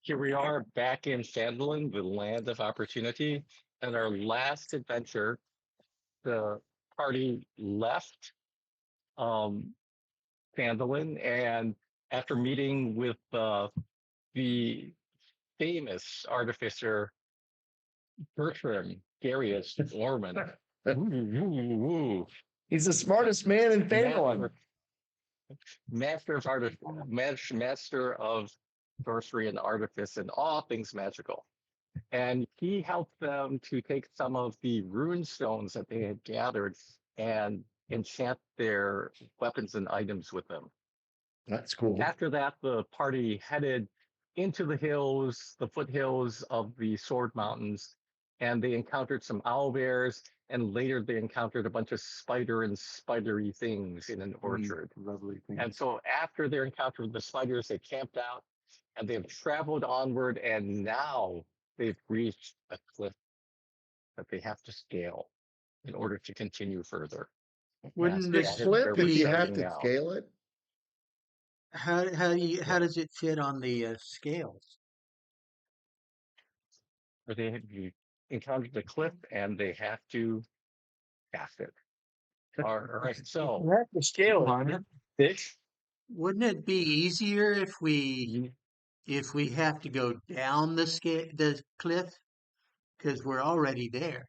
Here we are back in Phandalin, the land of opportunity. And our last adventure, the party left um, Phandalin, and after meeting with the famous artificer Bertram Darius Orman, He's the smartest man in Phandalin. master of art, master of sorcery and artifice and all things magical. And he helped them to take some of the rune stones that they had gathered and enchant their weapons and items with them. That's cool. After that, the party headed into the hills, the foothills of the Sword Mountains, and they encountered some owl bears, and later they encountered a bunch of spider and spidery things in an orchard. Lovely thing. And so after their encounter with the spiders, they camped out and they've traveled onward, and now they've reached a cliff that they have to scale in order to continue further. Wouldn't The this cliff, we're if you have starting to now. scale it. how does it fit on the scales? Where they encountered the cliff and they have to pass it. All right, so have to scale it. fish. Wouldn't it be easier if we have to go down the cliff because we're already there?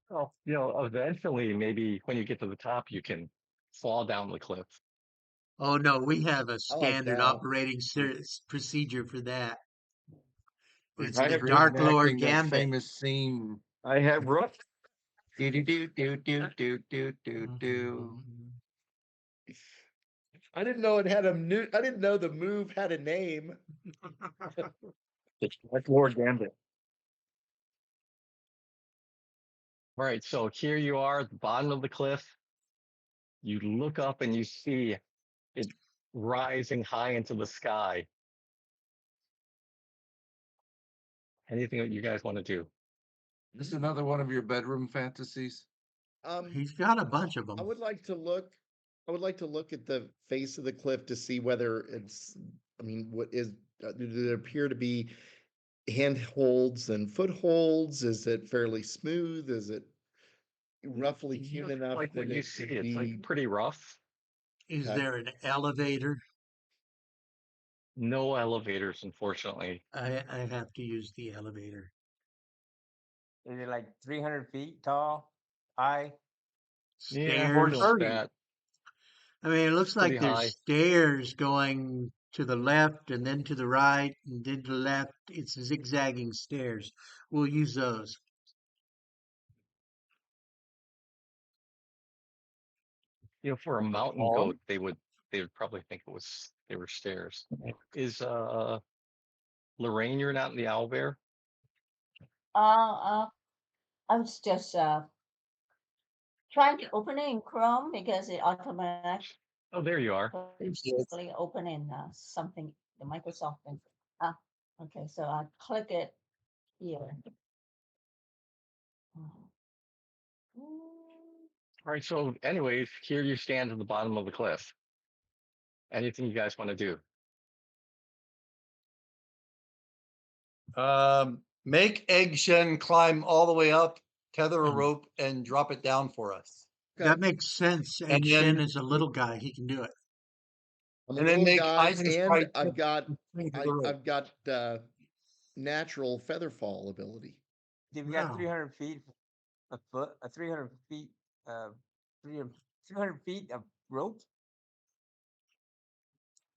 Well, eventually, maybe when you get to the top, you can fall down the cliff. Oh no, we have a I like standard that. operating procedure for that. It's I the have Dark Lord reenacting that Gambit. famous scene. I have rough. Do do do do do do do do do. I didn't know it had a new. I didn't know the move had a name. It's like Lord Gambit. All right, so here you are at the bottom of the cliff. You look up and you see it rising high into the sky. Anything that you guys want to do? This is another one of your bedroom fantasies. He's got a bunch of them. I would like to look. I would like to look at the face of the cliff to see whether it's. I mean, what is? Do there appear to be handholds and footholds? Is it fairly smooth? Is it roughly hewn enough Like what that you it see, could it's be? like pretty rough. Is Okay. there an elevator? No elevators, unfortunately. I have to use the elevator. Is it like 300 feet tall, high? Yeah, Stairs. something like that. I mean, it looks like Pretty there's high. stairs going to the left and then to the right and then to the left. It's zigzagging stairs. We'll use those. For a mountain goat, they would probably think they were stairs. Is Lorraine, you're not in the owl bear? I was just trying to open it in Chrome because it automatically Oh, there you are. open in something, the Microsoft thing. Okay, so I click it here. All right, so anyways, here you stand at the bottom of the cliff. Anything you guys want to do? Make Egg Shen climb all the way up, tether a rope, and drop it down for us. That makes sense. And And Shen then- is a little guy. He can do it. I'm a And then little make guy, Eisen's and right I've got to the rope. I've got natural feather fall ability. If you got Wow. 300 feet a foot, 300 feet, 300 feet of rope.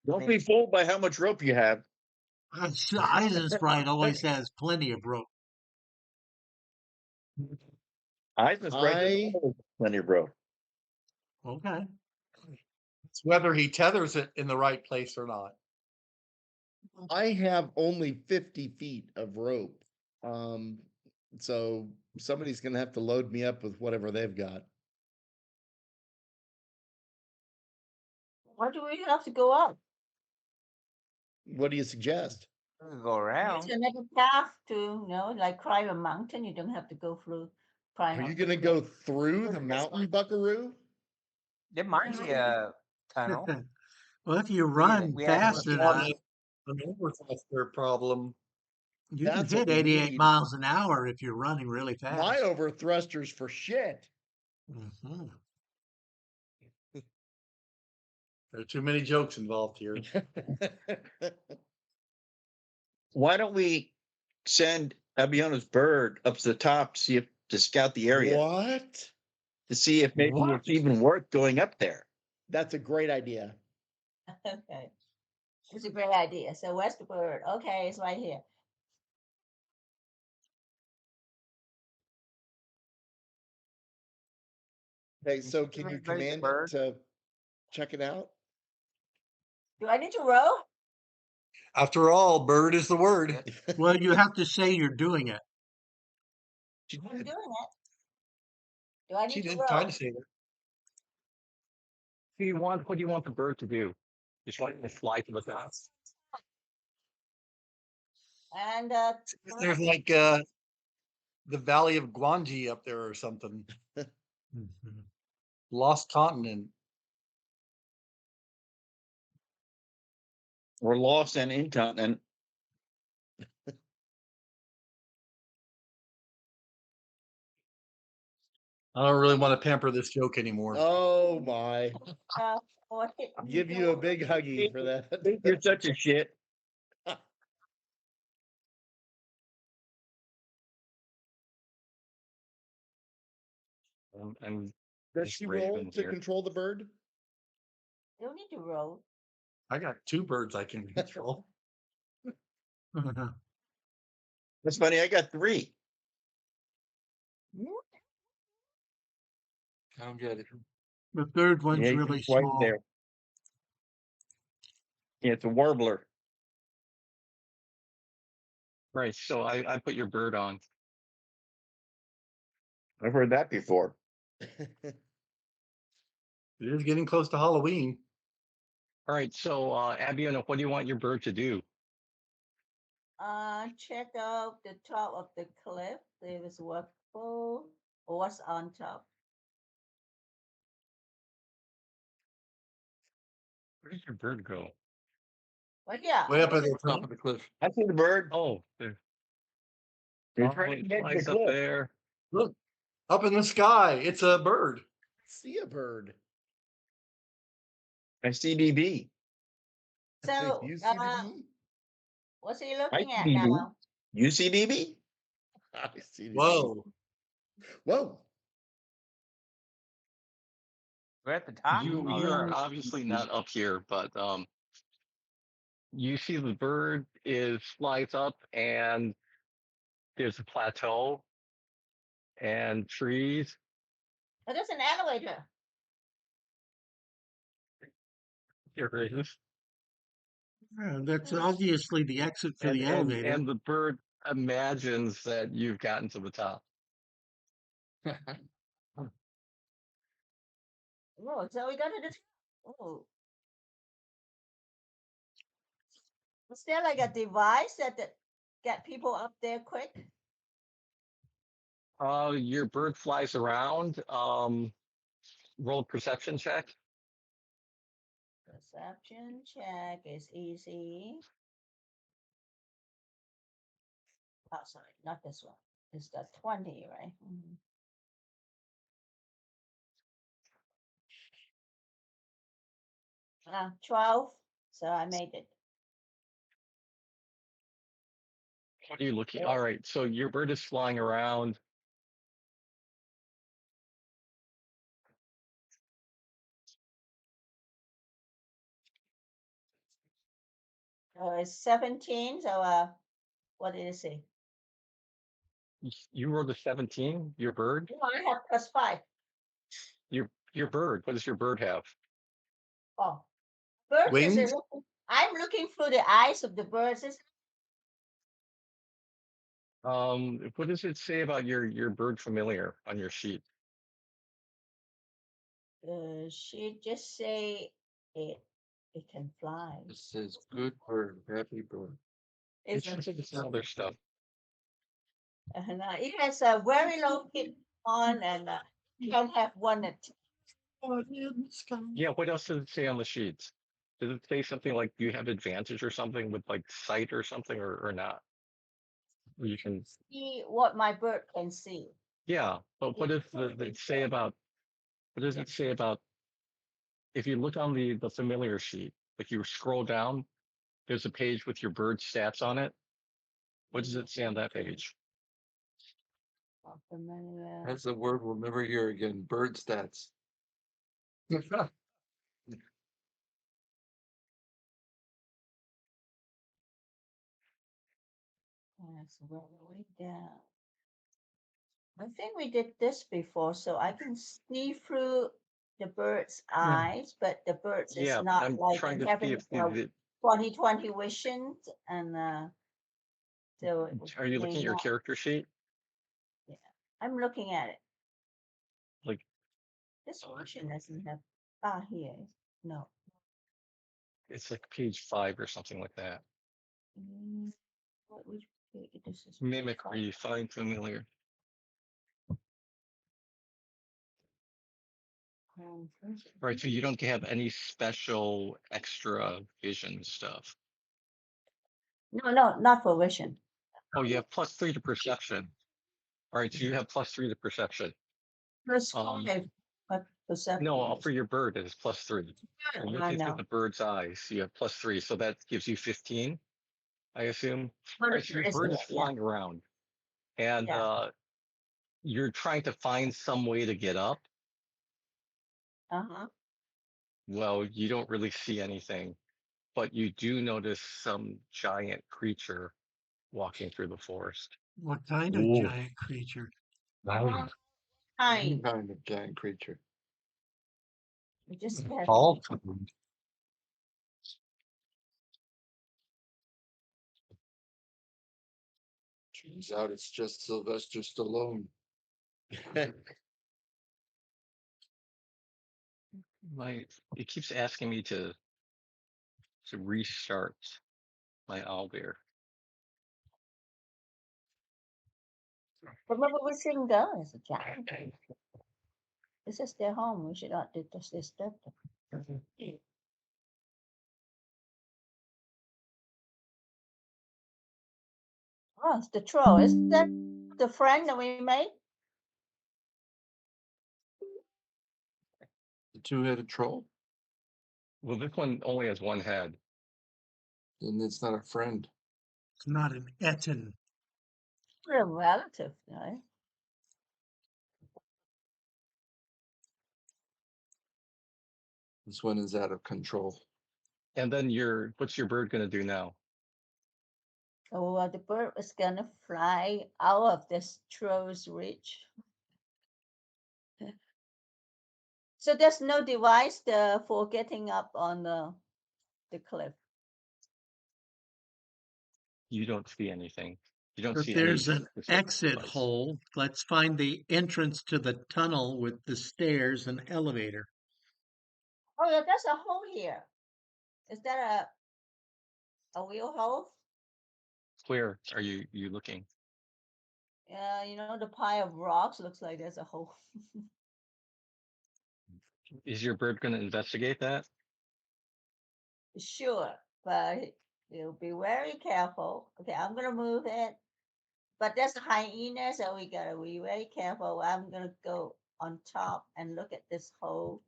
Don't be fooled by how much rope you have. Eisen's right always has plenty of rope. Eisen's I- plenty of rope. Okay. It's whether he tethers it in the right place or not. I have only 50 feet of rope. So somebody's gonna have to load me up with whatever they've got. Why do we have to go up? What do you suggest? Go around. There's another path to, like climb a mountain. You don't have to go through. Are you gonna go through the mountain, Buckaroo? There might be a tunnel. Well, if you run we have fast to- enough, An overthruster problem. You can That's what hit we 88 need. miles an hour if you're running really fast. My overthrusters for shit. Mhm. There are too many jokes involved here. Why don't we send Abiona's bird up to the top to see if to scout the area What? to see if maybe What? it's even worth going up there. That's a great idea. Okay. It's a great idea. So where's the bird? Okay, it's right here. Okay, so can you Raise the command bird. it to check it out? Do I need to row? After all, bird is the word. Well, you have to say you're doing it. She I'm did. doing it. Do I She need to did row? kind of say that. What do you want the bird to do? Just want it to fly to the top? And There's like the Valley of Guanji up there or something. Mhm. Lost continent. We're lost and incontinent. I don't really want to pamper this joke anymore. Oh my. what hit me Give you a go- big huggy for that. You're such a shit. I'm Does just she roll Raven to here. control the bird? You don't need to row. I got two birds I can control. That's funny. I got 3. I'll get it. The third one's Yeah, really it's right small. there. Yeah, it's a warbler. Right. So I put your bird on. I've heard that before. It is getting close to Halloween. All right. So Abiona, what do you want your bird to do? Check out the top of the cliff. If it's workable or what's on top. Where does your bird go? But yeah, Way up at the top of the cliff. I see the bird. Oh, there. It's Oh, right it at the edge of flies the up cliff. there. Look, up in the sky. It's a bird. See a bird. I see DB. so You see the bee? what's he I looking see at DB. now? You see DB? I see the bee. Whoa. Whoa. We're at the top. You are obviously not up here, but you see the bird is flies up and there's a plateau and trees. Oh, there's an elevator. Here it is. Yeah, that's obviously the exit for the elevator. And the bird imagines that you've gotten to the top. Oh, so we got to this. Oh. Is there like a device that get people up there quick? Your bird flies around. Roll a perception check. Perception check is easy. Oh, sorry, not this one. It's the 20, right? 12. So I made it. What are you looking? All right, so your bird is flying around. It's 17. So what did it say? You rolled a 17. Your bird. No, I have +5. Your bird. What does your bird have? Oh, birds is Wings? I'm looking through the eyes of the birds. What does it say about your bird familiar on your sheet? She just say it can fly. This says good bird, happy bird. It It's should say some other stuff. it has a very low pitch on and you can have one at Yeah. What else does it say on the sheets? Does it say something like you have advantage or something with like sight or something or not? You can, See what my bird can see. yeah, but what does the say about, what does it say about, if you look on the familiar sheet, if you scroll down, there's a page with your bird stats on it. What does it say on that page? Familiar. That's the word we'll never hear again, bird stats. Yes, we're way down. I think we did this before, so I can see through the bird's eyes, but the bird's Yeah, is not I'm like trying to see having if the, 20/20 vision, and so it are you may looking at your not. character sheet? I'm looking at it. Like, This version doesn't have here. No. it's like page 5 or something like that. Which page? This is page Mimicry, find familiar. five. Right, so you don't have any special extra vision stuff. No, not for vision. Oh, you have +3 to perception. All right, so you have +3 to perception. Plus Um, 5, but perception. No, for your bird, it is +3. I Looking through know. the bird's eyes, you have +3, so that gives you 15, I assume. All right, so your bird is flying around, and Yeah. you're trying to find some way to get up. Well, you don't really see anything, but you do notice some giant creature walking through the forest. What kind of Ooh. giant creature? Kind. Kind of giant creature. We just have All. Turns out it's just Sylvester Stallone. It keeps asking me to restart my owlbear. Remember we shouldn't go as a giant. This is their home. We should not disturb them. Oh, it's the troll. Is that the friend that we made? The two-headed troll? Well, this one only has one head. And it's not a friend. It's not an Etten. We're a relative, right? This one is out of control. And then what's your bird gonna do now? So the bird is gonna fly out of this troll's reach. So there's no device for getting up on the cliff. You don't see anything. You don't But see there's any an specific exit device. hole. Let's find the entrance to the tunnel with the stairs and elevator. Oh yeah, there's a hole here. Is that a wheel hole? Where are you looking? Yeah, you know the pile of rocks looks like there's a hole. Is your bird gonna investigate that? Sure, but you'll be very careful. Okay, I'm gonna move it. But there's a hyena, so we gotta be very careful. I'm gonna go on top and look at this hole.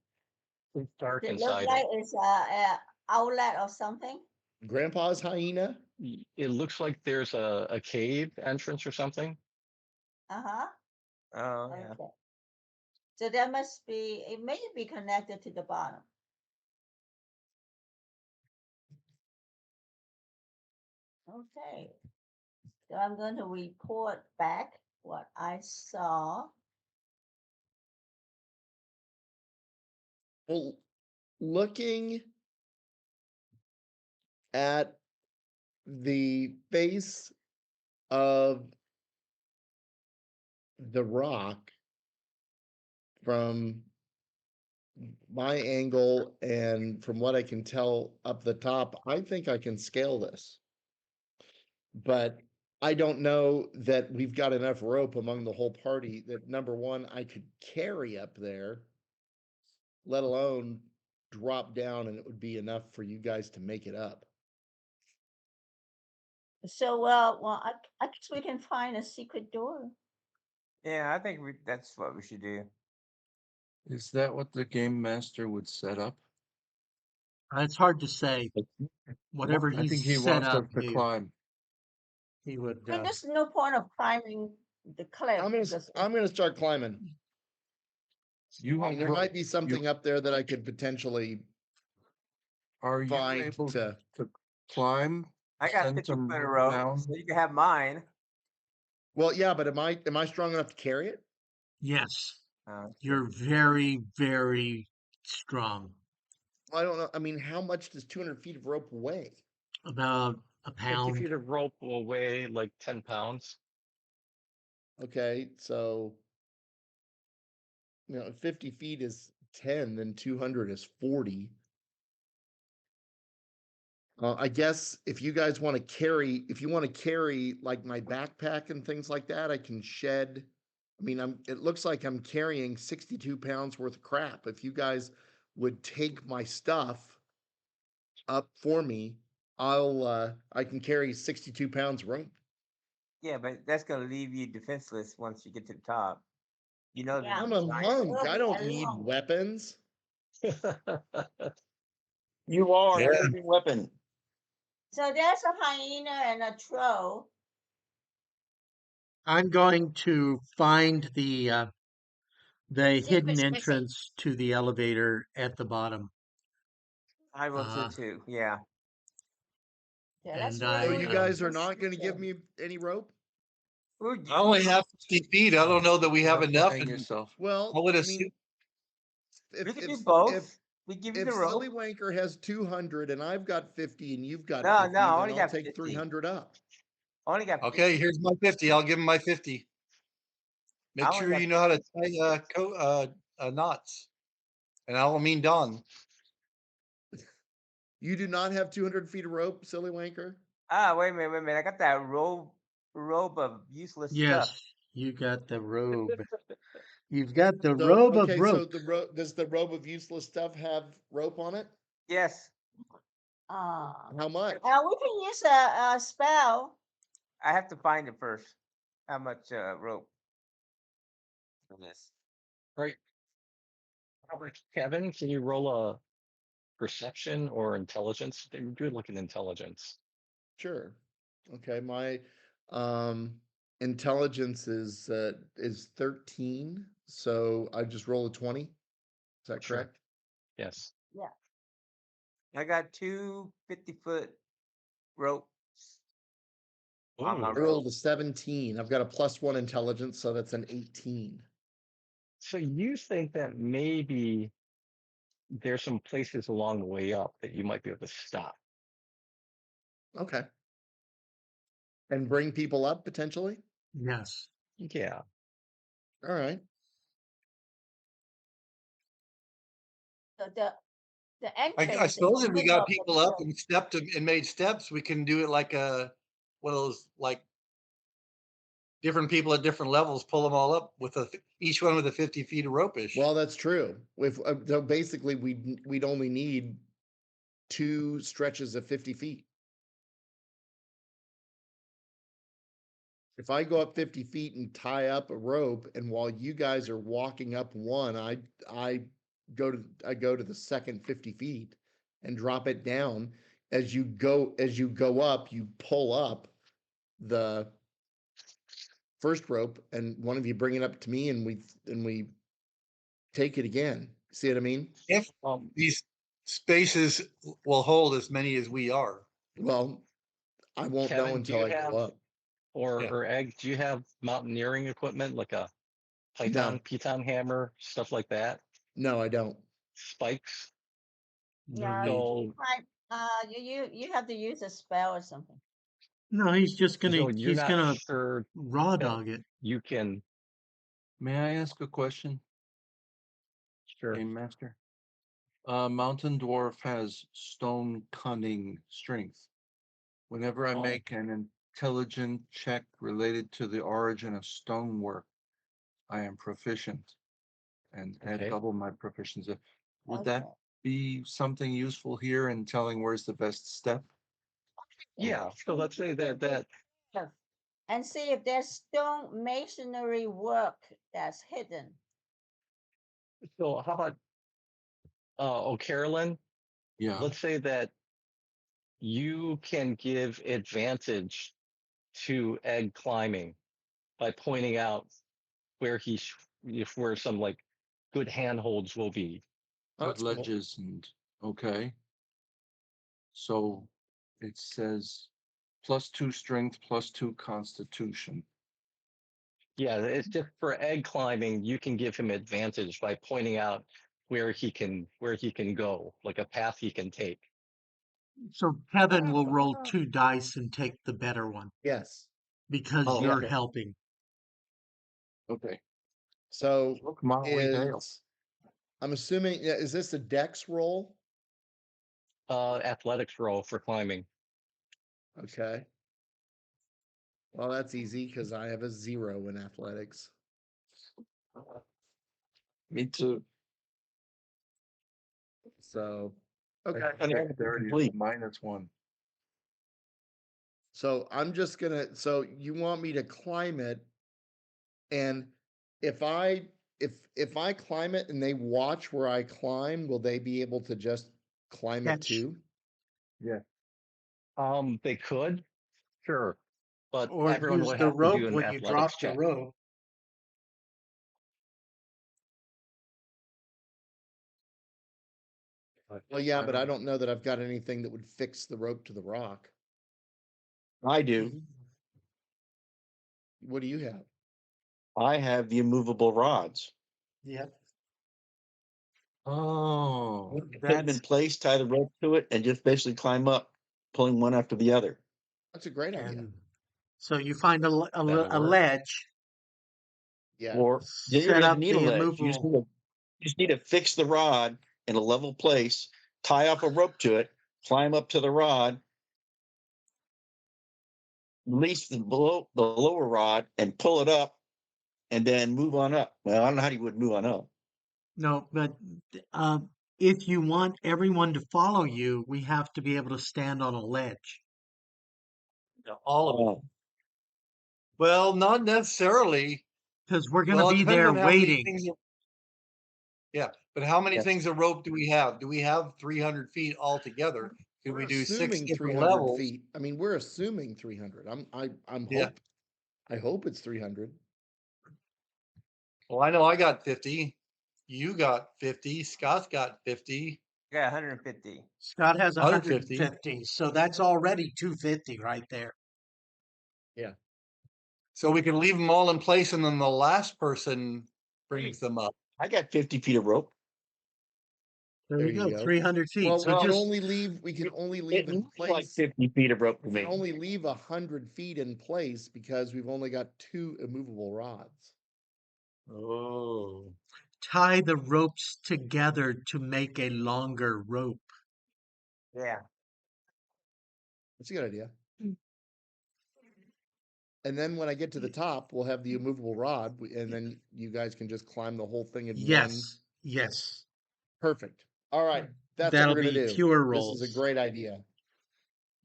It's dark It looks inside like it's a outlet or something. Grandpa's hyena? it. It looks like there's a cave entrance or something. Uh-huh. Oh, yeah. Okay. So there must be, it may be connected to the bottom. Okay. So I'm going to report back what I saw. Well, looking at the face of the rock from my angle and from what I can tell up the top, I think I can scale this. But I don't know that we've got enough rope among the whole party that number one, I could carry up there, let alone drop down and it would be enough for you guys to make it up. So, I guess we can find a secret door. Yeah, I think that's what we should do. Is that what the game master would set up? It's hard to say. Whatever I think he he's set wants up, us to climb. he would. I mean, there's no point of climbing the cliff. because I'm gonna start climbing. You And there have, might be something up there that I could potentially are you find able to. to climb? I got Send 50 some foot of rope rope, down? so you can have mine. Well, yeah, but am I strong enough to carry it? Yes, Uh, you're very, very strong. I don't know. I mean, how much does 200 feet of rope weigh? About a 50 pound. feet of rope will weigh like 10 pounds. Okay, so if 50 feet is 10, then 200 is 40. I guess if you guys want to carry like my backpack and things like that, I can shed. I mean, it looks like I'm carrying 62 pounds worth of crap. If you guys would take my stuff up for me, I can carry 62 pounds of rope. yeah, but that's gonna leave you defenseless once you get to the top. You know, Yeah. I'm a monk. It'll I be don't a need long- weapons. You are Yeah. a living weapon. So there's a hyena and a troll. I'm going to find the hidden Secret's missing. entrance to the elevator at the bottom. I will Uh, too. Yeah. Yeah, let's And So I, roll you it. guys are Let's not going to see give it. me any rope? Ooh, I only have 50 feet. I don't know that we have enough. Hang And yourself. Well, I would I assume mean, we can do if both. We give you if the rope. Silly Wanker has 200 and I've got 50 and you've got No, 50, no, I then only I'll got take 50. 300 up. I only got 50. okay, here's my 50. I'll give him my 50. Make I only sure got you know how to tie knots. And I don't mean Don. You do not have 200 feet of rope, Silly Wanker? Wait a minute. I got that robe of useless yes, stuff. you got the robe. You've got the So, robe of okay, so rope. does the robe of useless stuff have rope on it? Yes, How much? We can use a spell. I have to find it first. How much rope for this? Right. Robert, Kevin, can you roll a perception or intelligence? Do it like an intelligence. Sure. Okay, my intelligence is 13, so I just roll a 20. Is that Sure. correct? Yes. I got two 50-foot ropes on my I Ooh. rolled rope. a 17. I've got a +1 intelligence, so that's an 18. So you think that maybe there's some places along the way up that you might be able to stop. Okay. And bring people up potentially? Yes. Yeah. All right. So the I entrance. suppose is if we in the got middle of the people up field. and stepped and made steps, we can do it like one of those like different people at different levels, pull them all up with each one with a 50 feet of rope-ish. Well, that's true. So basically we'd only need 2 stretches of 50 feet. If I go up 50 feet and tie up a rope, and while you guys are walking up one, I go to the second 50 feet and drop it down. As you go up, you pull up the first rope, and one of you bring it up to me, and we take it again. See what I mean? If these spaces will hold as many as we are. Well, I won't know Kevin, do until you I have, go up. or Yeah. or Egg, do you have mountaineering equipment like a No. piton hammer, stuff like that? No, I don't. Spikes? Yeah, So, you have to use a spell or something. No, he's just so gonna you're not sure raw that dog it. you can. May I ask a question, Sure. Game Master? Mountain Dwarf has stone cunning strength. Whenever I Oh. make an intelligent check related to the origin of stonework, I am proficient and add Okay. double my proficiency. Would that be something useful here in telling where's the best step? Yeah. So let's say that And see if there's stone masonry work that's hidden. so how about Carolyn, Yeah. let's say that you can give advantage to egg climbing by pointing out where if where some like good handholds will be. Oh, Good that's cool. ledges and okay. So it says +2 strength, +2 constitution. Yeah, it's just for egg climbing, you can give him advantage by pointing out where he can go, like a path he can take. So Kevin will roll 2 dice and take the better one Yes. because Oh, you're okay. helping. Okay. So Look, Molly Dale. I'm assuming, yeah, is this a dex roll? Athletics roll for climbing. Okay. Well, that's easy because I have a 0 in athletics. Me too. So, okay. And Dexterity is complete. -1. So I'm just gonna, so you want me to climb it, and if I if I climb it and they watch where I climb, will they be able to just climb it Catch. too? They could, sure, but Or everyone use would the have to rope do an when you drop athletics the check. rope. Well, yeah, but I don't know that I've got anything that would fix the rope to the rock. I do. What do you have? I have the immovable rods. Yep. Oh, Put them in That's place, tie the rope to it, and just basically climb up, pulling one after the other. That's a great idea. and so you find that'll a work. ledge, Yeah. Or you don't set even up need a the ledge. immovable. You just need to fix the rod in a level place, tie off a rope to it, climb up to the rod, release the lower rod, and pull it up, and then move on up. Well, I don't know how you would move on up. No, but uh, if you want everyone to follow you, we have to be able to stand on a ledge. All of it. Oh, Well, not necessarily. Because we're going to Well, it be depends there on how many waiting. things. Yeah, but how many yes. things of rope do we have? Do we have 300 feet altogether? Could we We're do 6 assuming different 300 levels? feet. I mean, we're assuming 300. Yeah. I hope it's 300. Well, I know I got 50. You got 50. Scott's got 50. Yeah, 150. Scott has 150. 150, so that's already 250 right there. Yeah. So we can leave them all in place, and then the last person brings them up. I got 50 feet of rope. There you go, go. 300 feet. Well, So we can just only leave It in looks like place. 50 feet of rope to We me. can only leave 100 feet in place because we've only got 2 immovable rods. Oh. tie the ropes together to make a longer rope. Yeah. That's a good idea. And then when I get to the top, we'll have the immovable rod, and then you guys can just climb the whole thing in one. Yes, yes. Perfect. All right. That's That'll what we're be gonna do. fewer This is a rolls. great idea.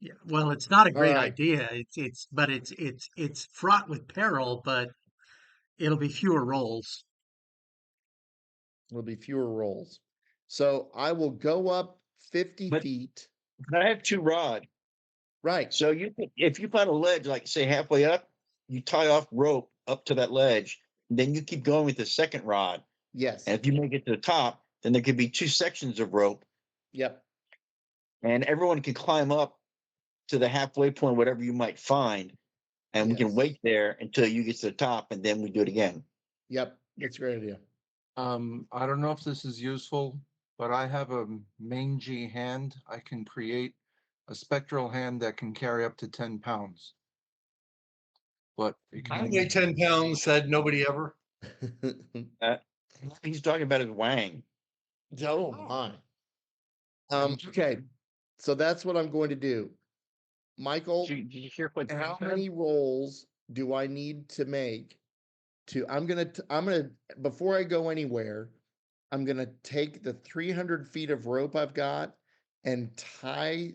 Yeah. Well, it's not a All great right. idea. It's fraught with peril, but it'll be fewer rolls. There'll be fewer rolls. So I will go up 50 But- feet. I have 2 rods. Right. So if you find a ledge, like say halfway up, you tie off rope up to that ledge, then you keep going with the second rod. Yes. And if you make it to the top, then there could be 2 sections of rope, Yep. and everyone can climb up to the halfway point, whatever you might find, and we can Yes. wait there until you get to the top, and then we do it again. Yep. That's a great idea. I don't know if this is useful, but I have a mangy hand. I can create a spectral hand that can carry up to 10 pounds. But it can I only weigh 10 pounds, said nobody ever. He's talking about his wang. Oh my. Okay. So that's what I'm going to do. Michael, Did you hear what how Tim said? many rolls do I need to make I'm gonna, before I go anywhere, I'm gonna take the 300 feet of rope I've got and tie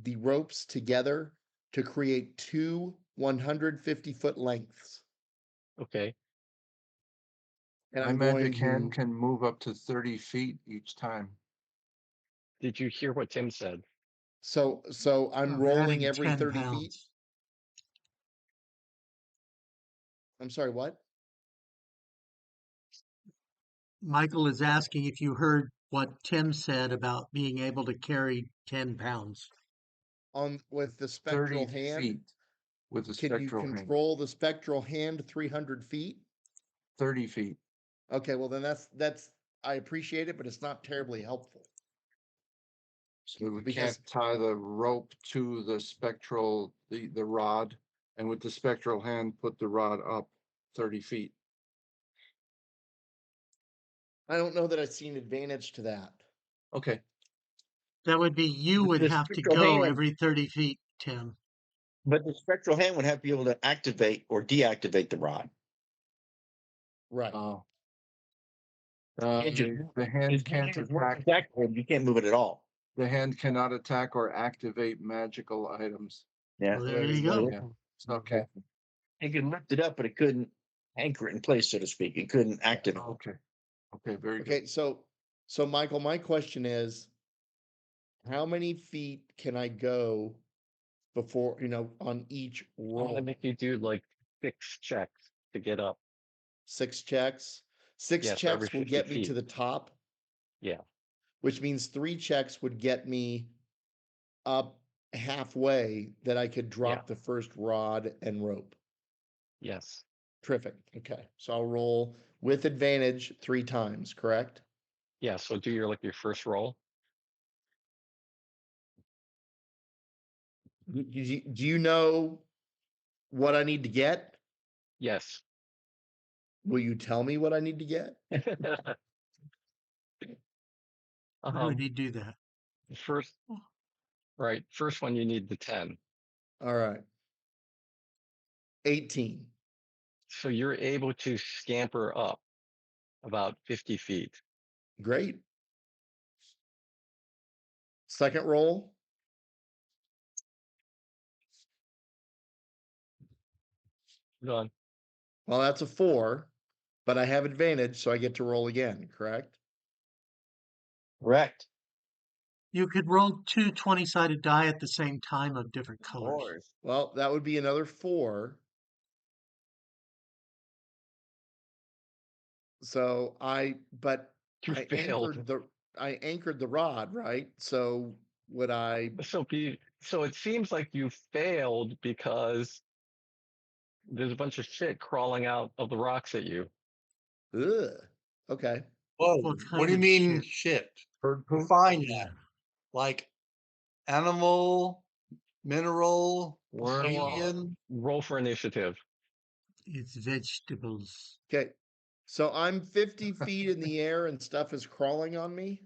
the ropes together to create two 150-foot lengths. Okay. And My I'm magic going hand to, can move up to 30 feet each time. Did you hear what Tim said? so I'm Of rolling adding every 10 30 feet. pounds. I'm sorry, what? Michael is asking if you heard what Tim said about being able to carry 10 pounds. With the 30 spectral hand, feet with a can you spectral hand. control the spectral hand 300 feet? 30 feet. Okay, well then that's I appreciate it, but it's not terribly helpful. So we Because- can't tie the rope to the spectral, the rod, and with the spectral hand, put the rod up 30 feet. I don't know that I see an advantage to that. Okay. That would be you But would the have to spectral go hand- every 30 feet, Tim. But the spectral hand would have to be able to activate or deactivate the rod. Right. Oh. Can't just- The hand His can't hand is more attack. activated, you can't move it at all. The hand cannot attack or activate magical items. Yeah. Well, there you go. Yeah. Okay. It could lift it up, but it couldn't anchor it in place, so to speak. It couldn't activate. Okay. Okay. Very good. Okay, so Michael, my question is, how many feet can I go before, on each I'm gonna roll? make you do like 6 checks to get up. 6 checks? 6 Yes, every checks will 50 get me to feet. the top, Yeah. which means 3 checks would get me up halfway that I could drop the first rod and rope. Yes. Terrific. Okay, so I'll roll with advantage 3 times, correct? Yeah. So do your first roll. Do you know what I need to get? Yes. Mm-hmm. Will you tell me what I need to get? How would he do that? First, right. First one, you need the 10. All right. 18. So you're able to scamper up about 50 feet. Great. Second roll. Done. Well, that's a 4, but I have advantage, so I get to roll again, correct? Correct. You could roll 2 20-sided die at the same time of different Of colors. course. Well, that would be another 4. So but You I failed. anchored the rod, right? So would I? So it seems like you failed because there's a bunch of shit crawling out of the rocks at you. Ugh. Okay. Whoa, What what kind do you of mean shit? shit? Bird poop? Define that. Like animal, mineral, Worm. alien. Roll for initiative. It's vegetables. Okay. So I'm 50 feet in the air and stuff is crawling on me.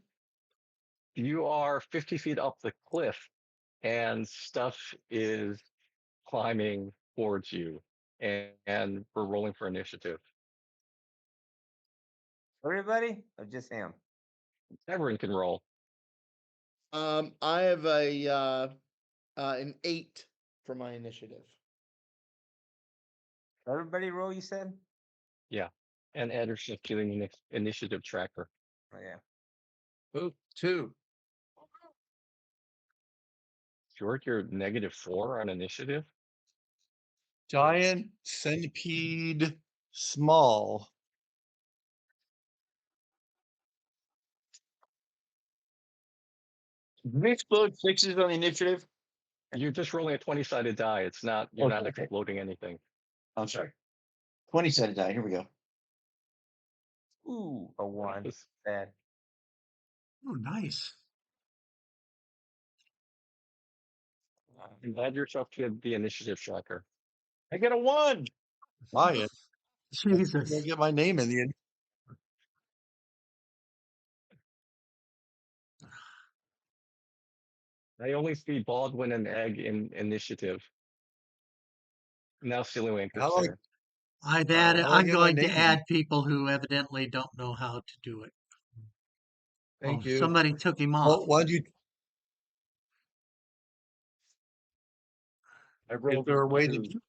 You are 50 feet up the cliff and stuff is climbing towards you. And we're rolling for initiative. Everybody or just him? Everyone can roll. I have an 8 for my initiative. Everybody roll, you said? Yeah. And Ederson's doing the initiative tracker. Oh, yeah. Oh, 2. George, you're -4 on initiative. Giant centipede small. Did we explode 6s on the initiative? You're just rolling a 20-sided die. You're not Okay. exploding anything. I'm sorry. 20-sided die. Here we go. Ooh, a 1. Just- Bad. Oh, nice. Add yourself to the initiative tracker. I got a 1. Lion. I'm Jesus. gonna get my name in the end. I only see Baldwin and Egg in initiative. Now Silly How do I- there. I'm how do I I'm get my going to name in? add people who evidently don't know how to do it. Thank you. Somebody took him Oh, off. why'd you, I is rolled there a way two. to,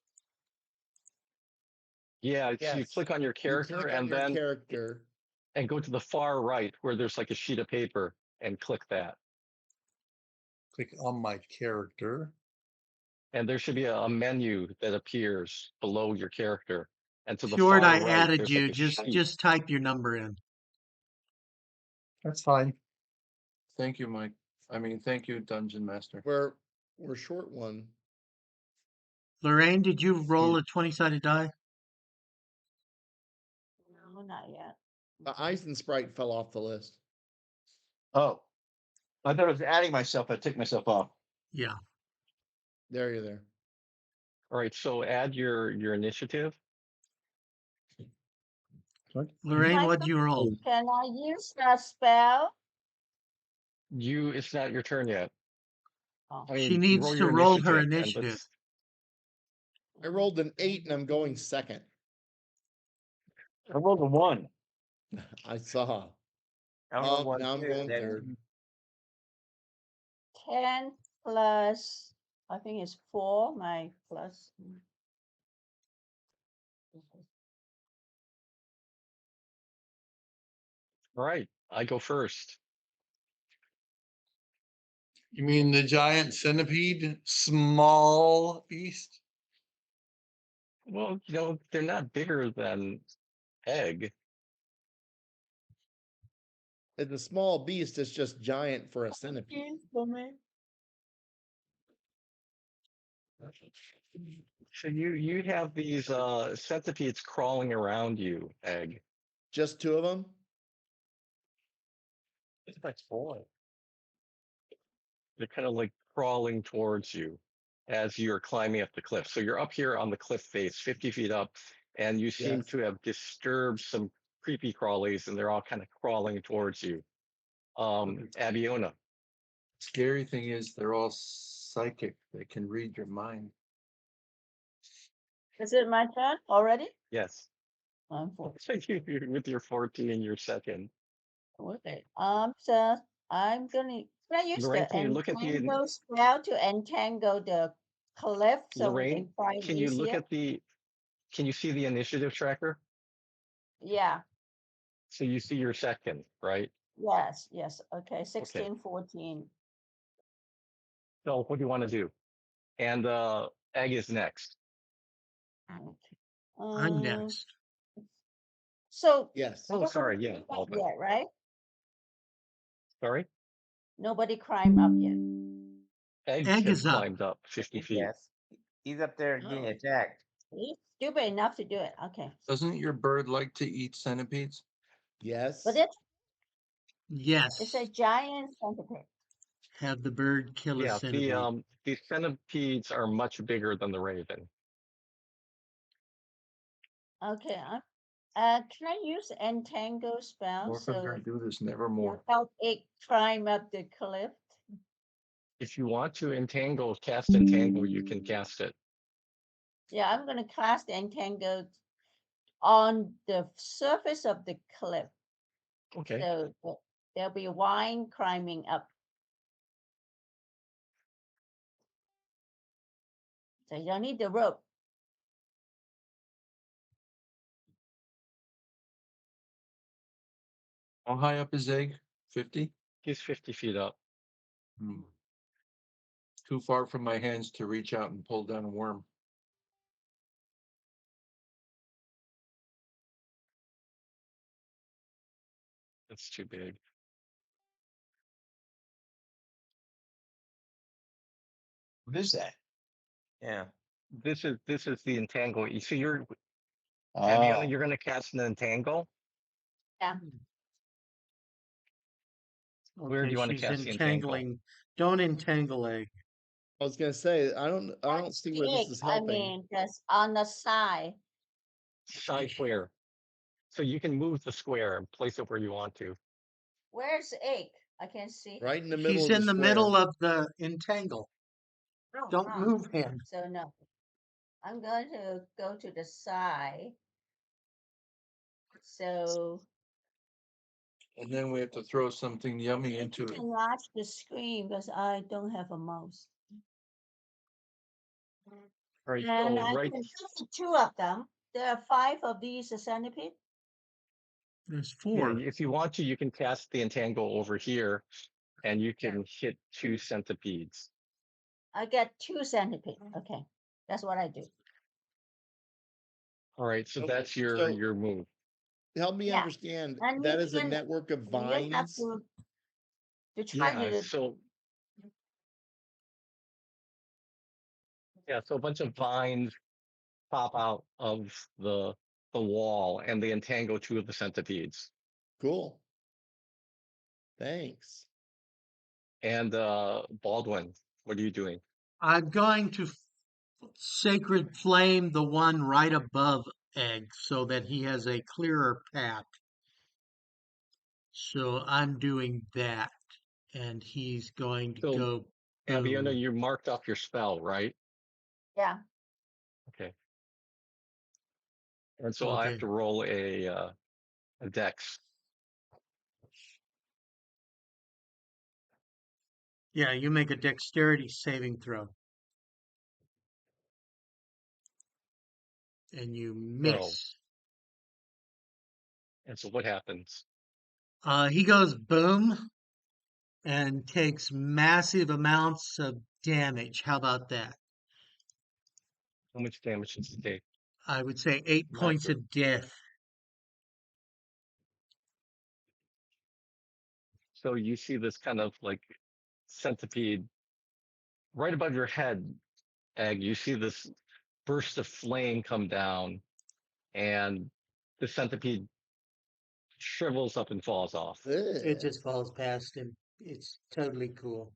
Yeah, so you Yes. click on your You character click on and your then character. and go to the far right where there's like a sheet of paper and click that. click on my character? And there should be a menu that appears below your character. And to the Fjord, far I right, added there's you. like a sheet. Just type your number in. That's fine. Thank you, Mike. I mean, thank you, Dungeon Master. We're short one. Lorraine, did you roll a 20-sided die? No, not yet. The Eisen Sprite fell off the list. Oh, I thought I was adding myself. I took myself off. Yeah. There you're there. All right, so add your initiative. Lorraine, Michael, what'd you roll? can I use that spell? It's not your turn yet. Oh. I She mean, needs roll to your roll her and initiative. let's- I rolled an 8 and I'm going second. I rolled a 1. I saw. I don't Oh, know now I'm going that- third. 10 plus, I think it's 4, my plus. All right, I go first. You mean the giant centipede, small beast? Well, they're not bigger than egg. It's a small beast. It's just giant for a centipede. So you have these centipedes crawling around you, egg. Just 2 of them? That's boy. They're kind of like crawling towards you as you're climbing up the cliff. So you're up here on the cliff face, 50 feet up, and you seem Yes. to have disturbed some creepy crawlies, and they're all kind of crawling towards you. Abiona. Scary thing is they're all psychic. They can read your mind. Is it my turn already? Yes. I'm for With your 14, you're second. okay. So I'm gonna can I use Lorraine, the can you look at the entangle spell to entangle the cliff so we can Lorraine? find Can you look easier? at can you see the initiative tracker? Yeah. So you see your second, right? Yes. Yes. Okay. 16, 14. So what do you want to do? And egg is next. Okay. I'm next. So Yes. Oh, nobody sorry, yeah. climbed up yet, right? Sorry. Nobody climbed up yet. Egg Egg has is up. climbed up 50 feet. Yes. He's up there getting Oh. attacked. He's stupid enough to do it. Okay. Doesn't your bird like to eat centipedes? Yes. But it's Yes. a giant centipede. Have the bird kill a Yeah, centipede. the centipedes are much bigger than the raven. Okay. Can I use entangle spell Orphans are so gonna do this nevermore. help it climb up the cliff? If you want to cast entangle, you can cast it. Yeah, I'm gonna cast entangle on the surface of the cliff. Okay. So there'll be wine climbing up. So you don't need the rope. How high up is egg? 50? He's 50 feet up. Too far from my hands to reach out and pull down a worm. That's too big. What is that? Yeah. This is the entangle. You see, Oh, Abiona, you're going to cast an entangle. Yeah. Where do you want to she's cast the entangle? entangling. Don't entangle egg. I was gonna say I don't see where this Big, is helping. I mean, just on the side. Side square. So you can move the square and place it where you want to. Where's the egg? I can see. Right in the middle He's of in the square. middle of the entangle. Oh, Don't huh. move him. So no. I'm going to go to the side. So And then we have to throw something yummy into You it. can watch the screen because I don't have a mouse. All right, And so I right, can put two of them. There are 5 of these centipede. There's yeah, 4. if you want to, you can cast the entangle over here, and you can hit 2 centipedes. I get 2 centipede. Okay, that's what I do. All right, so Okay, that's so- your move. Help me Yeah, understand, and that you is a can- network of You have vines? to try Yeah, to. so a bunch of vines pop out of the wall, and they entangle 2 of the centipedes. Cool. Thanks. And Baldwin, what are you doing? I'm going to sacred flame the one right above Egg so that he has a clearer path. So I'm doing that, and he's going to So, go. Abiona, boom. you marked off your spell, right? Yeah. Okay. And so I have Okay. to roll a dex. Yeah, you make a dexterity saving throw. And you miss. And so what happens? He goes boom and takes massive amounts of damage. How about that? How much damage does it take? I would say 8 points Massive. of death. So you see this kind of like centipede right above your head, Egg. You see this burst of flame come down, and the centipede shrivels up and falls off. It Ugh. just falls past him. It's totally cool.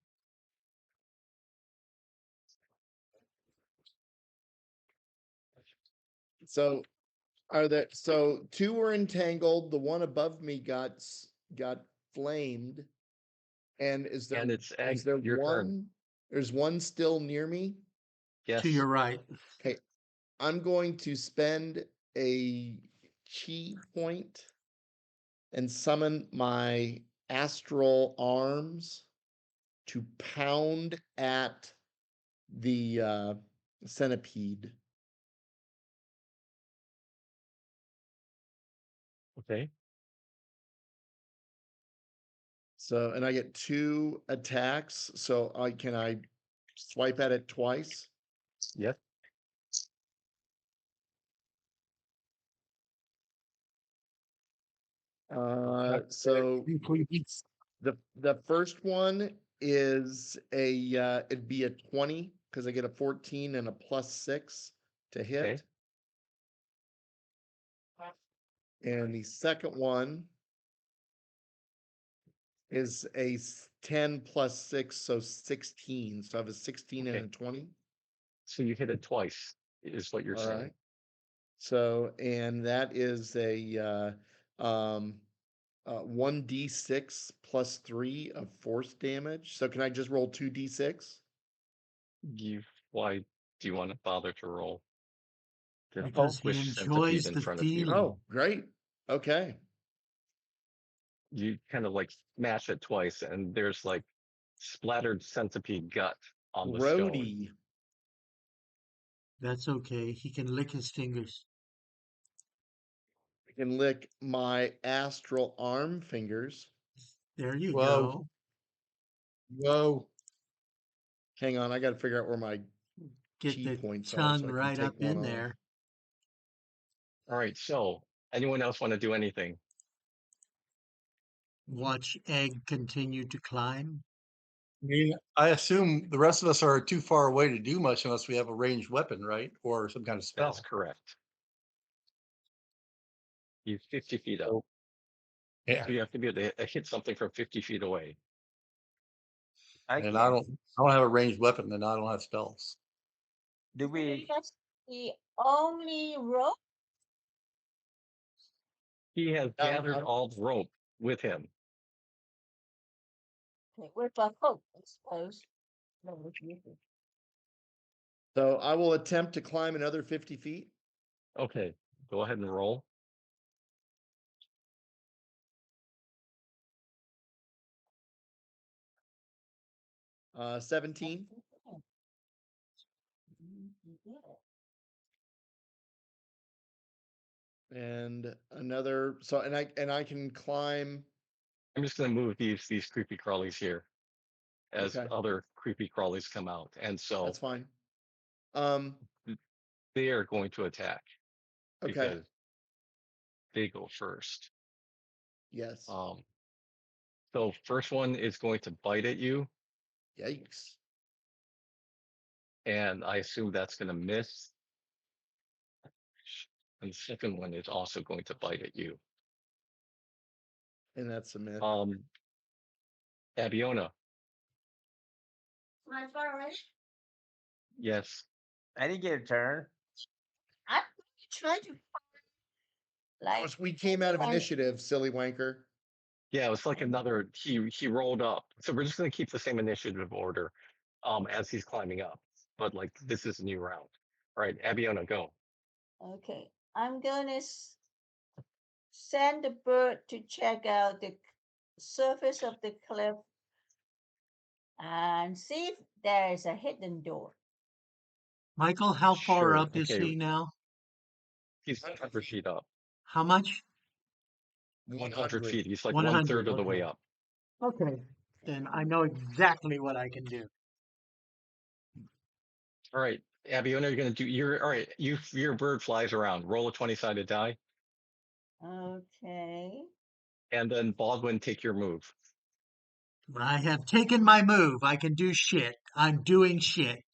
So so 2 were entangled, the one above me got flamed. And is And it's Egg, there your turn. one? There's one still near me? Yes. To your right. Okay, I'm going to spend a chi point and summon my astral arms to pound at the centipede. Okay. So, and I get 2 attacks. So can I swipe at it twice? Yes. So the first one is it'd be a 20 because I get a 14 and a +6 to hit. Okay. And the second one is a 10 +6, so 16. So I have a 16 and Okay. a 20. So you hit it twice, is what you're All saying. right. So, and that is a 1d6 +3 of force damage. So can I just roll 2d6? Why do you want to bother to roll? The Because he squish enjoys centipede in the front of you. feeling. Oh, great. Okay. You kind of like smash it twice, and there's like splattered centipede gut on the stone. Grody. That's okay. He can lick his fingers. I can lick my astral arm fingers. There you Whoa. go. Whoa. Hang on, I got to figure out where my Get chi the points are tongue so I can right take up one in off. there. All right. So, anyone else want to do anything? Watch Egg continue to climb. I mean, I assume the rest of us are too far away to do much unless we have a ranged weapon, right? Or some kind of spell. That's correct. He's 50 feet up. Oh. Yeah. So you have to be able to hit something from 50 feet away. I And can. I don't have a ranged weapon, and I don't have spells. Do we? That's the only rope. He has Um, gathered um, all the rope with him. Okay, with a hook, I suppose. No, with you. So I will attempt to climb another 50 feet. Okay. Go ahead and roll. 17. You did it. And another, so, and I can climb. I'm just gonna move these creepy crawlies here as Okay. other creepy crawlies come out. And so That's fine. Um, they are going to attack okay. because they go first. Yes. So first one is going to bite at you, Yikes. and I assume that's gonna miss. And the second one is also going to bite at you. And that's a myth. Abiona, My turn already? yes. I didn't get a turn. I'm trying to find like We came out of Like- initiative, silly wanker. Yeah, it was like another he rolled up. So we're just gonna keep the same initiative order as he's climbing up. But like this is a new round. All right, Abiona, go. okay. I'm gonna send the bird to check out the surface of the cliff and see if there is a hidden door. Michael, how far Sure, up is okay. he now? He's 100 feet up. How much? 100 feet. He's like 100, 1/3 of the way okay. up. Okay, then I know exactly what I can do. All right, Abiona, you're gonna do your all right. Your bird flies around. Roll a 20-sided die, Okay. and then Baldwin, take your move. I have taken my move. I can do shit. I'm doing shit.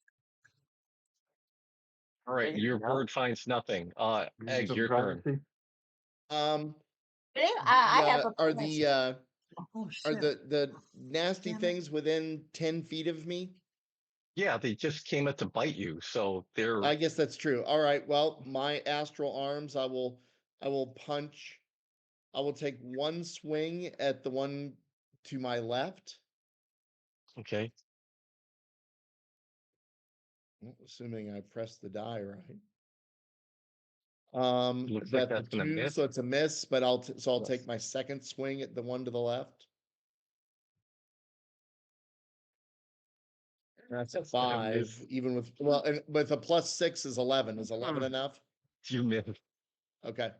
All right, There you your go. bird finds nothing. Egg, Some your turn. privacy. Really? I have a Are question. the Oh are shit. the nasty Damn it. things within 10 feet of me? Yeah, they just came out to bite you, so they're I guess that's true. All right. Well, my astral arms, I will punch. I will take one swing at the one to my left, okay. assuming I press the die right. Looks like That's that's gonna two, miss. so it's a miss, but I'll Yes. take my second swing at the one to the left. That's a That's gonna miss. 5, even with, well, and with a +6 is 11. Is 11 enough? You miss. Okay.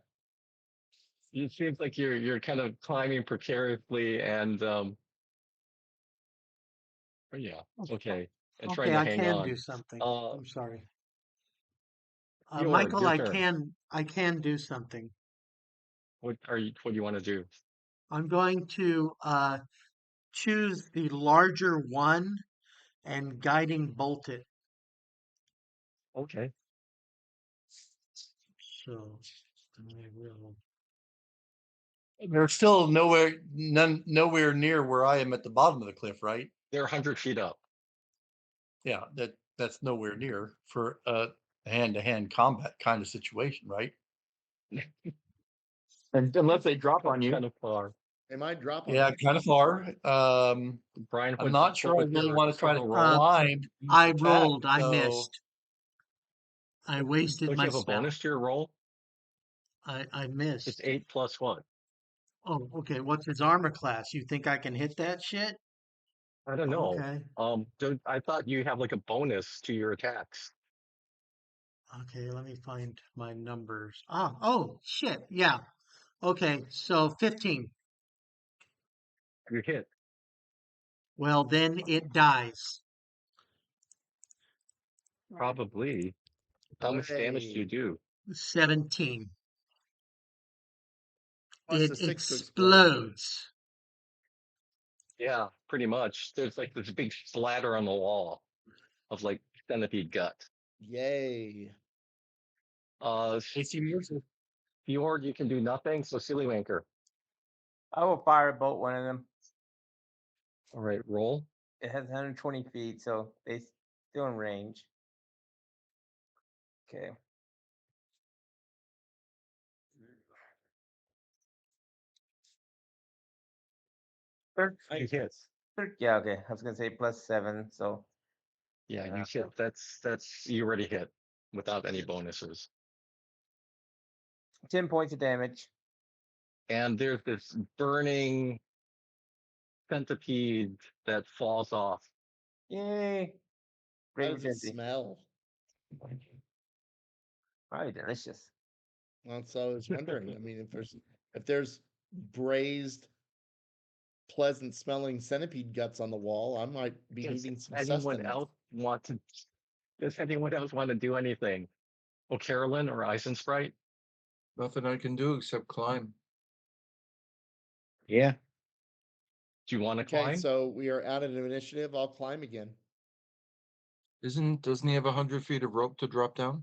It seems like you're kind of climbing precariously and oh yeah, okay. And trying Okay, to I hang can on. do something. Uh I'm sorry. Bjorn, Michael, your I turn. can do something. What do you want to do? I'm going to choose the larger one and guiding bolt it. Okay. So I will. They're still nowhere near where I am at the bottom of the cliff, right? They're 100 feet up. Yeah, that's nowhere near for a hand-to-hand combat kind of situation, right? And unless they drop on you. Kind of far. Am I dropping? Yeah, kind of far. Brian, I'm not sure I what really your want to try to total Uh, climb. I attack, rolled. I so- missed. I wasted Don't my you have a spell. bonus to your roll? I It's missed. 8 plus 1. Oh, okay. What's his armor class? You think I can hit that shit? I don't know. Okay. I thought you have like a bonus to your attacks. Okay, let me find my numbers. Oh, shit. Yeah. Okay, so 15. You hit. Well, then it dies. Probably. How much damage do you Hooray. do? 17. Plus It the 6 to explode. explodes. Yeah, pretty much. There's like this big splatter on the wall of like centipede gut. Yay. AC Mercer. Fjord, you can do nothing. So silly wanker. I will firebolt one of them. All right, roll. It has 120 feet, so they still in range. Okay. You hit. Yeah, okay. I was gonna say +7, so Yeah, you hit. That's you already hit without any bonuses. 10 points of damage. And there's this burning centipede that falls off Yay. How Great does it Mackenzie. smell? Probably delicious. Well, so I was wondering. I mean, if there's braised, pleasant smelling centipede guts on the wall, I might be Does needing some anyone sustenance. else want to? Does anyone else want to do anything? Oh, Carolyn or Eisensprite? Nothing I can do except climb. Yeah. Do you want to Okay, climb? so we are out of an initiative. I'll climb again. Doesn't he have 100 feet of rope to drop down?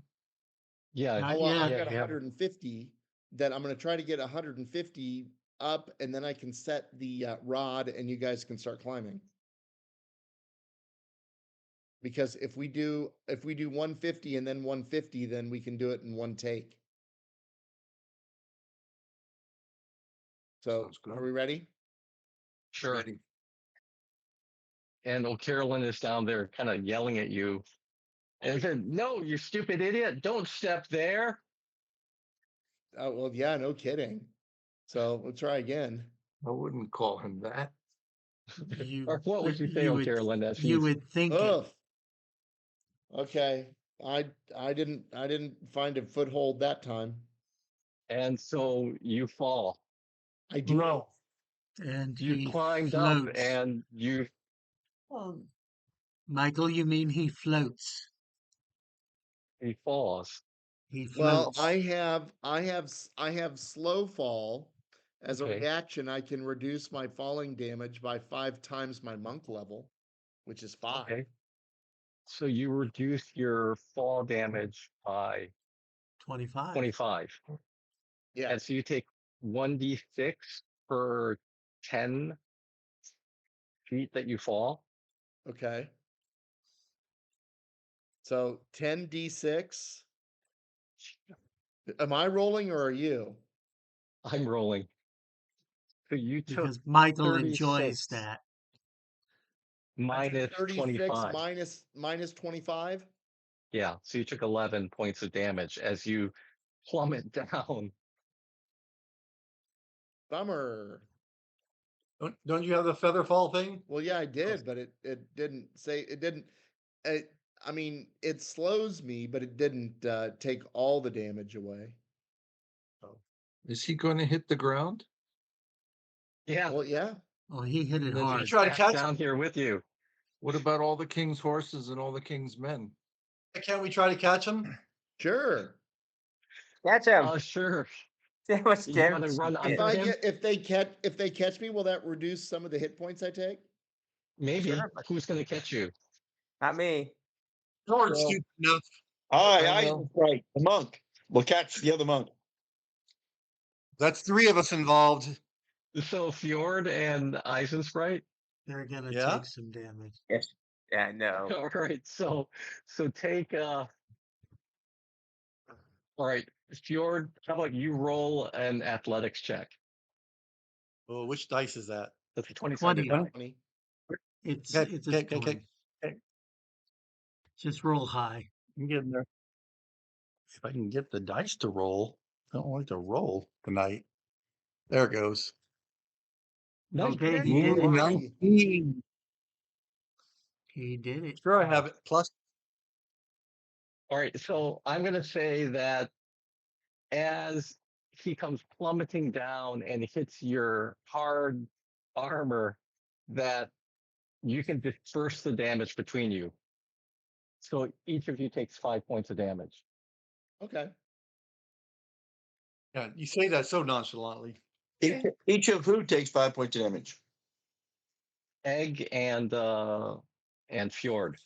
Yeah. Not Oh, well, I've yet. got 150. Then I'm going to try to get 150 up, and then I can set the rod, and you guys can start climbing. Because if we do 150 and then 150, then we can do it in one take. So Sounds good. are we ready? Sure. Ready. And old Carolyn is down there kind of yelling at you. And said, "No, you stupid idiot. Don't step there." Oh, well, yeah, no kidding. So we'll try again. I wouldn't call him that. You, Or what would you say, you old would, Carolyn, as you she's would think it. Ugh. Okay. I didn't find a foothold that time. and so you fall. I do. No. And You he climbed up floats. and you Oh, Michael, you mean he floats? he falls. He Well, floats. I have slow fall. As a Okay. reaction, I can reduce my falling damage by 5 times my monk level, which is 5. Okay. So you reduce your fall damage by 25. 25. Yeah. And so you take 1d6 per 10 feet that you fall. Okay. So 10d6. Am I rolling or are you? I'm rolling. So you took Because Michael enjoys 36 that. I took minus 36 25. minus 25. Yeah. So you took 11 points of damage as you plummet down. Bummer. Don't you have the feather fall thing? Well, yeah, I did, but it didn't say it didn't. I mean, it slows me, but it didn't take all the damage away. Is he going to hit the ground? Yeah. Well, yeah. Oh, he hit it Then hard. he Try to Back catch down here with you. What about all the king's horses and all the king's men? Can't we try to catch him? Sure. Catch him. Sure. See how much You damage want to you run get. If under I him? get if they catch me, will that reduce some of the hit points I take? Maybe. Sure, but Who's going to catch you? not me. George, Well, stupid enough. All right, I I know. right. The monk. We'll catch the other monk. That's 3 of us involved. So Fjord and Eisensprite. They're gonna Yeah? take some damage. Yes. Yeah, no. All right. So take all right, Fjord, how about you roll an athletics check? Oh, which dice is that? That's a 20 20. sided die. 20. It's Okay, it's a okay, 20. okay. Just roll high. I'm getting there. If I can get the dice to roll, I don't like to roll tonight. There it goes. Okay, he Ooh, did it. 19. He did it. Sure, I have it. Plus, All right. So I'm going to say that as he comes plummeting down and hits your hard armor, that you can disperse the damage between you. So each of you takes 5 points of damage. Okay. yeah, you say that so nonchalantly. Each of who takes 5 points of damage? Egg and Fjord.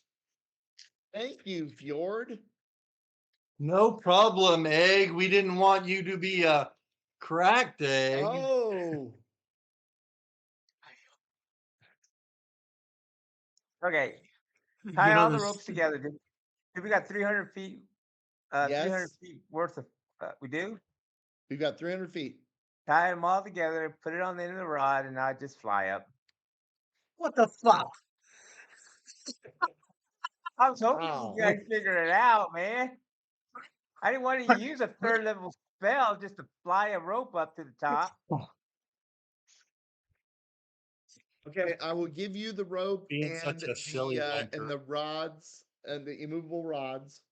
Thank you, Fjord. No problem, Egg. We didn't want you to be a cracked egg. Oh. Okay. You Tie know all the this. ropes together. Did we got 300 feet? 300 Yes. feet worth of. We do. We've got 300 feet. Tie them all together. Put it on the end of the rod, and I just fly up. What the fuck? I was hoping Wow. you guys figure it out, man. I didn't want to use a 3rd level spell just to fly a rope up to the top. Okay, I will give you the rope Being and such a silly and wanker. the rods and the immovable rods.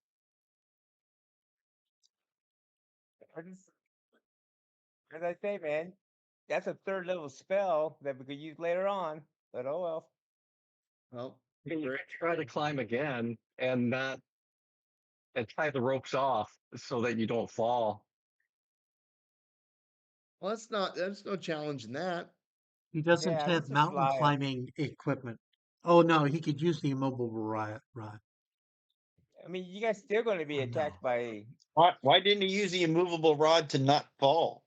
As I say, man, that's a third level spell that we could use later on. But oh well. Well, You very- can try to climb again and not and tie the ropes off so that you don't fall. well, that's no challenge in that. He doesn't Yeah, have let's just mountain fly. climbing equipment. Oh no, he could use the immobile rod. I mean, you guys still going to be Oh, attacked no. by. Why didn't he use the immovable rod to not fall?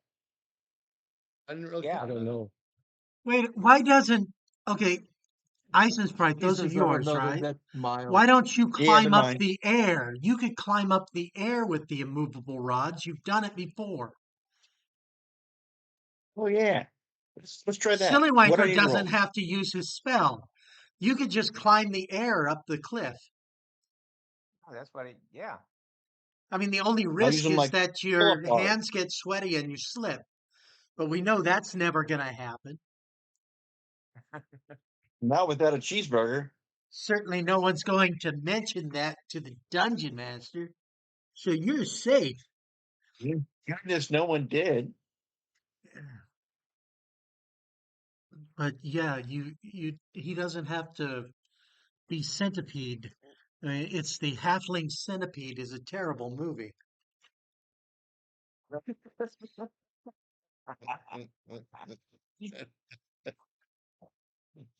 I didn't really Yeah. I think don't about it. know. Wait, why doesn't okay, Ice and Sprite, those are Pieces of yours, another right? that Why Miles. don't you Yeah, they're climb up mine. the air? You could climb up the air with the immovable rods. You've done it before. Oh yeah. Let's try that. Silly What do I Wanker need to doesn't roll? have to use his spell. You could just climb the air up the cliff. Oh, that's funny. Yeah. I mean, the only I'm risk using is my that pull-up your bar. hands get sweaty and you slip. But we know that's never going to happen. Not without a cheeseburger. Certainly no one's going to mention that to the dungeon master. So you're safe. Thank Goodness, no one did. But yeah, he doesn't have to be centipede. I mean, it's the Halfling Centipede is a terrible movie.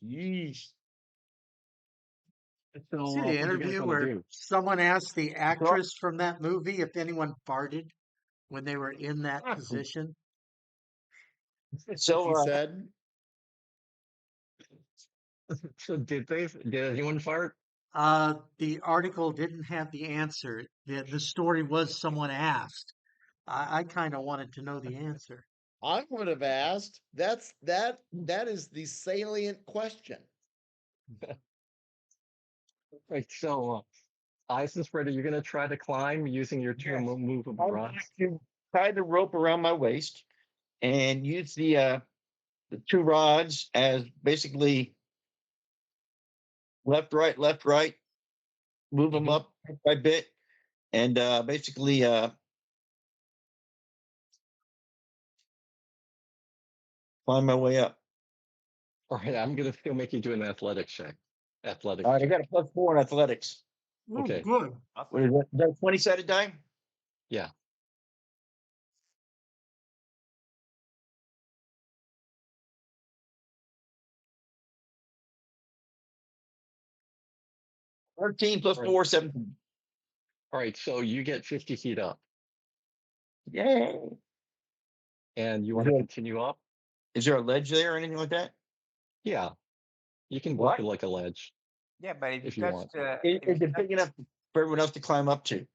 Yeesh. See So, the what do you guys interview want to where do? someone asked the So, actress from that movie if anyone farted when they were in that position. She so said, So, did anyone fart? The article didn't have the answer. The story was someone asked. I kind of wanted to know the answer. I would have asked. That is the salient question. Right. So, Ice and Spreader, you're gonna try to climb using your two Yes. movable I'm going rods. to tie the rope around my waist and use the two rods as basically left, right, move them Mhm. up bit by bit, and basically climb my way up. All right. I'm gonna still make you do an athletics check. Athletics All right, I check. got a +4 in athletics. Oh, Okay. good. What is that? Is that 20-sided die? Yeah. +13 plus All right. 4, 17. All right. So you get 50 feet up, Yay. and you Is want to there, continue up. is there a ledge there or anything like that? Yeah. You can book What? it like a ledge Yeah, but if you if you touch want. the Is it big enough for everyone else to climb up to?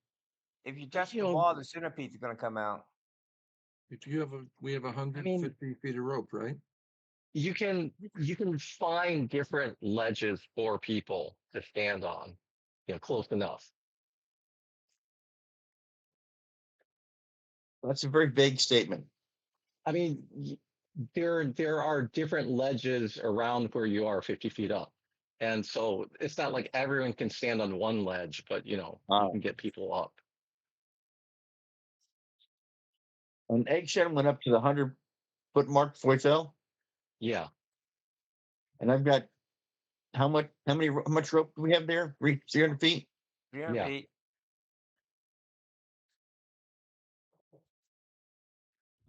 if you touch You the know, wall, the centipede's gonna come out. We have I mean, 150 feet of rope, right? you can find different ledges for people to stand on. Close enough. That's a very vague statement. I mean, there are different ledges around where you are 50 feet up. And so it's not like everyone can stand on one ledge, but you can get people up. An eggshell went up to the 100-foot mark before it fell, Yeah. and I've got how much rope do we have there? 300 feet. 300 Yeah. feet.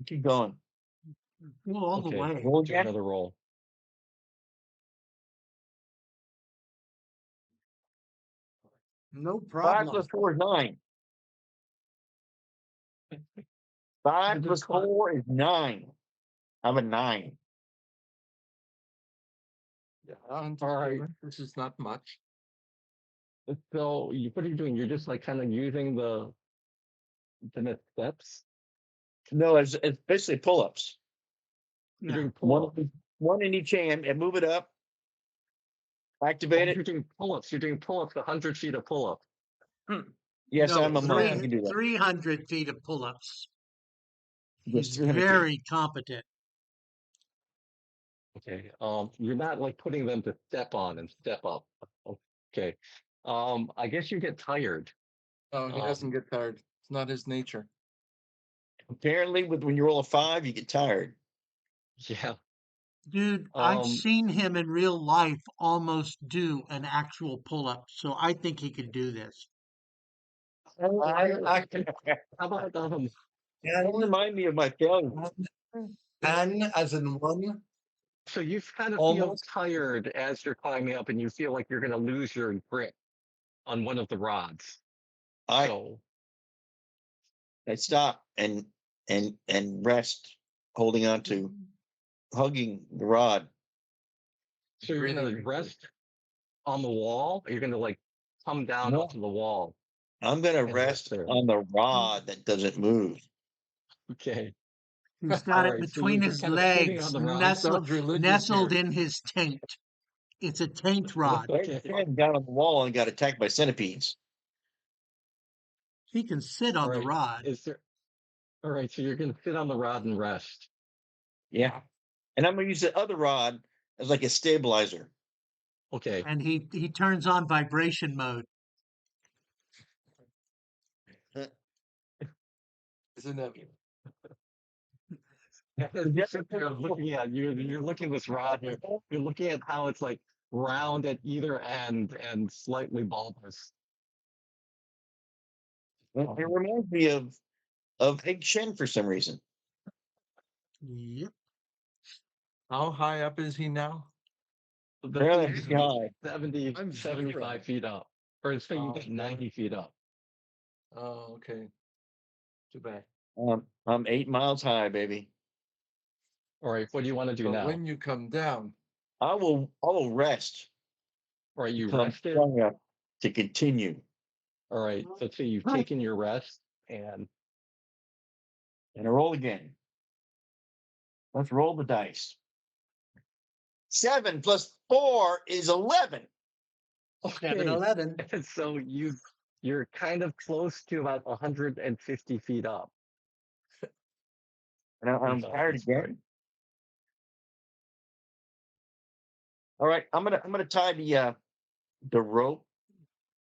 Keep going. Go all the Okay. way. Roll Do again. another roll. No 5 problem. plus 4 is 9. 5 Just plus climb. 4 is 9. I'm a 9. Yeah. All right. This is not much. So what are you doing? You're just like kind of using the steps. No, it's basically pull-ups. You're Yeah. doing One, pull-ups. one in each hand, and move it up. Activate You're it. doing pull-ups. You're doing pull-ups, 100 feet of pull-up. Yes, No, I'm a monk. I can do that. 300 feet of pull-ups. Yes, He's 300 feet. very competent. Okay. You're not like putting them to step on and step up. Okay. I guess you get tired. Oh, he doesn't get tired. It's not his nature. Apparently, when you roll a 5, you get tired. Yeah. Dude, I've Um, seen him in real life almost do an actual pull-up, so I think he could do this. I how about don't And, remind me of my failure. and as in one, so you kind of feel almost. tired as you're climbing up, and you feel like you're going to lose your grip on one of the rods. I So I stop and rest, holding on to, hugging the rod. so you're going to Breathing. rest on the wall. Or you're going to like come down No. onto the wall. I'm gonna And rest rest there. on the rod that doesn't move. Okay. He's got it Alright, so between you're his kind of sitting legs, on the rod. nestled, Sounds religious nestled here. in his taint. It's a taint rod. Okay. Stand down on the wall and got attacked by centipedes. He can sit on the Alright. rod, Is there? All right. So you're going to sit on the rod and rest. Yeah, and I'm gonna use the other rod as like a stabilizer. Okay. and he turns on vibration mode. Isn't that You sit there looking at you're looking at this rod. You're looking at how it's like round at either end and slightly bulbous. It reminds me of Egg Shen for some reason. Yep. how high up is he now? The Really thing is high. 70, I'm 75 zero. feet up, or it's saying Oh, 90 feet up. Oh, okay. Too bad. I'm 8 miles high, baby. All right. What do you want to do But now? when you come down, I will rest. All right. You Become rested. strong enough to continue. All right. So let's say you've taken your rest and And I roll again. Let's roll the dice. 7 plus 4 is 11. 7-Eleven. And so you're kind of close to about 150 feet up. And I'm So tired that's again. right. All right, I'm gonna tie the rope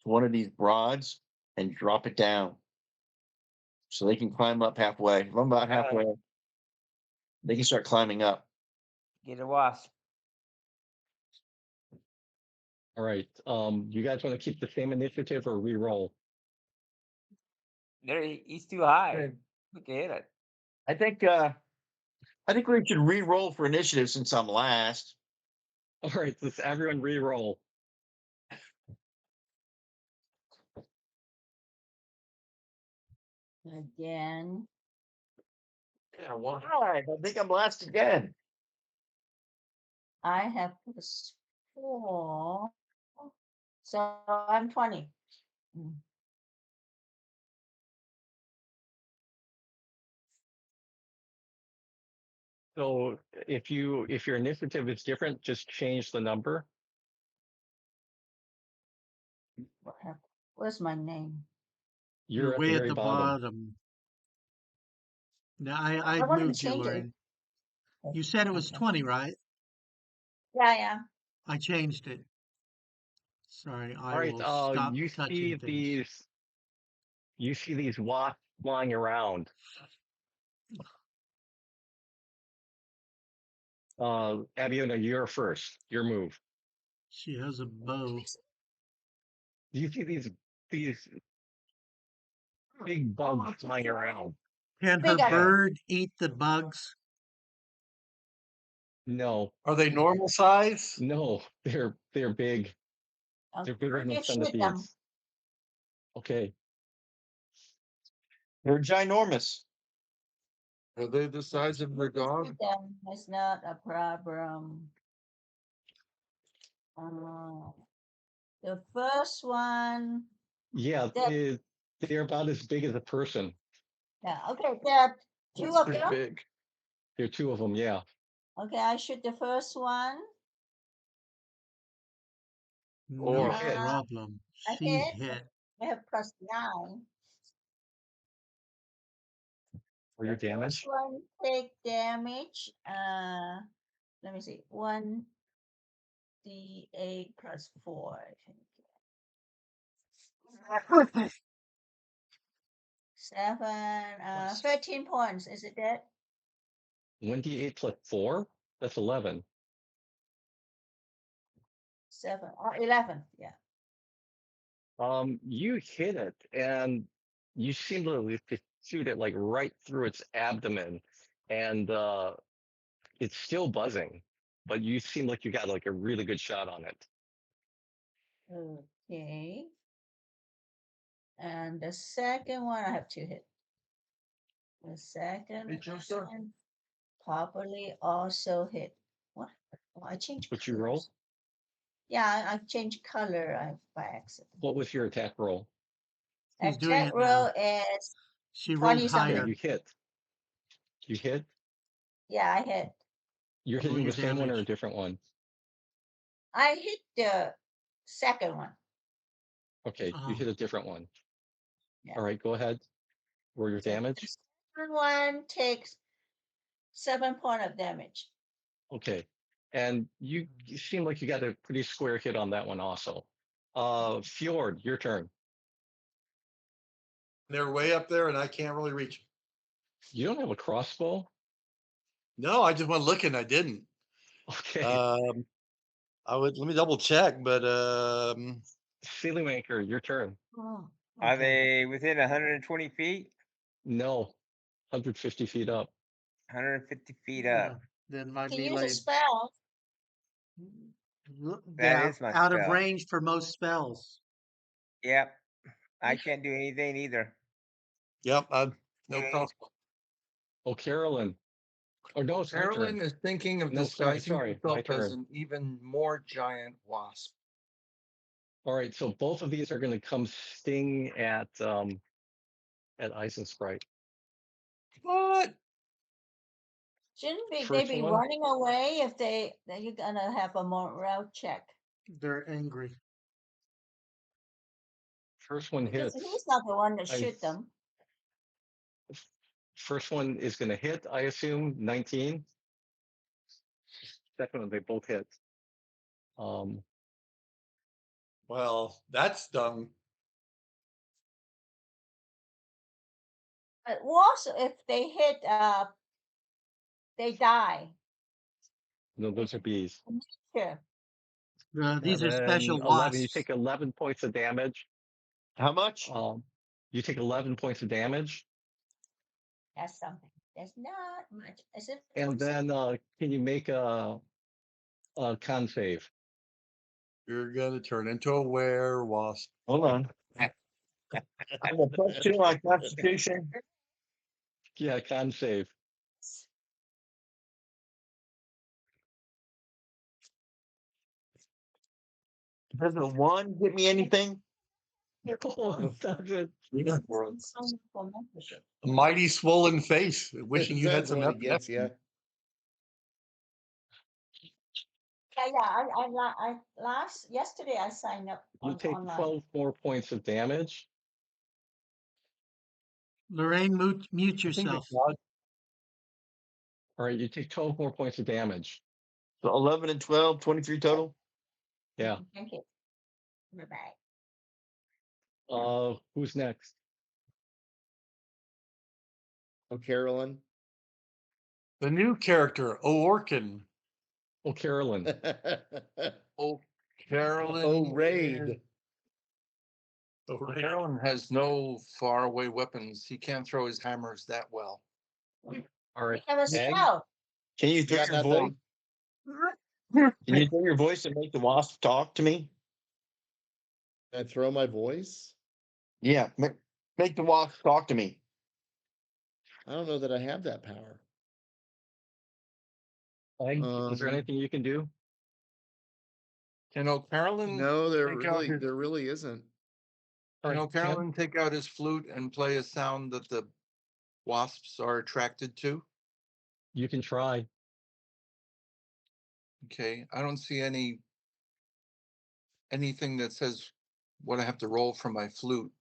to one of these rods and drop it down, so they can climb up halfway. If I'm about halfway, they can start climbing up. Get a wasp. All right. You guys want to keep the same initiative or re-roll? He's too high. Okay. Look at it. I think we should re-roll for initiative since I'm last. All right. Let's everyone re-roll. Again. Yeah, why? I think I'm last again. I have plus 4. So I'm 20. Mm. So if your initiative is different, just change the number. Where's my name? You're at the way at very the bottom. bottom. Now I I've wanted to moved you, change it. Lorraine. You said it was Okay. 20, right? Yeah. I changed it. Sorry, I All right. will stop You touching see things. these wasps flying around. Abiona, you're first. Your move. She has a bow. Do you see these big bugs flying around? Can her Big eye. bird eat the bugs? No, Are they normal size? no, they're big. They're bigger than You shoot them. centipedes. Okay. They're ginormous. are they the size of your dog? Shoot them. It's not a problem. Uh, the first one. Yeah, they're about as big as a person. Yeah. Okay. There are 2 That's of pretty them. big. There are 2 of them. Yeah. Okay. I shoot the first one. No Or hit. problem. I She hit. hit. I have plus 9. For your damage. First one take damage. let me see, 1d8 plus 4. I think. 7, 13 points. Is it dead? 1d8 plus 4? That's 11. 7 or 11. Yeah. You hit it, and you seem to shoot it like right through its abdomen, and it's still buzzing, but you seem like you got like a really good shot on it. Okay. And the second one, I have 2 hit. The second Hey, Joseph. one properly also hit. What? Oh, I changed What you roll? colors. Yeah, I changed color by accident. What was your attack roll? She's doing Attack it now. roll is She 20 rolled something. Okay, higher. you hit. You hit? Yeah, I hit. You're Roll hitting your the same one or a damage. different one? I hit the second one. Okay, you Oh. hit a different one. Yeah. All right, go ahead. Roll your So the damage. second one takes 7 point of damage. Okay, and you seem like you got a pretty square hit on that one also. Fjord, your turn. They're way up there and I can't really reach 'em. You don't have a crossbow? No, I just went looking. I didn't. Okay, Let me double check, but Ceiling Maker, your turn. Oh, Are okay. they within 120 feet? No, 150 feet up. 150 feet Yeah, up. then my You can use a melee. spell. That Yeah, is my out of spell. range for most spells. Yep. I can't do anything either. yep, no crossbow. Oh, Carolyn. Oh, no, it's my turn. Carolyn is thinking of No, sorry, disguising my herself as turn. an even more giant wasp. All right, so both of these are going to come sting at Ice and Sprite. What? Shouldn't they First be one? running away if they're gonna have a morale check? They're angry. First one Because hits. he's not the one that I- shoot them. First one is going to hit, I assume, 19. Second one, they both hit. Well, that's dumb. But also, if they hit, they die. No, those are bees. Sure. These And are special then 11, you wasps. take 11 points of damage. How much? You take 11 points of damage. That's something. That's not much. Is it? And then can you make a con save? You're gonna turn into a werewasp. Hold on. I have a +2 on Constitution. Yeah, con save. Does a 1 get me anything? Oh, that's it. Sign up for membership. A mighty swollen face, wishing you had That's some what it gets, epinephrine. yeah. I yesterday I signed up You take online. 12 more points of damage. Lorraine, mute I think yourself. All right, you take 12 more points of damage. So 11 and 12, 23 total. Yeah. Thank you. Bye-bye. Who's next? Oh, Carolyn. The new character, O'Orkin. Oh, Carolyn. Oh, Carolyn. Oh, Raid. Carolyn has no faraway weapons. He can't throw his hammers that well. All right. Have a Egg? spell. Can you You throw got your voice? nothing? Can you throw your voice and make the wasp talk to me? Can I throw my voice? Yeah, make the wasp talk to me. I don't know that I have that power. Egg? Is there Um, anything you can do? Can O'Carolyn No, take out his, there really isn't. All can right, Tim? O'Carolyn take out his flute and play a sound that the wasps are attracted to? You can try. Okay, I don't see anything that says what I have to roll for my flute.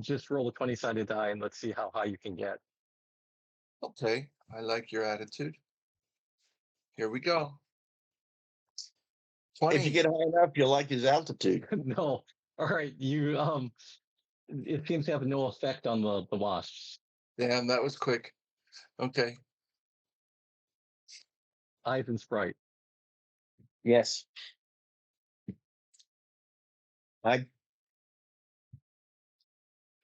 Just roll a 20-sided die and let's see how high you can get. Okay, I like your attitude. Here we go. If 20. you get high enough, you'll like his altitude. No. All right. It seems to have no effect on the wasps. Damn, that was quick. Okay. Eyes and Sprite. Yes. I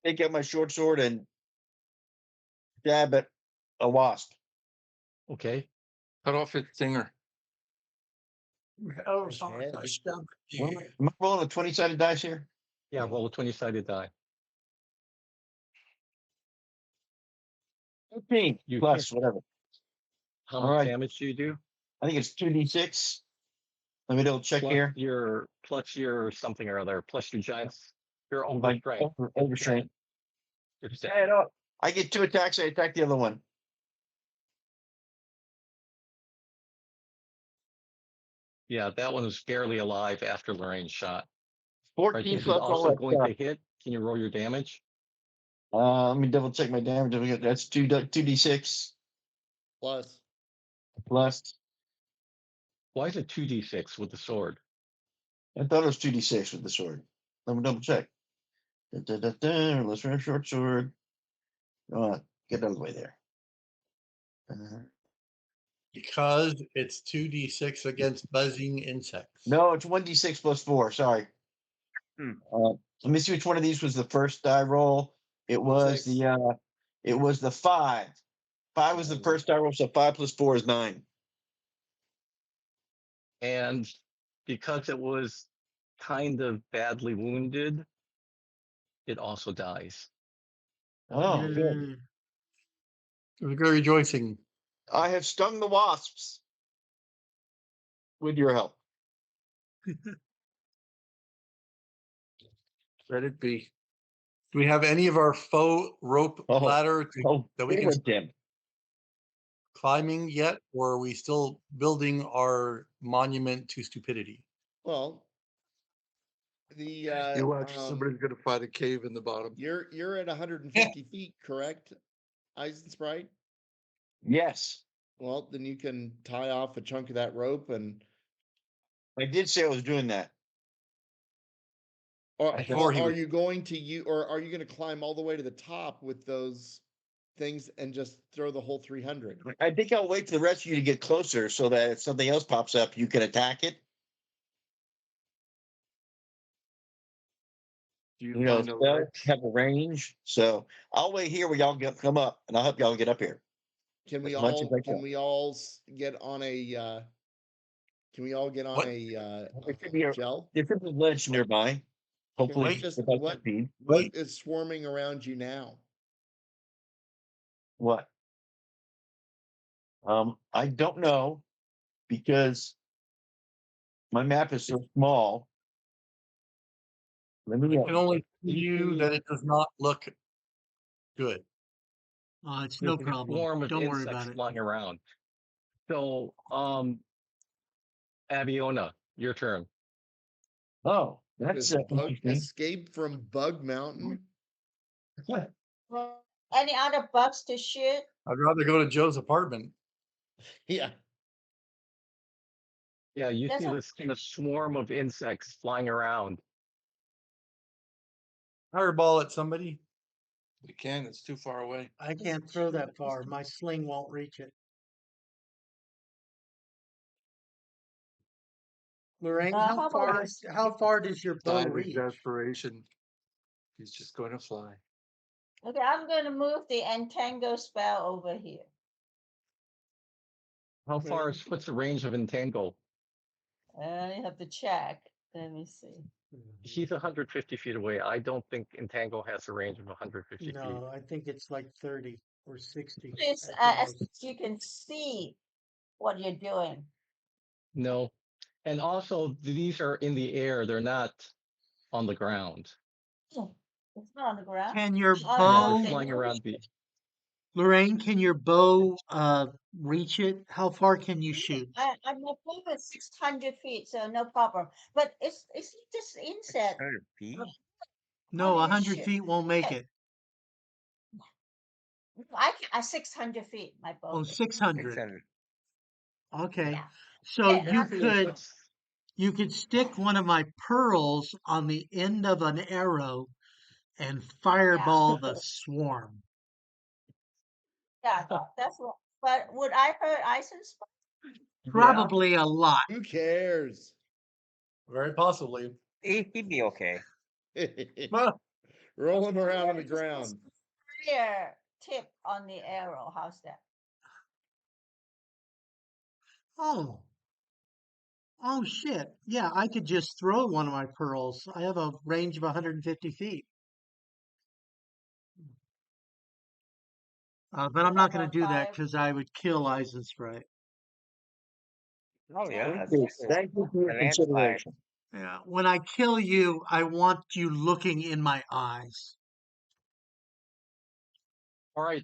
take out my short sword and stab at a wasp. Okay. Cut off its stinger. Oh, His head. Am I rolling a 20-sided dice here? Yeah. Roll a 20-sided die. 15 You plus whatever. How All much right. damage do you do? I think it's 2d6. Let me double check here. Plus your something or other. Plus your giants. Your My over strength. overstrength. Your Add up. I get 2 attacks. I attack the other one. Yeah, that one was barely alive after Lorraine's shot. Right, 14 this is plus all also that going stuff. to hit. Can you roll your damage? Let me double check my damage. That's 2d6 Plus. plus. Why is it 2d6 with the sword? I thought it was 2d6 with the sword. Let me double check. Let's run a short sword. Get out of the way there. Because it's 2d6 against buzzing insects. No, it's 1d6 plus 4. Sorry. Let me see which one of these was the first die roll. It was Six. the 5. 5 was the first die roll, so 5 plus 4 is 9. And because it was kind of badly wounded, it also dies. Oh, good. Yay. It was very rejoicing. I have stung the wasps with your help. Let it be. Do we have any of our faux rope Oh, ladder that we can favorite Tim. climbing yet, or are we still building our monument to stupidity? Well, the You watch, somebody's going to find a cave in the bottom. you're at 150 feet, correct, Sprite? Yes, Well, then you can tie off a chunk of that rope and I did say I was doing that. or, I thought or he are was- you going to climb all the way to the top with those things and just throw the whole 300? I think I'll wait for the rest of you to get closer so that if something else pops up, you can attack it. Do you You know, find a spells ledge? have a range. So I'll wait here where y'all come up, and I'll help y'all get up here. Can we As much all as I can can. we all get on a What? There should be a gel? different ledge nearby. Hopefully, Wait, just without what speed. what is swarming around you now? What? I don't know because my map is so small. Let me. I can only see you that it does not look good. It's no There's a problem. swarm of Don't worry insects about it. flying around. So, Abiona, your turn. Oh, that's interesting. Escape from Bug Mountain. What? Any other bugs to shoot? I'd rather go to Joe's apartment. Yeah. Yeah, you There's see a- this kind of swarm of insects flying around. Fireball at somebody. You can, it's too far away. I can't throw that far. My sling won't reach it. Lorraine, how about how far does your bow Sign of reach? desperation. He's just going to fly. Okay, I'm going to move the entangle spell over here. How far is what's the range of entangle? I have to check. Let me see. He's 150 feet away. I don't think entangle has a range of 150 feet. No, I think it's like 30 or 60. It's, at the as most. you can see what you're doing. No, and also these are in the air. They're not on the ground. It's not on the ground. Can your Oh, Yeah, no, they're bow, they flying moved around the. Lorraine, can your bow reach it? How far can you shoot? I believe it's 600 feet, so no problem. But it's just insect. 600 feet? No, do you 100 shoot? feet won't make Okay. it. I 600 feet. My bow. Oh, is. 600. 600. Okay. Yeah. So Yeah, you could stick one of my pearls on the end of an arrow and fireball the swarm. yeah, that's what. But would I hurt Eisen's? Probably a lot. Who cares? Very possibly. He'd be okay. Well, Roll him around on the Just ground. Clear tip on the arrow. How's that? Oh. Oh shit. Yeah, I could just throw one of my pearls. I have a range of 150 feet. But I'm not going to do that because I would kill Eisenspray. Oh yeah, that's you. true. Thank you for your A landslide. consideration. Yeah. When I kill you, I want you looking in my eyes. All right,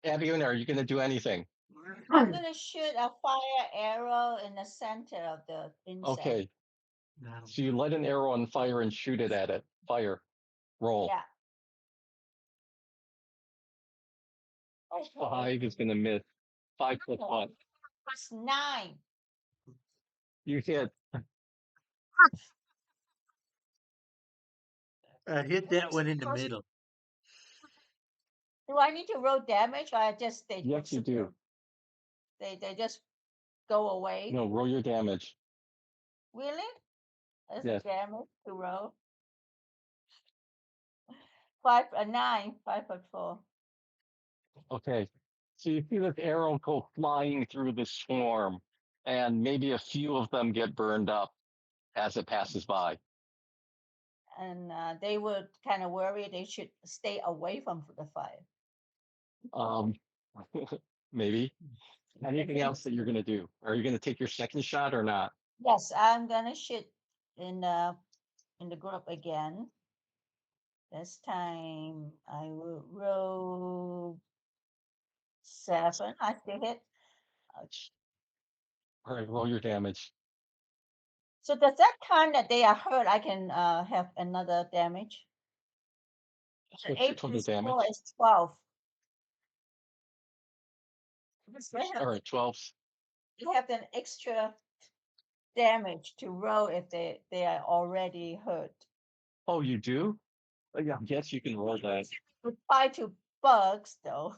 Abigail, are you going to do anything? I'm gonna shoot a fire arrow in the center of the insect. Okay, No. so you light an arrow on fire and shoot it at it. Fire. Roll. Yeah. Oh, 5 is going to miss. 5 plus what? plus 9. You hit. I hit that one in the middle. Do I need to roll damage or I just they Yes, you do. they just go away? No, roll your damage. Really? That's Yes. damage to roll. 9, 5.4. Okay. So you see this arrow go flying through the swarm, and maybe a few of them get burned up as it passes by. And they would kind of worry they should stay away from the fire. Um, maybe. Anything else that you're going to do? Are you going to take your second shot or not? Yes, I'm gonna shoot in the group again. This time I will roll 7. I still hit. Ouch. All right, roll your damage. So does that count that they are hurt? I can have another damage. What's So your 8 total plus damage? 4 is 12. All right, 12. You have an extra damage to roll if they are already hurt. Oh, you do? Yeah, yes, you can roll that. Goodbye to bugs, though.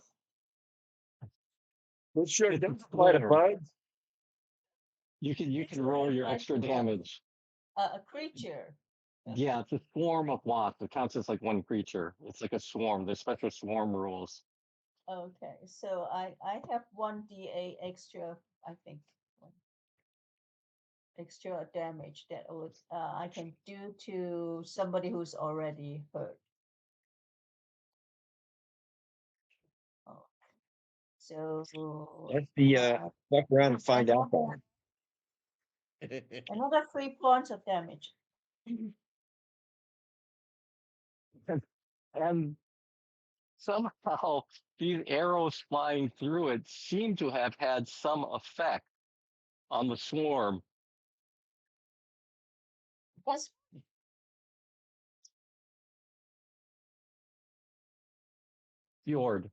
Well, sure, It's don't a fight a swarm. bug. You can roll your extra damage. A creature. Yeah, it's a swarm of wasps. It counts as like one creature. It's like a swarm. There's special swarm rules. Okay, so I have 1d8 extra, I think. Extra damage that would I can do to somebody who's already hurt. Oh. So That's the fuck around and find out. another 3 points of damage. And somehow these arrows flying through it seem to have had some effect on the swarm. Yes. Fjord,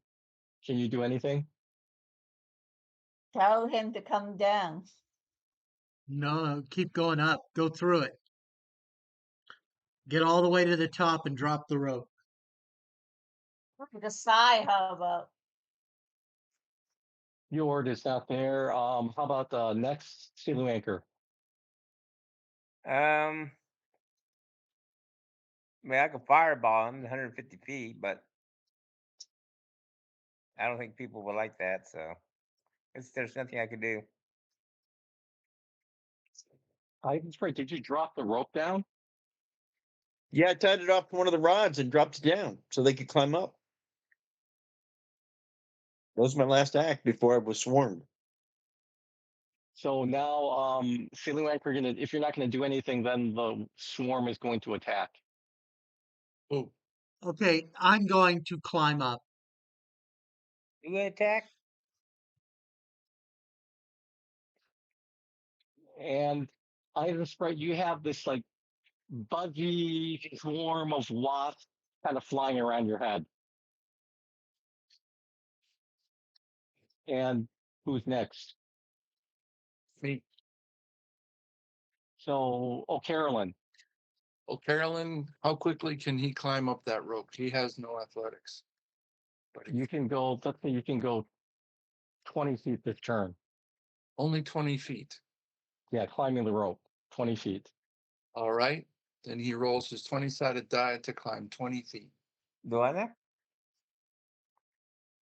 can you do anything? Tell him to come down. No, keep going up. Go through it. Get all the way to the top and drop the rope. To the side, how about? Fjord is not there. How about the next Silu anchor? I mean, I could fireball him 150 feet, but I don't think people would like that. So there's nothing I could do. I'm sorry, did you drop the rope down? Yeah, I tied it off to one of the rods and dropped it down so they could climb up. That was my last act before I was swarmed. So now, Silu anchor, if you're not gonna do anything, then the swarm is going to attack. oh, Okay, I'm going to climb up. You gonna attack? And Item Sprite, you have this like buggy swarm of wasps kind of flying around your head. And who's next? feet. So, oh, Carolyn, Oh, Carolyn, how quickly can he climb up that rope? He has no athletics. But you can go, let's say you can go 20 feet this turn. only 20 feet. Yeah, climbing the rope, 20 feet. All right. Then he rolls his 20-sided die to climb 20 feet. Do I there?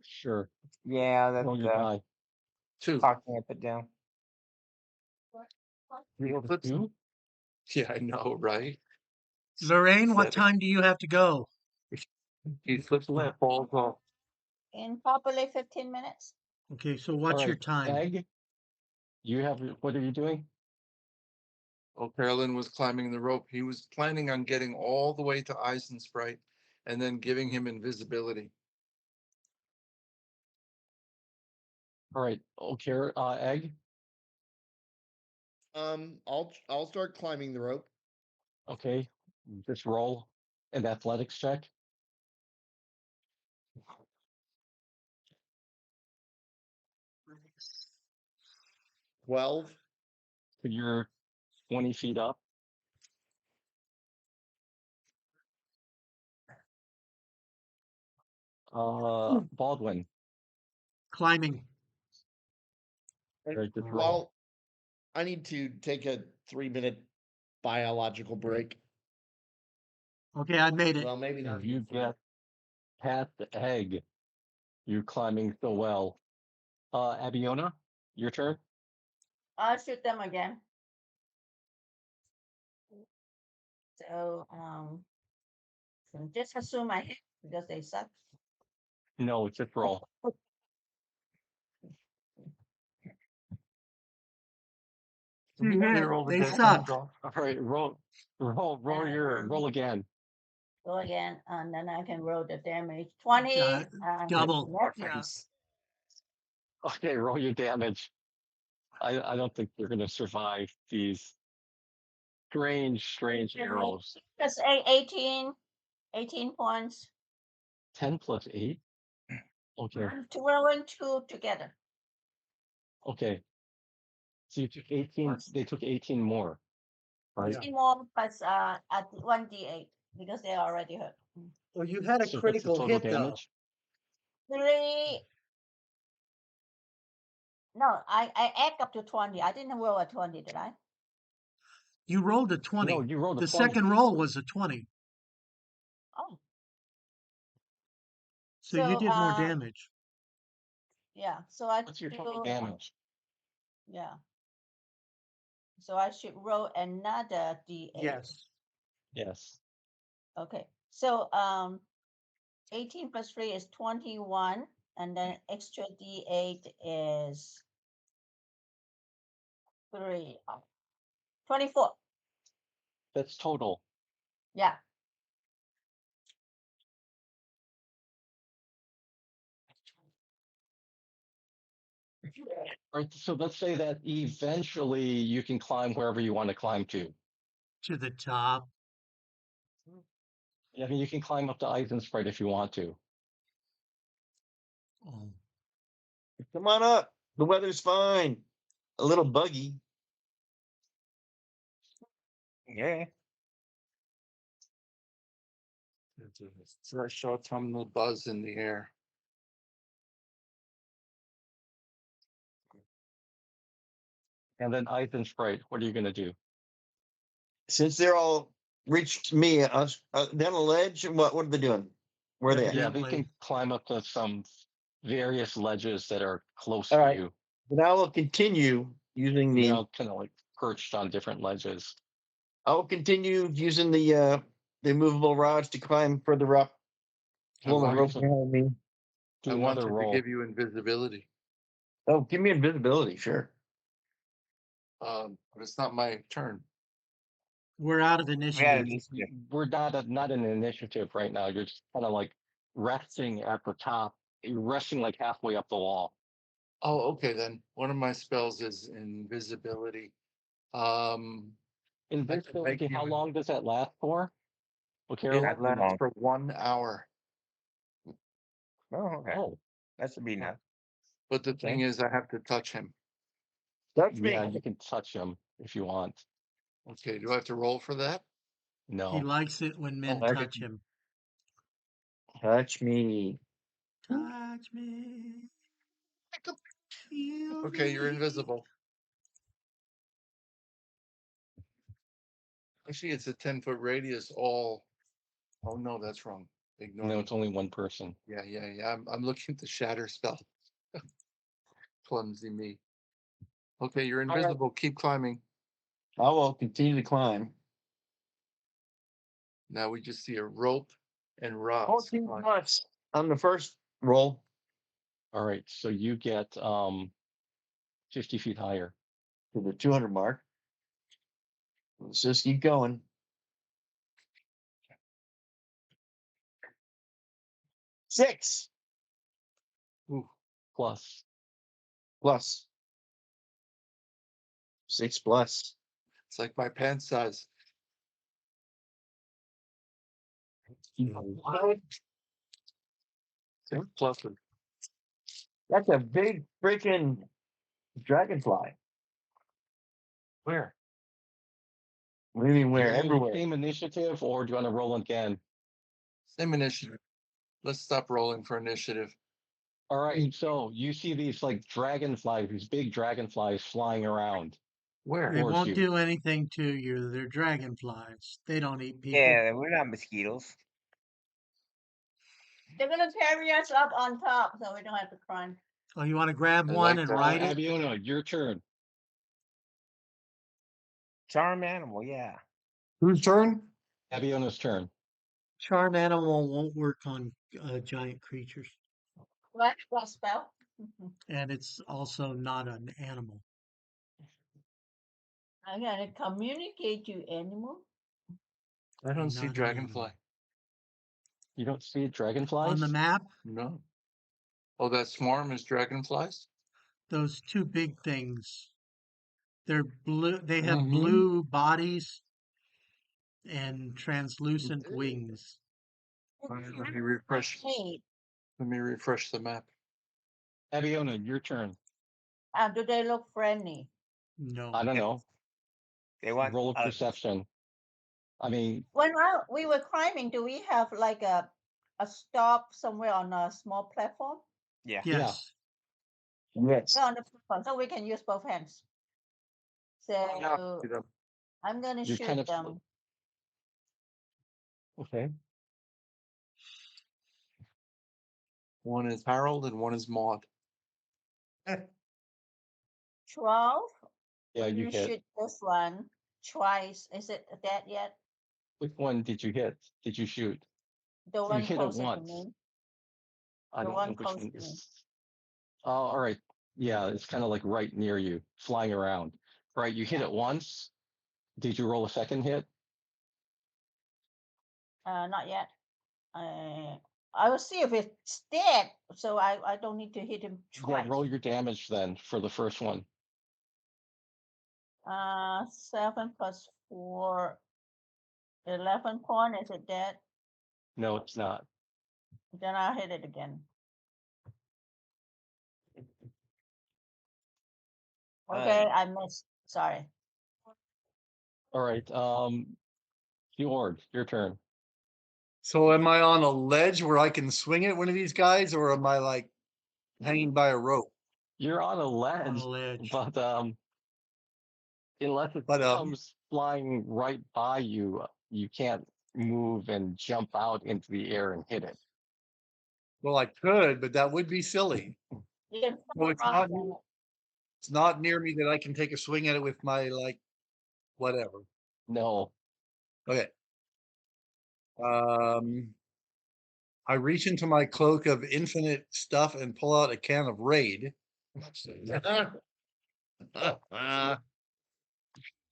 Sure. Yeah, Roll that's your die. 2. talking up and down. You go to 2? Yeah, I know, right? Lorraine, what That- time do you have to go? He flips that balls off. In probably 15 minutes. Okay, so All what's your right, time? Egg, you have, what are you doing? Oh, Carolyn was climbing the rope. He was planning on getting all the way to Eisensprite and then giving him invisibility. All right, okay, Egg, I'll start climbing the rope. okay, just roll an athletics check. 12. So you're 20 feet up. Baldwin, Climbing. right, just roll. Well, I need to take a 3-minute biological break. Okay, I made it. Well, maybe not. If you get past the Egg, you climbing so well. Abiona, your turn. I'll shoot them again. So, just assume I hit because they suck. No, it's just roll. He Can we hit. roll the They dead suck. ones off? All right, roll again. Go again, and then I can roll the damage. 20. Double. Nice. Okay, roll your damage. I don't think you're gonna survive these strange arrows. That's 18 points. 10 plus 8. Okay, To rolling 2 together. okay. So you took 18. They took 18 more, right? 18 more plus at 1d8 because they already hurt. Well, you had a So what's the critical total hit though. damage? 3. No, I add up to 20. I didn't roll a 20, did I? You rolled a 20. No, you rolled a The 20. second roll was a 20. Oh. So you did more damage. Yeah. So I What's your do, total damage? yeah. So I should roll another d8. Yes. Yes. Okay. So 18 plus 3 is 21, and then extra d8 is 3. 24. That's total. Yeah. All right, so let's say that eventually you can climb wherever you want to climb to. To the top. I mean, you can climb up to Eisensprite if you want to. Oh. Come on up. The weather's fine. A little buggy. Yeah. It's a fresh autumnal buzz in the air. And then Eisensprite, what are you going to do? Since they're all reached me, down a ledge. What are they doing? Where are they at? Yeah, they Evidently. can climb up to some various ledges that are close All to right. you. Then I will continue using They're the. all kind of like perched on different ledges. I will continue using the immovable rods to climb further up. I Pull the want rope to- behind me. Do I want another to roll. give you invisibility. Oh, give me invisibility, sure. But it's not my turn. We're out of We had initiative. initiative. We're not in an initiative right now. You're just kind of like resting at the top. You're resting like halfway up the wall. Oh, okay then. One of my spells is invisibility. Um, Invisibility, you how in- long does that last for? Okay, it That long. lasts for 1 hour. Oh, okay. oh, That should be enough. But the thing is, I have to touch him. Touch me. Yeah, you can touch him if you want. Okay, do I have to roll for that? He No. likes it when men I touch him. Touch me. Touch me. Feel Okay, you're me. invisible. Actually, it's a 10-foot radius all. Oh no, that's wrong. Ignore No, me. it's only one person. Yeah. I'm looking at the shatter spell. Clumsy me. Okay, you're right. invisible. Keep climbing. I will continue to climb. Now we just see a rope and rods. 14 plus on the first roll. All right, so you get 50 feet higher. To the 200 mark. Let's just keep going. 6 Plus, plus. 6 plus. It's like my pants size. Six pluses. That's a big freaking dragonfly. Where? What do you mean where? you want Everywhere. same initiative, or do you want to roll again? Same initiative. Let's stop rolling for initiative. All right, so you see these like dragonflies, these big dragonflies flying around. Where? They Towards won't you. do anything to you. They're dragonflies. They don't eat people. Yeah, we're not mosquitoes. They're gonna carry us up on top, so we don't have to climb. Oh, you want to grab I one like and that. ride it? Abiona, your turn. Charm animal, yeah. Whose turn? Abiona's turn. Charm animal won't work on giant creatures, What spell? and it's also not an animal. I'm gonna communicate to animal. I don't see Not an dragonfly. animal. You don't see dragonflies? On the map, No. Oh, that swarm is dragonflies? those two big things. They're blue. They have Mhm. blue bodies and translucent wings. Let me refresh. Hey, Let me refresh the map. Abiona, your turn. do they look friendly? No. I don't know. They want Roll of perception. I mean, When we were climbing, do we have like a stop somewhere on a small platform? Yeah. Yes. Yes. On the platform, so we can use both hands. So Get up. I'm gonna you're shoot kind of them. okay. One is Harold and one is Maud. 12. Yeah, I'm you gonna hit. shoot this one twice. Is it dead yet? Which one did you hit? Did you shoot? The You one hit it closer to once. me. I The don't one know which close one to me. is. Oh, all right. Yeah, it's kind of like right near you, flying around. Right, you hit it once. Did you roll a second hit? Not yet. I will see if it's dead, so I don't need to hit him Yeah, twice. roll your damage then for the first one. 7 plus 4, 11 point. Is it dead? No, it's not. Then I'll hit it again. Okay, I missed. Sorry. All right. Fjord, your turn. So am I on a ledge where I can swing at one of these guys, or am I like hanging by a rope? You're on a On ledge, a ledge. but unless it But comes flying right by you, you can't move and jump out into the air and hit it. well, I could, but that would be silly. You can Well, it's fly not. off them. It's not near me that I can take a swing at it with my like, whatever. No. Okay. I reach into my cloak of infinite stuff and pull out a can of Raid.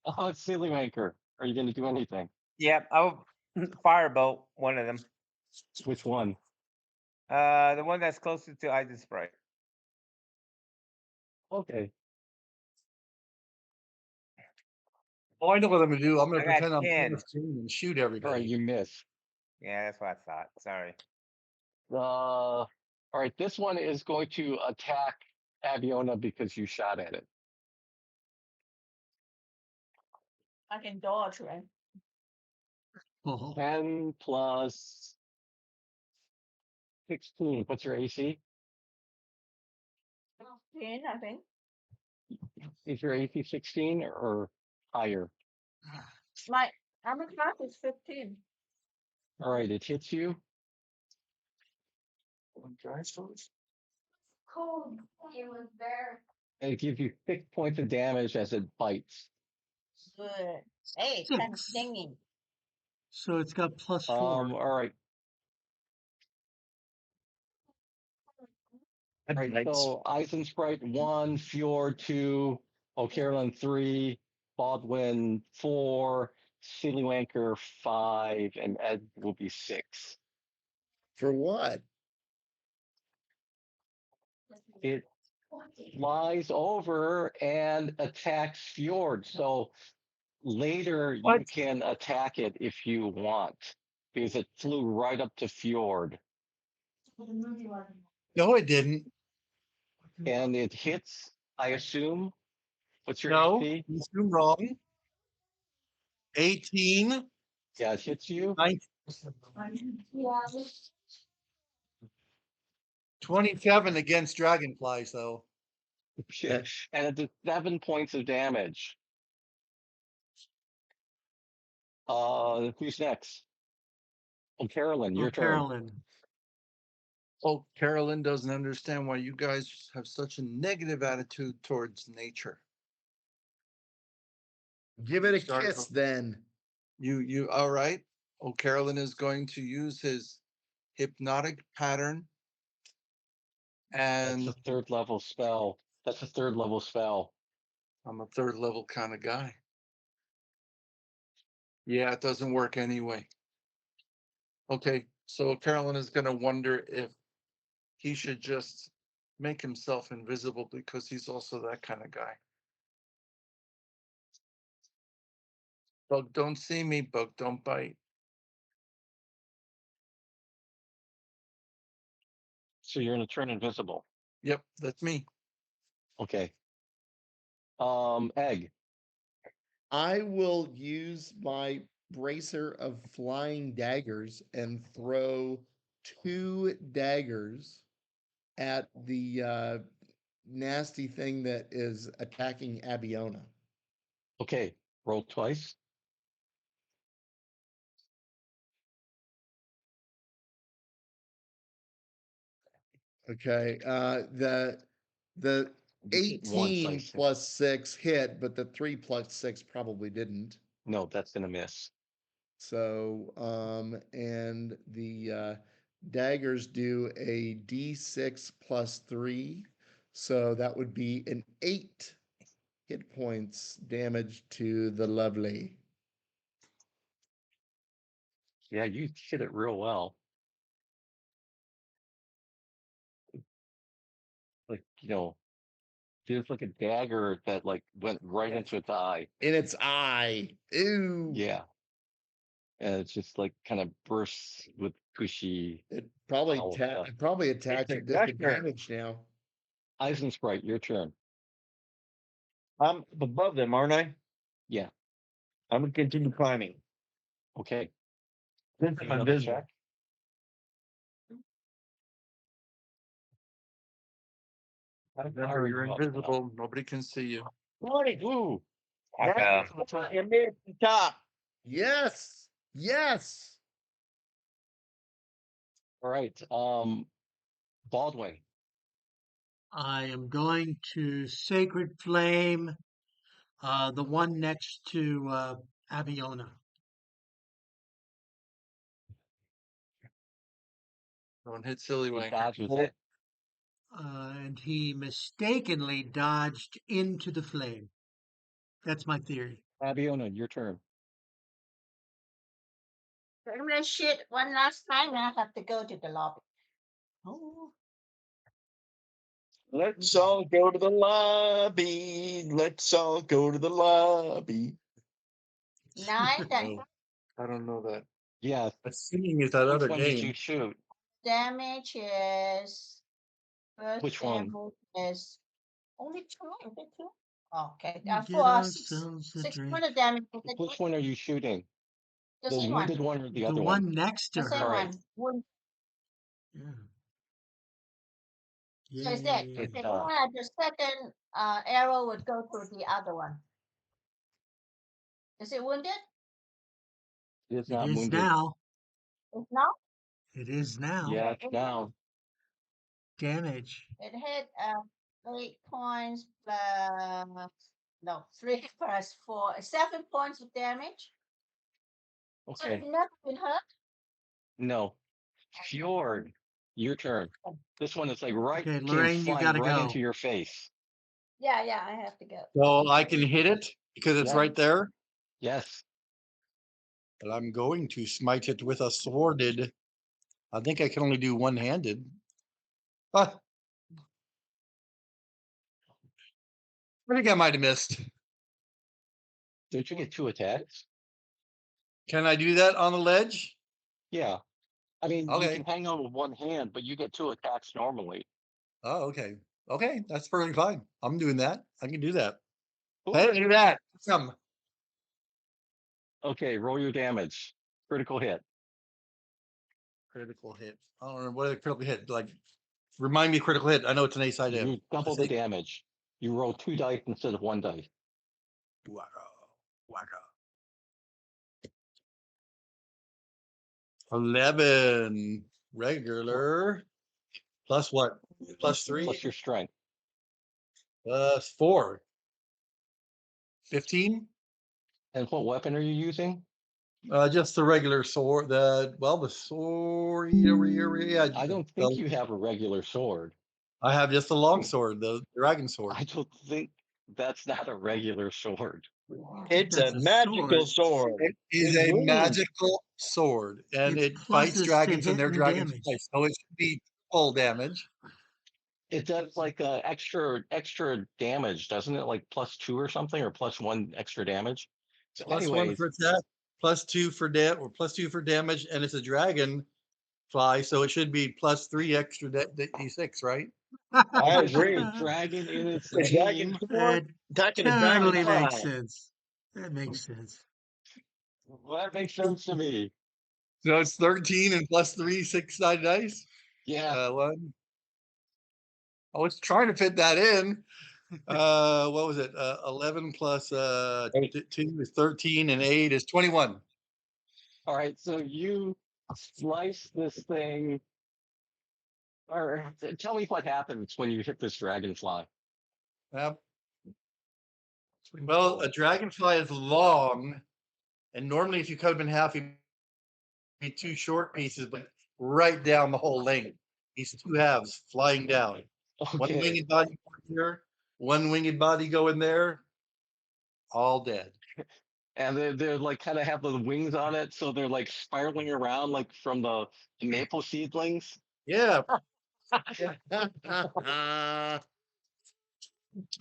Oh, it's Ceiling Anchor. Are you going to do anything? Yep. I'll firebolt one of them. Which one? The one that's closest to Isis Sprite. Okay. Oh, I know what I'm gonna do. I'm gonna I got pretend I'm 10. Thomas Jane and shoot All right, everybody. you miss. Yeah, that's what I thought. Sorry. All right, this one is going to attack Abiona because you shot at it. I can dodge, right? Oh, 10 plus 16. What's your AC? 10, I think. Is your AC 16 or higher? My armor class is 15. All right, it hits you. Cold. It was very And it gives you 6 points of damage as it bites. good. Hey, it's kind of 6. stinging. So it's got +4. All right. Right, so Eisensprite 1, Fjord 2, O'Carolyn 3, Baldwin 4, Sillywanker 5, and Ed will be 6. For what? It flies over and attacks Fjord. So later you can attack it if you want, because it flew right up to Fjord. No, it didn't. And it hits, I assume. What's your No, HP? you assumed wrong. 18, Yeah, it hits you. 19, Yeah. 27 against dragonflies, though. And it did 7 points of damage. Who's next? Oh, Carolyn, Oh, your turn. Carolyn. Oh, Carolyn doesn't understand why you guys have such a negative attitude towards nature. Give it a Start kiss from- then. You all right? Oh, Carolyn is going to use his hypnotic pattern. That's And a 3rd level spell. That's a 3rd level spell. I'm a 3rd level kind of guy. Yeah, it doesn't work anyway. Okay, so Carolyn is going to wonder if he should just make himself invisible because he's also that kind of guy. Bug don't see me, bug don't bite. So you're going to turn invisible. Yep, that's me. Okay. Egg. I will use my bracer of flying daggers and throw 2 daggers at the nasty thing that is attacking Abiona. Okay, roll twice. Okay, the You get one 18 dice. plus 6 hit, but the 3 plus 6 probably didn't. No, that's going to miss. So, and the daggers do a d6 plus 3. So that would be an 8 hit points damage to the lovely. Yeah, you hit it real well. Like, there's like a dagger that like went right into its eye. In its eye. Ooh. Yeah. And it's just like kind of bursts with cushy. It probably foul stuff. probably attacks a at gusher. disadvantage now. Eisensprite, your turn. I'm above them, aren't I? Yeah. I'm gonna continue climbing. Okay. Since I'm Another invisible. check. Remember, you're invisible. Nobody can see you. Ooh. You made the top. Yes. Yes. All right. Baldwin. I am going to Sacred Flame, the one next to Abiona. Don't hit silly He wanker. dodges it. And he mistakenly dodged into the flame. That's my theory. Abiona, your turn. I'm gonna shit one last time and I have to go to the lobby. Oh, Let's all go to the lobby. Let's all go to the lobby. 9 then No, I don't know that. Yeah. But singing is that Which other one did you game. shoot? damage is first Which one? damage is only 2. Is it 2? Okay. Get For six, ourselves a 600 drink. damage. Which one are you shooting? The The same wounded one. one or the The other one one? next to The same her. Alright. one. Wound. Yeah. So is that Yay. the one at the second arrow would go to the other one? Is it wounded? It is It not is wounded. now. It's not. It is now. Yeah, Okay. it's now. Damage. It hit 8 points plus no 3 plus 4, 7 points of damage. So Okay. it's never been hurt. No. Fjord, your turn. This one is like right Okay, came Lorraine, you flying gotta right go. into your face. Yeah, I have to go. So I can hit it because it's Yeah. right there. Yes. But I'm going to smite it with a sworded. I think I can only do one-handed. Ah, I think I might have missed. Don't you get 2 attacks? Can I do that on the ledge? Yeah. I mean, you Okay. can hang on with one hand, but you get 2 attacks normally. Oh, okay. Okay, that's perfectly fine. I'm doing that. I can do that. Cool. Hey, look at that. Some Okay, roll your damage. Critical hit. critical hit. I don't remember what a critical hit. Like, remind me of critical hit. I know it's an ace I did. You double the damage. You roll 2 dice instead of 1 dice. Wacko, wacko. 11 regular. Plus what? Plus 3? Plus your strength. Plus 4. 15? And what weapon are you using? Just the regular sword. The sword. Yeah, I don't think you have a regular sword. I have just the long sword, the dragon sword. I don't think that's not a regular sword. It's a That's a magical sword. It is a magical sword, and It's it fights pluses to dragons and hit their and dragons damage. twice, so it should be full damage. It does like extra damage, doesn't it? Like +2 or something, or +1 extra damage. So Plus 1 anyways, for attack, plus 2 for plus 2 for damage, and it's a dragon fly, so it should be plus 3 extra d6, right? I it's got agree. the dragon in its The dragon name. sword It attacking a dragon totally fly. makes sense. That makes sense. Well, that makes sense to me. So it's 13 and plus 3 6-sided dice. Yeah. 1. I was trying to fit that in. What was it? 11 plus 2 is 13, and 8 is 21. All right. So you slice this thing, or tell me what happens when you hit this dragonfly. Yep. Well, a dragonfly is long, and normally if you cut them in half, it'd be 2 short pieces, but right down the whole length. These 2 halves flying down. One Okay. winged body go in here, one winged body go in there, all dead. And they're like kind of have the wings on it, so they're like spiraling around like from the maple seedlings. Yeah.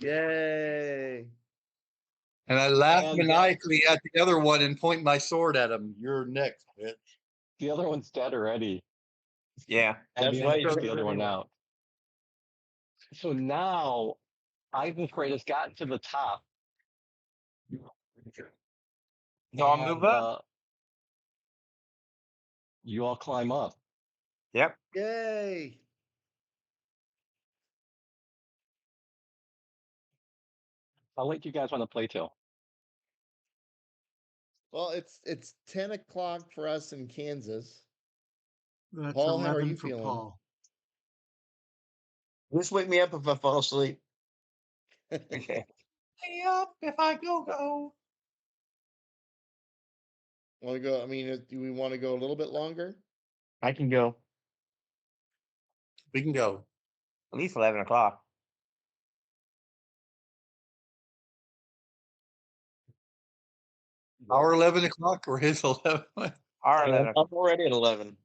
Yay. And I laugh And maniacally at the other one and point my sword at him. You're next, bitch. the other one's dead already. Yeah, And that's you why took the other one out. So now Ivan's Great has gotten to the top. So I'll move up. You all climb up. Yep. Yay. How late do you guys want to play till? Well, it's 10 o'clock for us in Kansas. That's Paul, how are 11 you for feeling? Paul. Just wake me up if I fall asleep. Okay. Stay up if I go. Want to go? I mean, do we want to go a little bit longer? I can go We can go. At least 11 o'clock. Our 11 o'clock or his 11? Our I'm 11 o'clock. already at 11.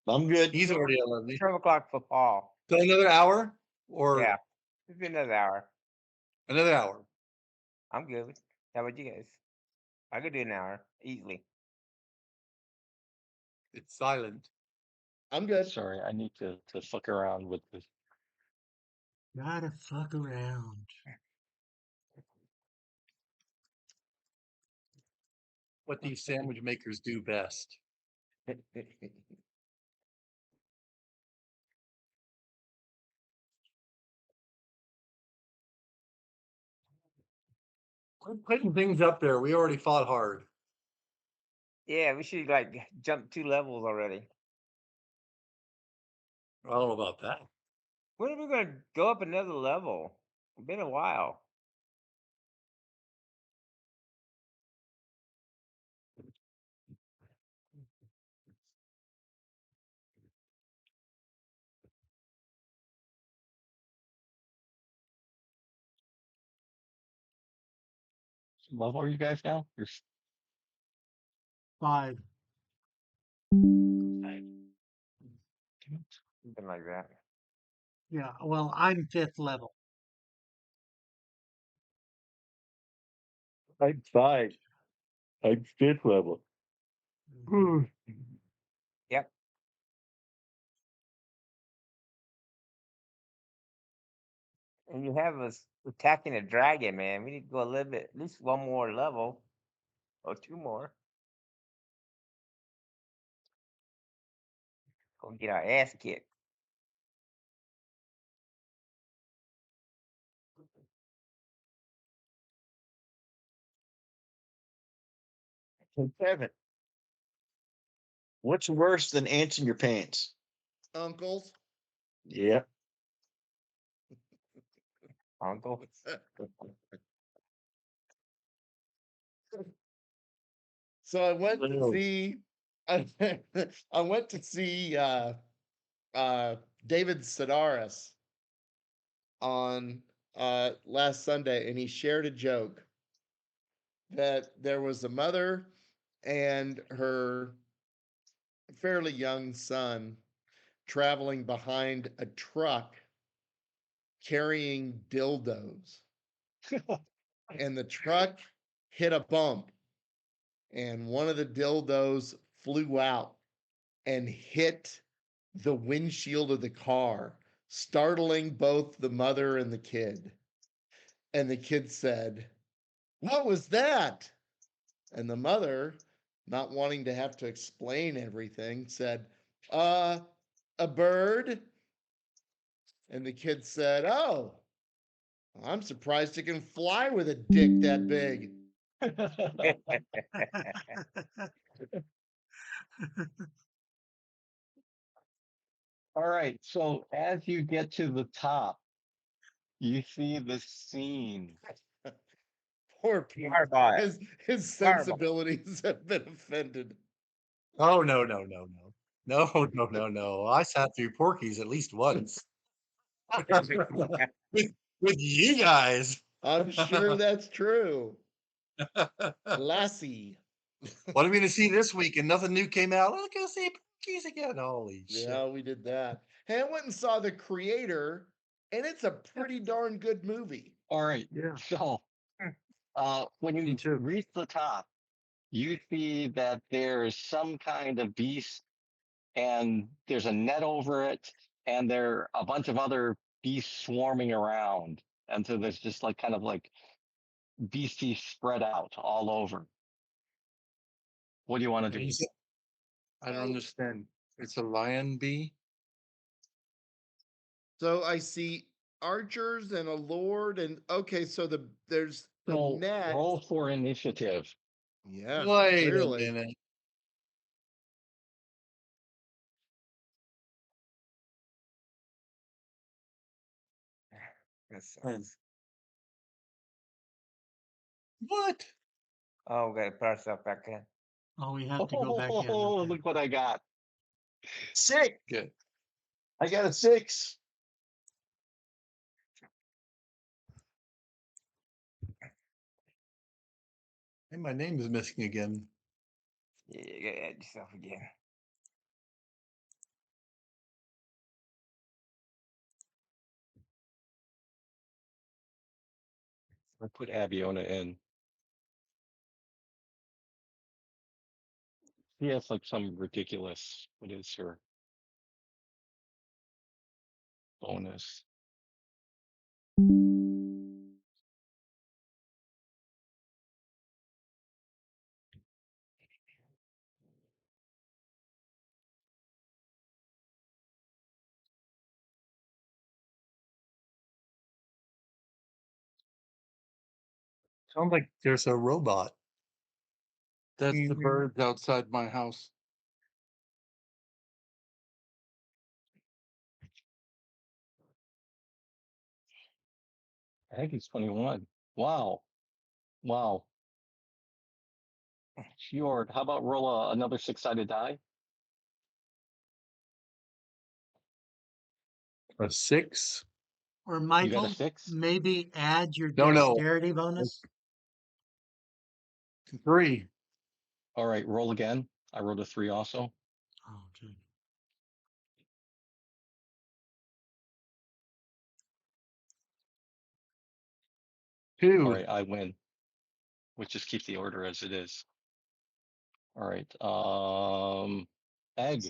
I'm good. He's already at 11. 12 o'clock for Paul. So another hour or Yeah. It's been another hour. another hour? I'm good. How about you guys? I could do an hour easily. It's silent. I'm good. Sorry, I need to fuck around with this. Gotta fuck around. what these sandwich makers do best. Quit putting things up there. We already fought hard. Yeah, we should like jump 2 levels already. I don't know about that. When are we gonna go up another level? It's been a while. What level are you guys now? You're 5. Something like that. Yeah. Well, I'm 5th level. I'm 5. I'm 5th level. Yep. And you have us attacking a dragon, man. We need to go a little bit, at least 1 more level. Or 2 more. Go get our ass kicked. So, Kevin, what's worse than ants in your pants? Uncles. Yeah. Uncle. So I went to Ew. see I went to see David Sedaris on last Sunday, and he shared a joke that there was a mother and her fairly young son traveling behind a truck carrying dildos, and the truck hit a bump, and one of the dildos flew out and hit the windshield of the car, startling both the mother and the kid. And the kid said, "What was that?" And the mother, not wanting to have to explain everything, said, a bird. And the kid said, "Oh, I'm surprised it can fly with a dick that big." All right. So as you get to the top, you see the scene. Poor Pete. Fireball. His Fireball. sensibilities have been offended. Oh, no, no, no, no. No, no, no, no. I sat through Porky's at least once. with you guys. I'm sure that's true. Lassie. What are we going to see this week? And nothing new came out. Let's go see Porky's again. Holy Yeah, shit. we did that. Hey, I went and saw The Creator, and it's a pretty darn good movie. All right. Yeah. So when Me you too. reach the top, you see that there's some kind of beast and there's a net over it, and there are a bunch of other beasts swarming around. And so there's just like kind of like beasties spread out all over. What do you want to And do? you said, I don't understand. It's a lion bee? So I see archers and a lord, and okay, so there's the So net. roll for initiative. Yeah, Wait clearly. a minute. What? Oh, we gotta put ourselves back in. Oh, we have to go back in. Oh, Okay. look what I got. 6. Good. I got a 6. Hey, my name is missing again. Yeah, you gotta add yourself again. I put Abiona in. He has like some ridiculous, what is her bonus? Sounds like there's a robot. That's the Mhm. birds outside my house. Aggie's 21. Wow. Wow. Fjord, how about roll another six-sided die? A 6? Or You got a Michael, six? maybe add your No, no. dexterity bonus. 3. All right, roll again. I rolled a 3 also. Oh, okay. All 2. right, I win. Let's just keep the order as it is. All right. Egg.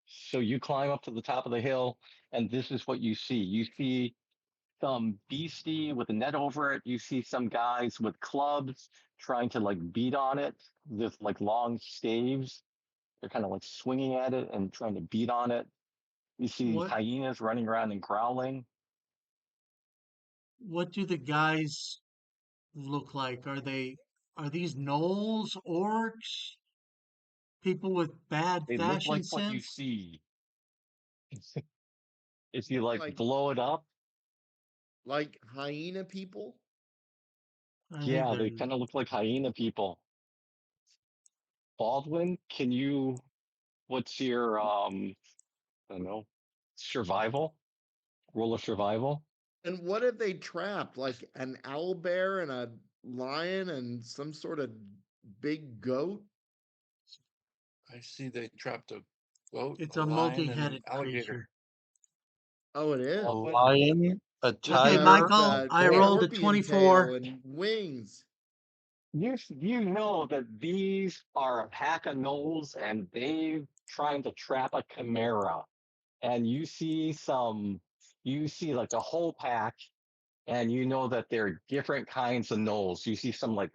So you climb up to the top of the hill, and this is what you see. You see some beastie with a net over it. You see some guys with clubs trying to like beat on it with like long staves. They're kind of like swinging at it and trying to beat on it. You see What hyenas running around and growling. what do the guys look like? Are these gnolls, orcs, people with bad They look fashion like what you sense? see. If you like Like blow it up, like hyena people. I think yeah, they're they kind of look like hyena people. Baldwin, what's your I don't know, survival? Roll of survival. And what have they trapped? Like an owl bear and a lion and some sort of big goat? I see they trapped a goat, it's a a lion, and an multi-headed alligator. creature. Oh, it is. A Baldwin. lion, a With Okay, the tiger, Michael, a I bear. rolled a scorpion tail 24. and wings. You know that these are a pack of gnolls and they trying to trap a chimera. And you see like a whole pack, and you know that they're different kinds of gnolls. You see some like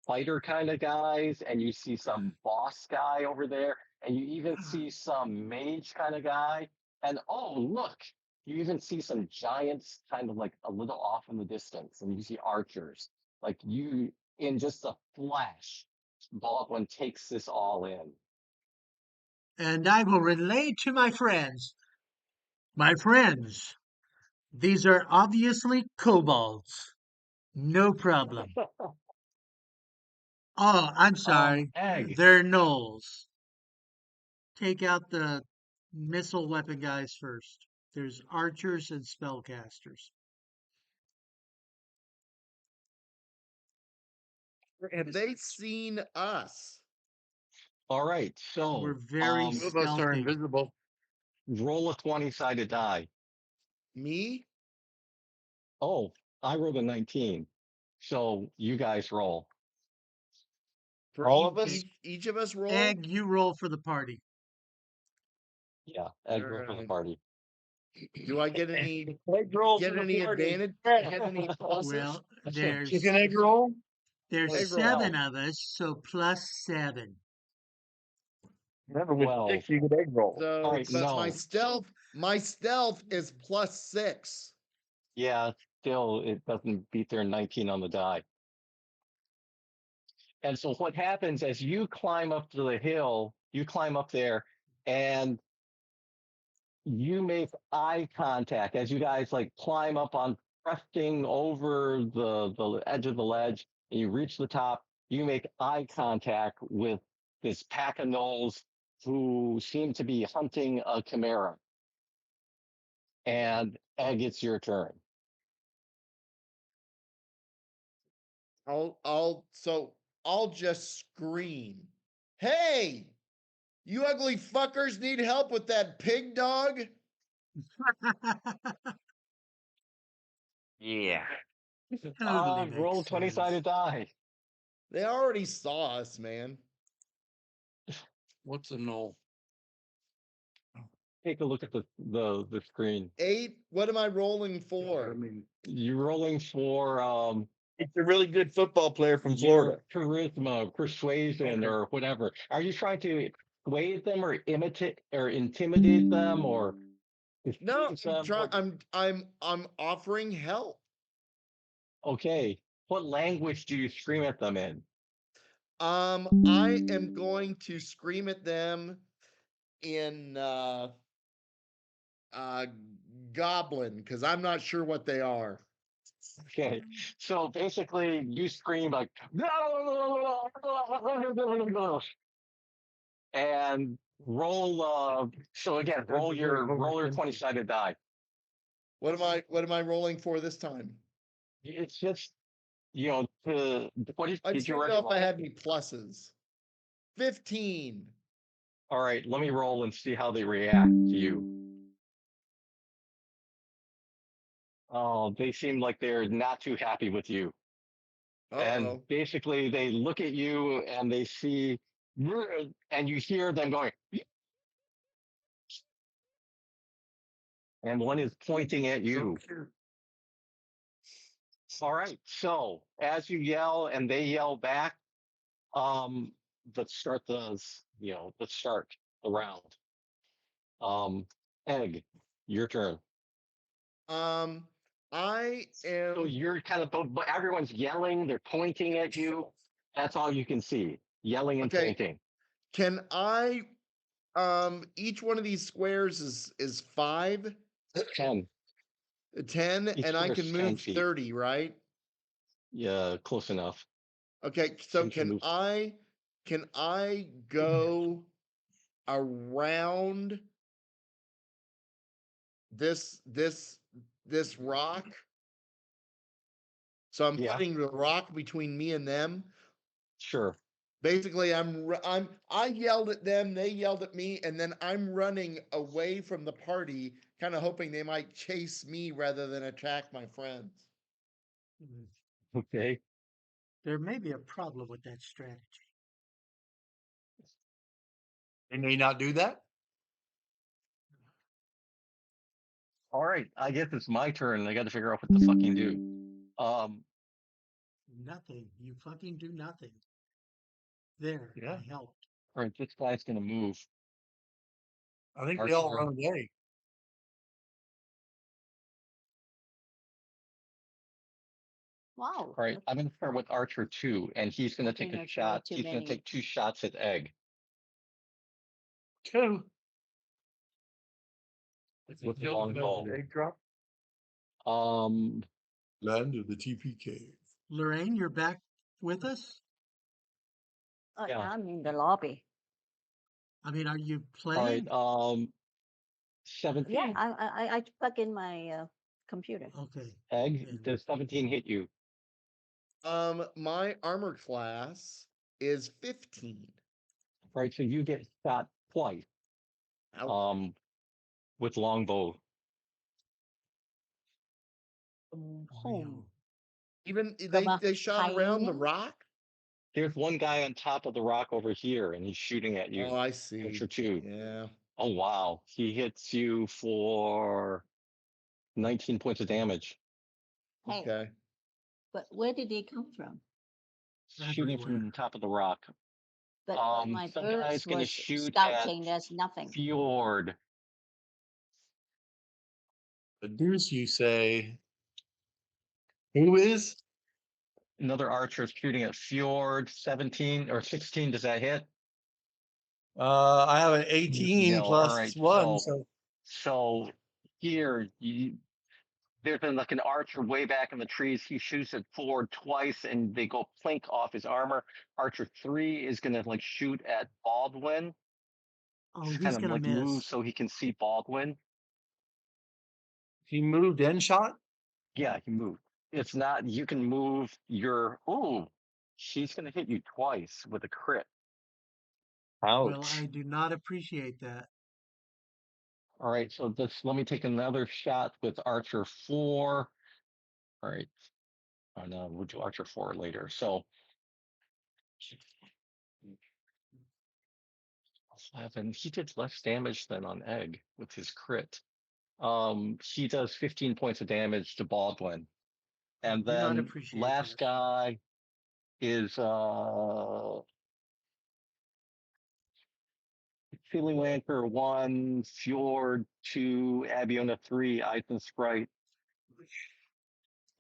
fighter kind of guys, and you see some boss guy over there, and you even see some mage kind of guy. And oh, look, you even see some giants kind of like a little off in the distance, and you see archers. Like you, in just a flash, Baldwin takes this all in. And I will relay to my friends. My friends, these are obviously kobolds. No problem. Oh, I'm sorry. Egg. They're gnolls. Take out the missile weapon guys first. There's archers and spellcasters. Have they seen us? All right, We're so very Two of us are stealthy. invisible. roll a 20-sided die. Me? Oh, I rolled a 19. So you guys roll. For All of us? each of us roll? Egg, you roll for the party. Yeah, egg roll for the Alright. party. Do I get any Egg roll get for the any party. advantage? Yeah. Get any pluses? Well, Chicken egg roll? there's Egg roll. 7 of us, so plus 7. Remember, with 12. 6, you get egg roll. So, All right, but no. my stealth is +6. Yeah, still it doesn't beat their 19 on the die. And so what happens as you climb up to the hill, you climb up there and you make eye contact as you guys like climb up on cresting over the edge of the ledge and you reach the top, you make eye contact with this pack of gnolls who seem to be hunting a chimera. And Egg, it's your turn. I'll just scream. Hey! You ugly fuckers need help with that pig dog? Yeah. Totally Roll makes 20-sided sense. die. They already saw us, man. What's a knoll? Take a look at the screen. 8. What am I rolling for? You're rolling for It's a really good football player from your Florida. charisma, persuasion, Okay. or whatever. Are you trying to persuade them or imitate or intimidate them or No, confuse them? I'm offering help. Okay, What language do you scream at them in? I am going to scream at them in Goblin because I'm not sure what they are. Okay, so basically you scream like and roll so again roll your 20-sided die. What am I rolling for this time? It's just what I did you didn't already know if I roll? had any pluses. 15. All right, let me roll and see how they react to you. Oh, they seem like they're not too happy with you. And Uh-oh. basically they look at you and they see and you hear them going and one is pointing at you. All right, so as you yell and they yell back, let's start let's start the round. Egg, your turn. I So am you're kind of but everyone's yelling, they're pointing at you. That's all you can see. Yelling and okay. pointing. Can I each one of these squares is 5, 10. 10, Each and I square can is 10 move feet. 30, right? Yeah, close enough. Okay, so You can move. can I go around this rock? So I'm Yeah, putting the rock between me and them. sure. Basically, I yelled at them, they yelled at me, and then I'm running away from the party, kind of hoping they might chase me rather than attack my friends. Okay. There may be a problem with that strategy. They may not do that. All right. I guess it's my turn. I got to figure out what to fucking do. Nothing. You fucking do nothing. There, Yeah. I helped. All right. This guy's gonna move. I think Our they all turn. run away. Wow. All right. I'm gonna start with Archer 2, and he's gonna take think a I tried shot. too He's gonna many. take 2 shots at Egg. 2. With the long bow. Egg drop. Um, Land of the TP cave. Lorraine, you're back with us? Oh, Yeah. I'm in the lobby. I mean, are you all right. playing? 17. Yeah, I plug in my computer. Okay. Egg, And does 17 hit you? My armor class is 15. Right. So you get shot twice. Ouch. With longbow. Home. Even From a they shot around the hyena? rock? There's one guy on top of the rock over here, and he's shooting at you. Oh, I see. Archer 2. Yeah. Oh wow. He hits you for 19 points of damage. Hey, Okay. but where did they come from? Shooting from everywhere. the top of the rock. But my Some birds guy's gonna was shoot scouting. at There's nothing. Fjord. The deuce, you say. Who is? Another archer is shooting at Fjord. 17 or 16. Does that hit? I have an 18 No. plus All right. 1. So here there's been like an archer way back in the trees. He shoots at Fjord twice, and they go plink off his armor. Archer 3 is gonna like shoot at Baldwin. Oh, Just he's kind of gonna like move miss. so he can see Baldwin. He moved and shot. Yeah, he moved. It's not, you can move your, she's going to hit you twice with a crit. Well, Ouch. I do not appreciate that. All right, so let me take another shot with Archer 4. All right. Oh no, we'll do Archer 4 later. So 11. He did less damage than on Egg with his crit. He does 15 points of damage to Baldwin. And Do not then appreciate last that. guy is Feeling Lancer 1, Fjord 2, Abiona 3, Ice and Sprite.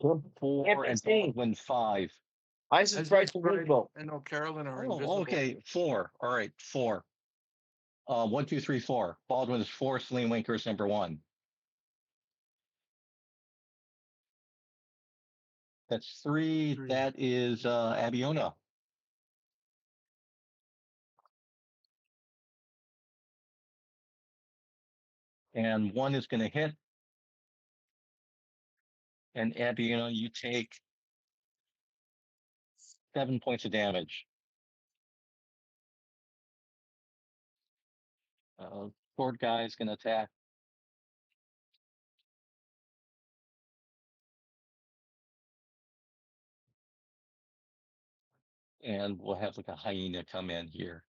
4, Can't be and seen. Baldwin 5. I subscribe to Right. Limbo. I know Carolyn are Oh, invisible. okay. 4. All right, 4. 1, 2, 3, 4. Baldwin is 4. Celine Winker is number 1. That's 3. 3. That is Abiona. And 1 is going to hit. And Abiona, you take 7 points of damage. Sword guy is going to attack. And we'll have like a hyena come in here.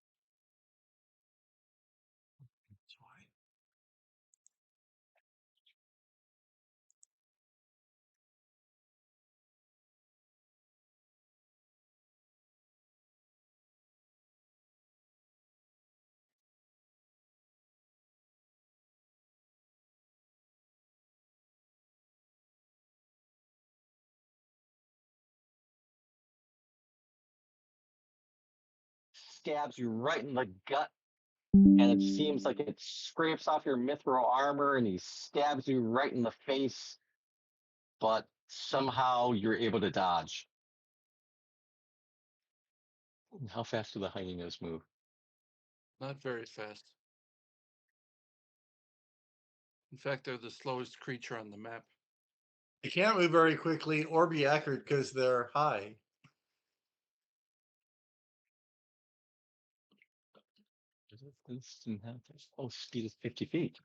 Stabs you right in the gut, and it seems like it scrapes off your mithril armor, and he stabs you right in the face, but somehow you're able to dodge. How fast do the hyenas move? Not very fast. In fact, they're the slowest creature on the map. They can't move very quickly or be accurate because they're high. Oh, speed is 50 feet.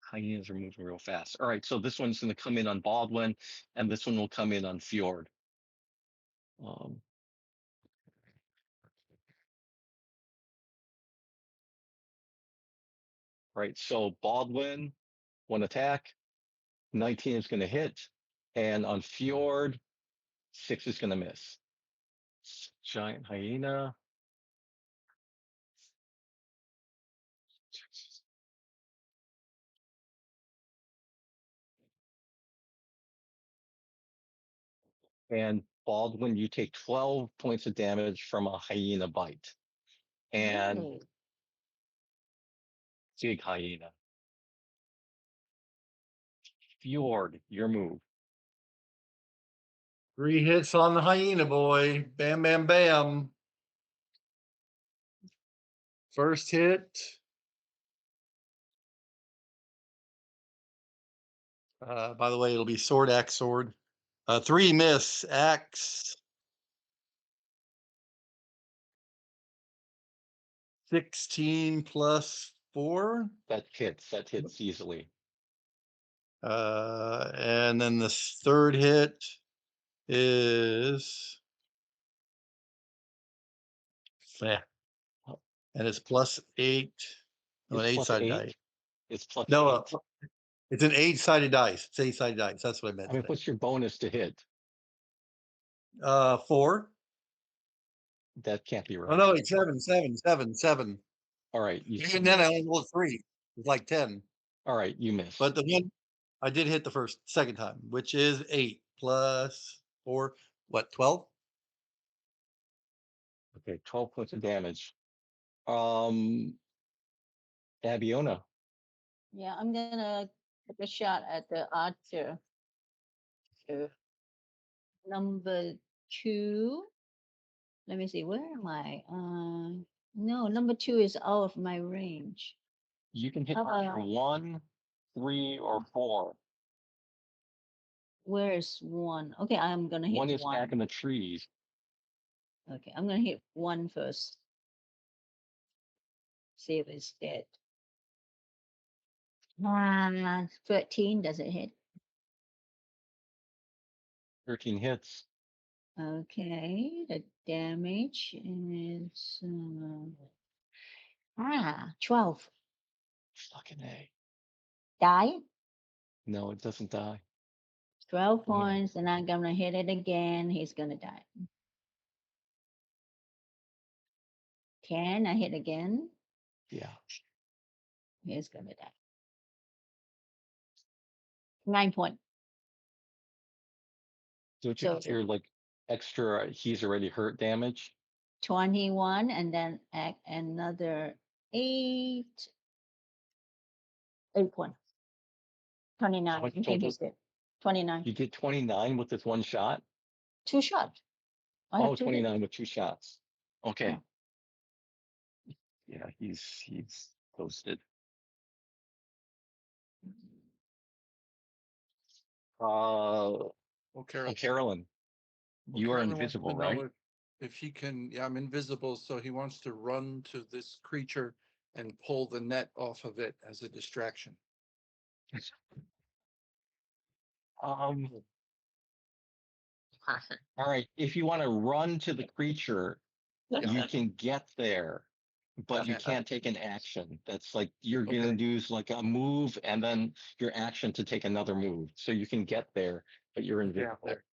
Hyenas are moving real fast. All right, so this one's going to come in on Baldwin, and this one will come in on Fjord. Right, so Baldwin, 1 attack, 19 is going to hit, and on Fjord, 6 is going to miss. Giant hyena. And Baldwin, you take 12 points of damage from a hyena bite. And Ooh. big hyena. Fjord, your move. 3 hits on the hyena boy. Bam, bam, bam. First hit. By the way, it'll be sword, axe, sword. 3 miss, axe. 16 plus 4. That hits easily. And then the third hit is and it's +8. Oh, an It's plus 8-sided 8. die. It's plus No, 8. it's an 8-sided dice. It's 8-sided dice. That's what I meant. I mean, what's your bonus to hit? 4. That can't be Oh right. no, it's 7. All right, you And then I only rolled 3. It's like 10. all right, you missed. But the one I did hit the second time, which is 8 plus 4. What, 12? Okay, 12 points of damage. Abiona. Yeah, I'm gonna take a shot at the archer. So, number 2. Let me see, where am I? No, number 2 is out of my range. You can hit How Archer about 1, 3, or 4. where is 1? Okay, I'm gonna hit 1 is 1. back in the trees. Okay, I'm gonna hit 1 first. See if it's dead. 13, does it hit? 13 hits. Okay, the damage is 12. Fucking A. Die. No, it doesn't die. 12 points, and I'm gonna hit it again. He's gonna die. 10, I hit again. Yeah. He's gonna die. 9 point. So So you're like extra, he's already hurt damage. 21 and then add another 8 points. 29. much I think total? he's dead. 29. You did 29 with this one shot? 2 shots. I have Oh, 2 29 with 2 shots. Okay. Yeah. Yeah, he's posted. Oh, Carol. Carolyn, Well, you are Carolyn wants invisible, to know right? if he can, yeah, I'm invisible, so he wants to run to this creature and pull the net off of it as a distraction. Um, all right. If you want to run to the creature, you can get there, but you Okay. can't take an action. That's like you're Okay. gonna do like a move and then your action to take another move. So you can get there, but you're Yeah, invisible. there.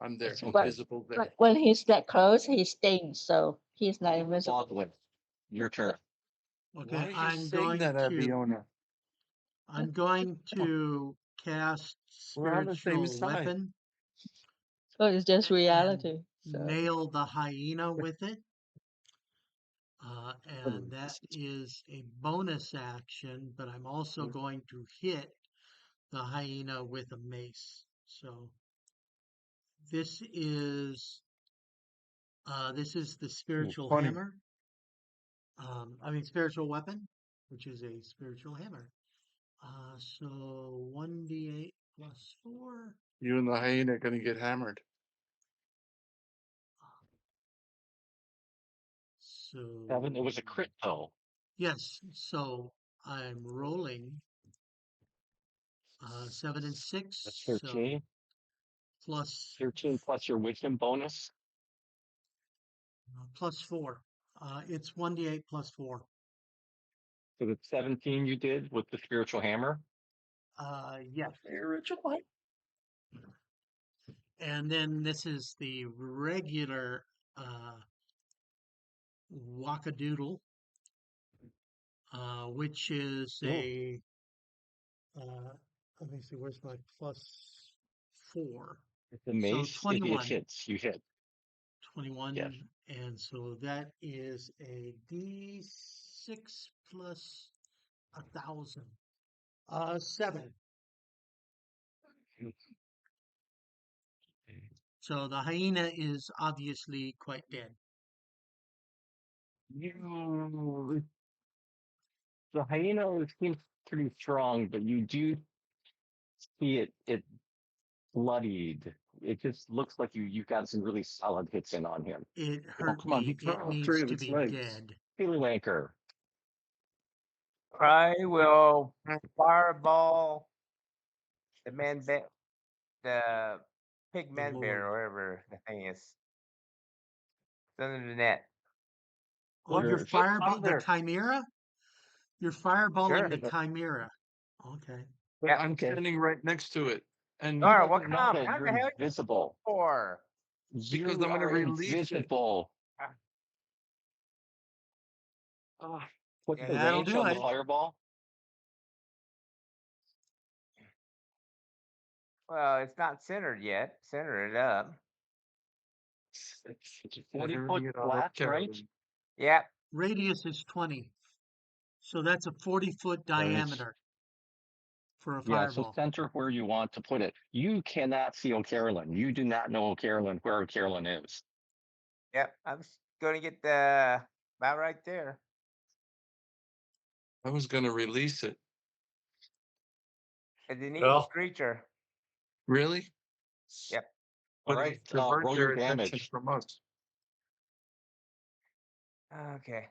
I'm there, Okay. invisible there. But when he's that close, he stings, so he's not invisible. Baldwin, your turn. Okay, Why is you I'm saying going that, to Abiona? I'm going to cast We're on the same spiritual side. weapon, So it's just reality. So nail the hyena with it. And that This is- is a bonus action, but I'm also going to hit the hyena with a mace. So this is the spiritual 20. hammer. Spiritual weapon, which is a spiritual hammer. So 1d8 plus 4. You and the hyena are gonna get hammered. So 7. It was a crit though. yes, so I'm rolling 7 and 6, That's so 13. plus 13 plus your wisdom bonus. plus 4. It's 1d8 plus 4. So the 17 you did with the spiritual hammer. Yes. Spiritual. And then this is the regular wackadoodle, which is a let me see, where's my plus 4? The So mace, it 21. hits. You hit. 21, Yes. and so that is a d6 plus 1,000. 7. So the hyena is obviously quite dead. The hyena seems pretty strong, but you do see it bloodied. It just looks like you got some really solid hits in on him. It Oh, hurt come on, he me. cut It off needs 3 of to its be legs. dead. Haley Wanker. I will fireball the the pig The man bear, Lord. or whatever the thing is. It's under the net. Oh, you're Sure. fireball the there. chimera? You're fireballing Sure. the chimera. Okay. But Yeah. I'm Okay. standing right next to it. And All right, what No, kind that how you're the hell invisible. for? because You I'm gonna are release it. invisible. What's Yeah, the That'll range do on the it. fireball? Well, it's not centered yet. Center it up. It's a Yeah, 40 here, foot you know, flat, Carolyn. right? Yeah. Radius is 20. So that's a 40-foot diameter for a Yeah, so fireball. center where you want to put it. You cannot see O'Carolyn. You do not know O'Carolyn where O'Carolyn is. Yep. I'm gonna get the about right there. I was gonna release it. It's an Well. evil creature. Really? Yep. But All right, divert roll their your attention damage. from us. Okay.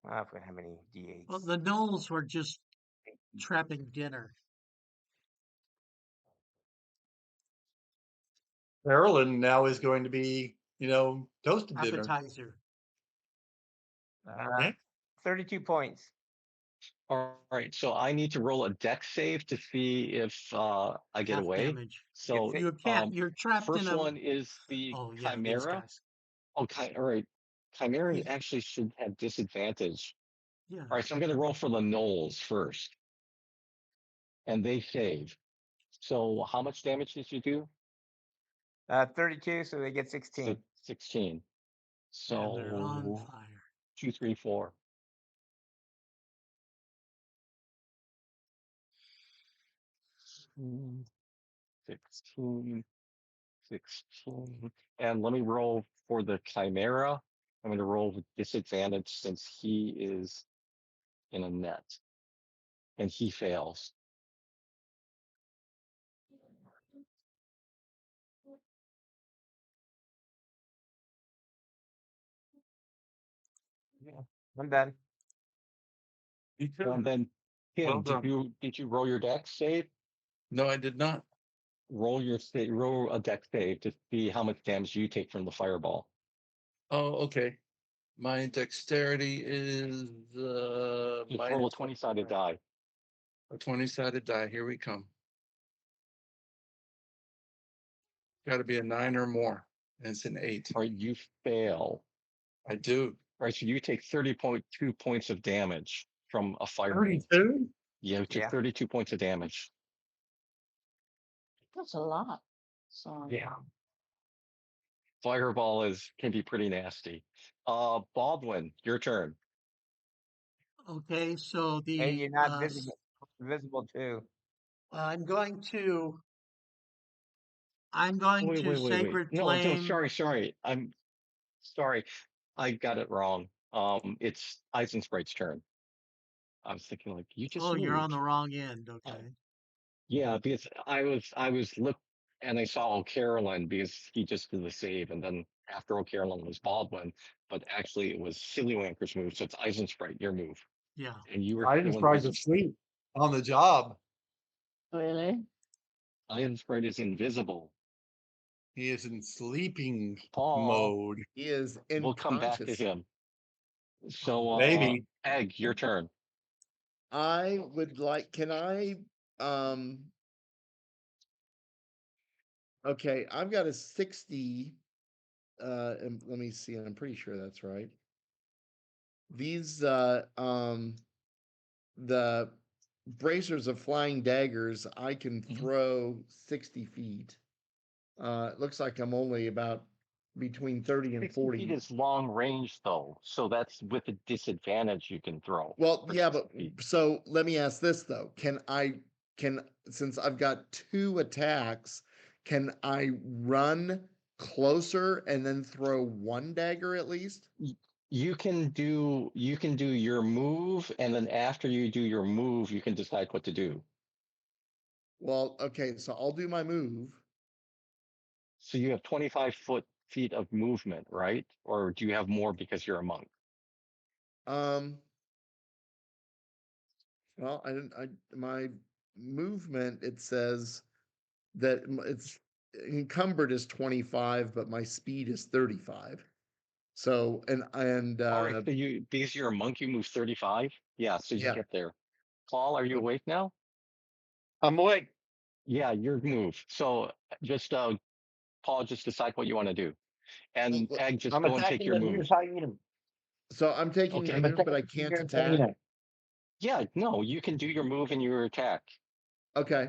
I forgot how many d8s. Well, the gnolls were just trapping dinner. Carolyn now is going to be, toasted dinner. Appetizer. Yeah. 32 points. All right, so I need to roll a deck save to see if I get Half away. damage. So You can't. You're trapped in first a. one is the Oh yeah, these Chimera. guys. Okay, all right. Chimera He's- actually should have disadvantage. Yeah. All right, so I'm going to roll for the Knolls first. And they save. So how much damage did you do? 32, so they get 16. 16. And they're on So fire. 2, 3, 4. Mm, 16, 16. And let me roll for the Chimera. I'm going to roll with disadvantage since he is in a net. And he fails. I'm done. Me too. And then Tim, Well done. did you roll your dex save? No, I did not. Roll roll a dex save to see how much damage you take from the fireball. Oh, okay. My dexterity is Just roll a 20-sided die. a 20-sided die. Here we come. Got to be a 9 or more. And it's an 8. All right, you fail. I do. All right, so you take 30.2 points of damage from a fireball. 32? You took Yeah. 32 points of damage. That's a lot. So Yeah. Fireball can be pretty nasty. Baldwin, your turn. Okay, so Hey, the you're not visible too. I'm going to Wait. Sacred No, Flame. sorry. I'm sorry. I got it wrong. It's Eisensprite's turn. I was thinking like you just Oh, you're on moved. the wrong end. Okay. Yeah, because I was look and I saw O'Carolyn because he just did the save, and then after O'Carolyn was Baldwin, but actually it was Sillywanker's move, so it's Eisensprite, your move. Yeah. And you were I just tried to sleep on the job. really? Eisensprite is invisible. He is in sleeping Paul, mode. He is we'll come back to unconscious. him. So Maybe. Egg, your turn. I would like, can I, um, okay, I've got a 60, and let me see, I'm pretty sure that's right. These, the bracers of flying daggers, I can Mhm. throw 60 feet. It looks like I'm only about between 30 and 60 feet 40. is long range though, so that's with a disadvantage you can throw. Well, for yeah, 60 but feet. so let me ask this though. Since I've got 2 attacks, can I run closer and then throw 1 dagger at least? You can do your move, and then after you do your move, you can decide what to do. Well, okay, so I'll do my move. So you have 25 feet of movement, right? Or do you have more because you're a monk? Um, well, my movement, it says that it's encumbered is 25, but my speed is 35. So, All right, so because you're a monk, you move 35. Yeah, so you yeah, get there. Paul, are you Okay. awake now? I'm awake. Yeah, your move. So just Paul, just decide what you want to do, and Well, Egg, just I'm go and take attacking your the move. nearest hyena. so I'm taking Okay. the I'm move, but I attacking the can't nearest attack. hyena. Yeah, no, you can do your move and your attack. Okay,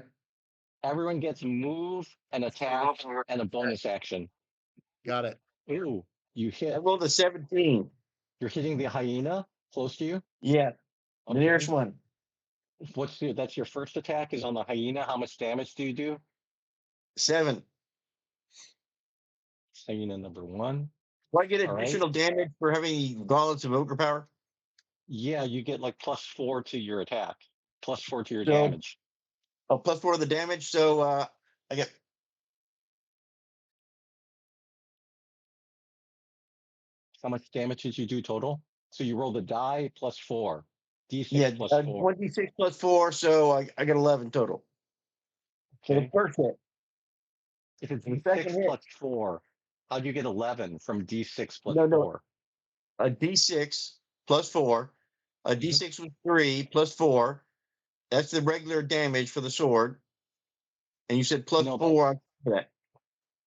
Everyone gets move, an attack, and a bonus action. got it. Ooh, you I hit. rolled a 17. You're hitting the hyena close to you. Yeah, the nearest Okay. one. That's your first attack is on the hyena. How much damage do you do? 7. Hyena number 1. Do I get All right. additional damage for having gauntlets of ogre power? Yeah, you get like +4 to your attack, +4 to your So, damage. oh, +4 of the damage. So I get How much damage did you do total? So you roll the die +4, yeah, d6 +4. 26 plus 4. So I get 11 total. For the Okay. first hit. If it's For the second d6 hit, +4, how'd you get 11 from d6 no, +4? a d6 plus 4. A d6 was 3 plus 4. That's the regular damage for the sword. And you said plus No, 4 on top of that.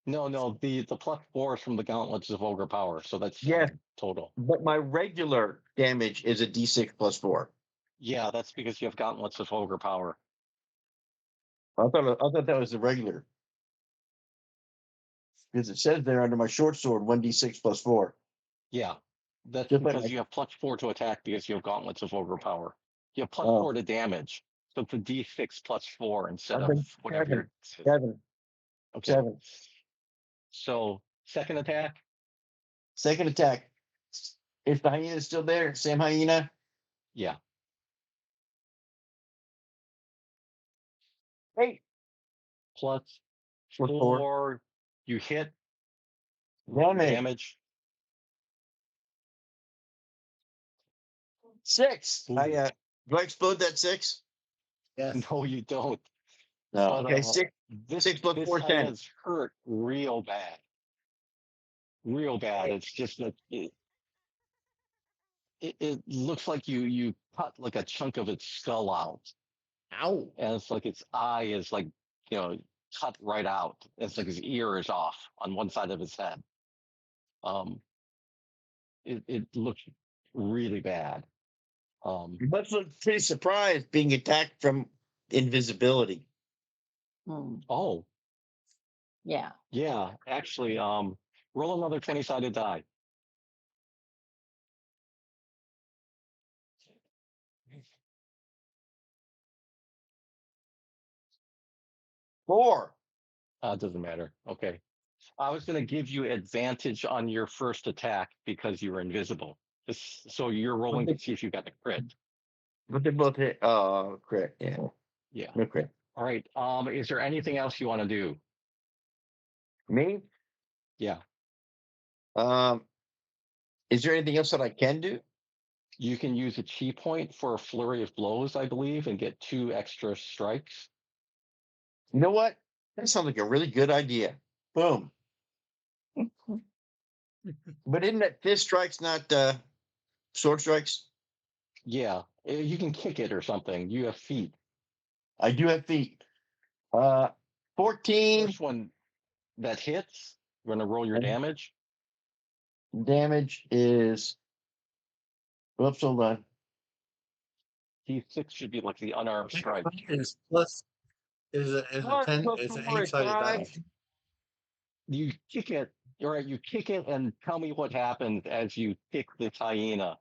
no, the +4 is from the gauntlets of ogre power, so that's Yes, 7 total. but my regular damage is a d6 plus 4. Yeah, that's because you have gauntlets of ogre power. I thought that was the regular. Because it says there under my short sword, 1d6 plus 4. Yeah, that's Just like because my- you have +4 to attack because you have gauntlets of overpower. You have Oh. +4 to damage, so it's a D6 +4 instead I've of been whatever. seven. your- 7. Okay. 7. So second attack. Second attack. If the hyena is still there, same hyena. Yeah. 8 Plus plus 4. 4. You hit Damage. damage. 6. Ooh. Do I explode that 6? Yes. No, you don't. No. But, Okay. 6. This 6 plus this 4 is 10. hyena's hurt real bad. Real bad. It's just that it looks like you cut like a chunk of its skull out, Ow. and it's like its eye is like cut right out. It's like his ear is off on one side of his head. It looks really bad. You must look pretty surprised being attacked from invisibility. Oh Yeah. yeah, actually, roll another 20-sided die. Four. Doesn't matter. Okay. I was going to give you advantage on your first attack because you were invisible. So you're rolling to see if you got the crit. But they both hit. Oh, crit. Yeah. Yeah. No crit. All right. Is there anything else you want to do? Me? Yeah. Is there anything else that I can do? You can use a chi point for a flurry of blows, I believe, and get 2 extra strikes. You know what? That sounds like a really good idea. Boom. But isn't that fist strikes, not sword strikes? Yeah. You can kick it or something. You have feet. I do have feet. 14 First one that hits, you're going to roll your Okay. damage. damage is. Oops, hold on. D6 should be like the unarmed strike. Is plus is a Plus 10 plus is an 4 is 8-sided die. 5. You kick it. All right. You kick it and tell me what happens as you kick this hyena.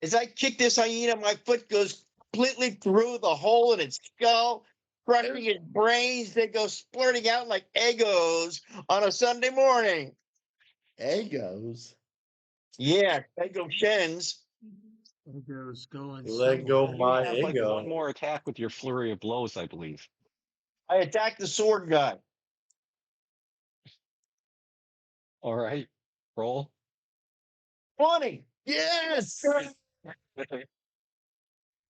As I kick this hyena, my foot goes completely through the hole in its skull, crushing its brains. They go splurting out like Eggos on a Sunday morning. Egos. Yeah, Eggo Shens. Goes going Let go somewhere. You my have like ego. one more attack with your flurry of blows, I believe. I attack the sword guy. All right. Roll. 20. Yes.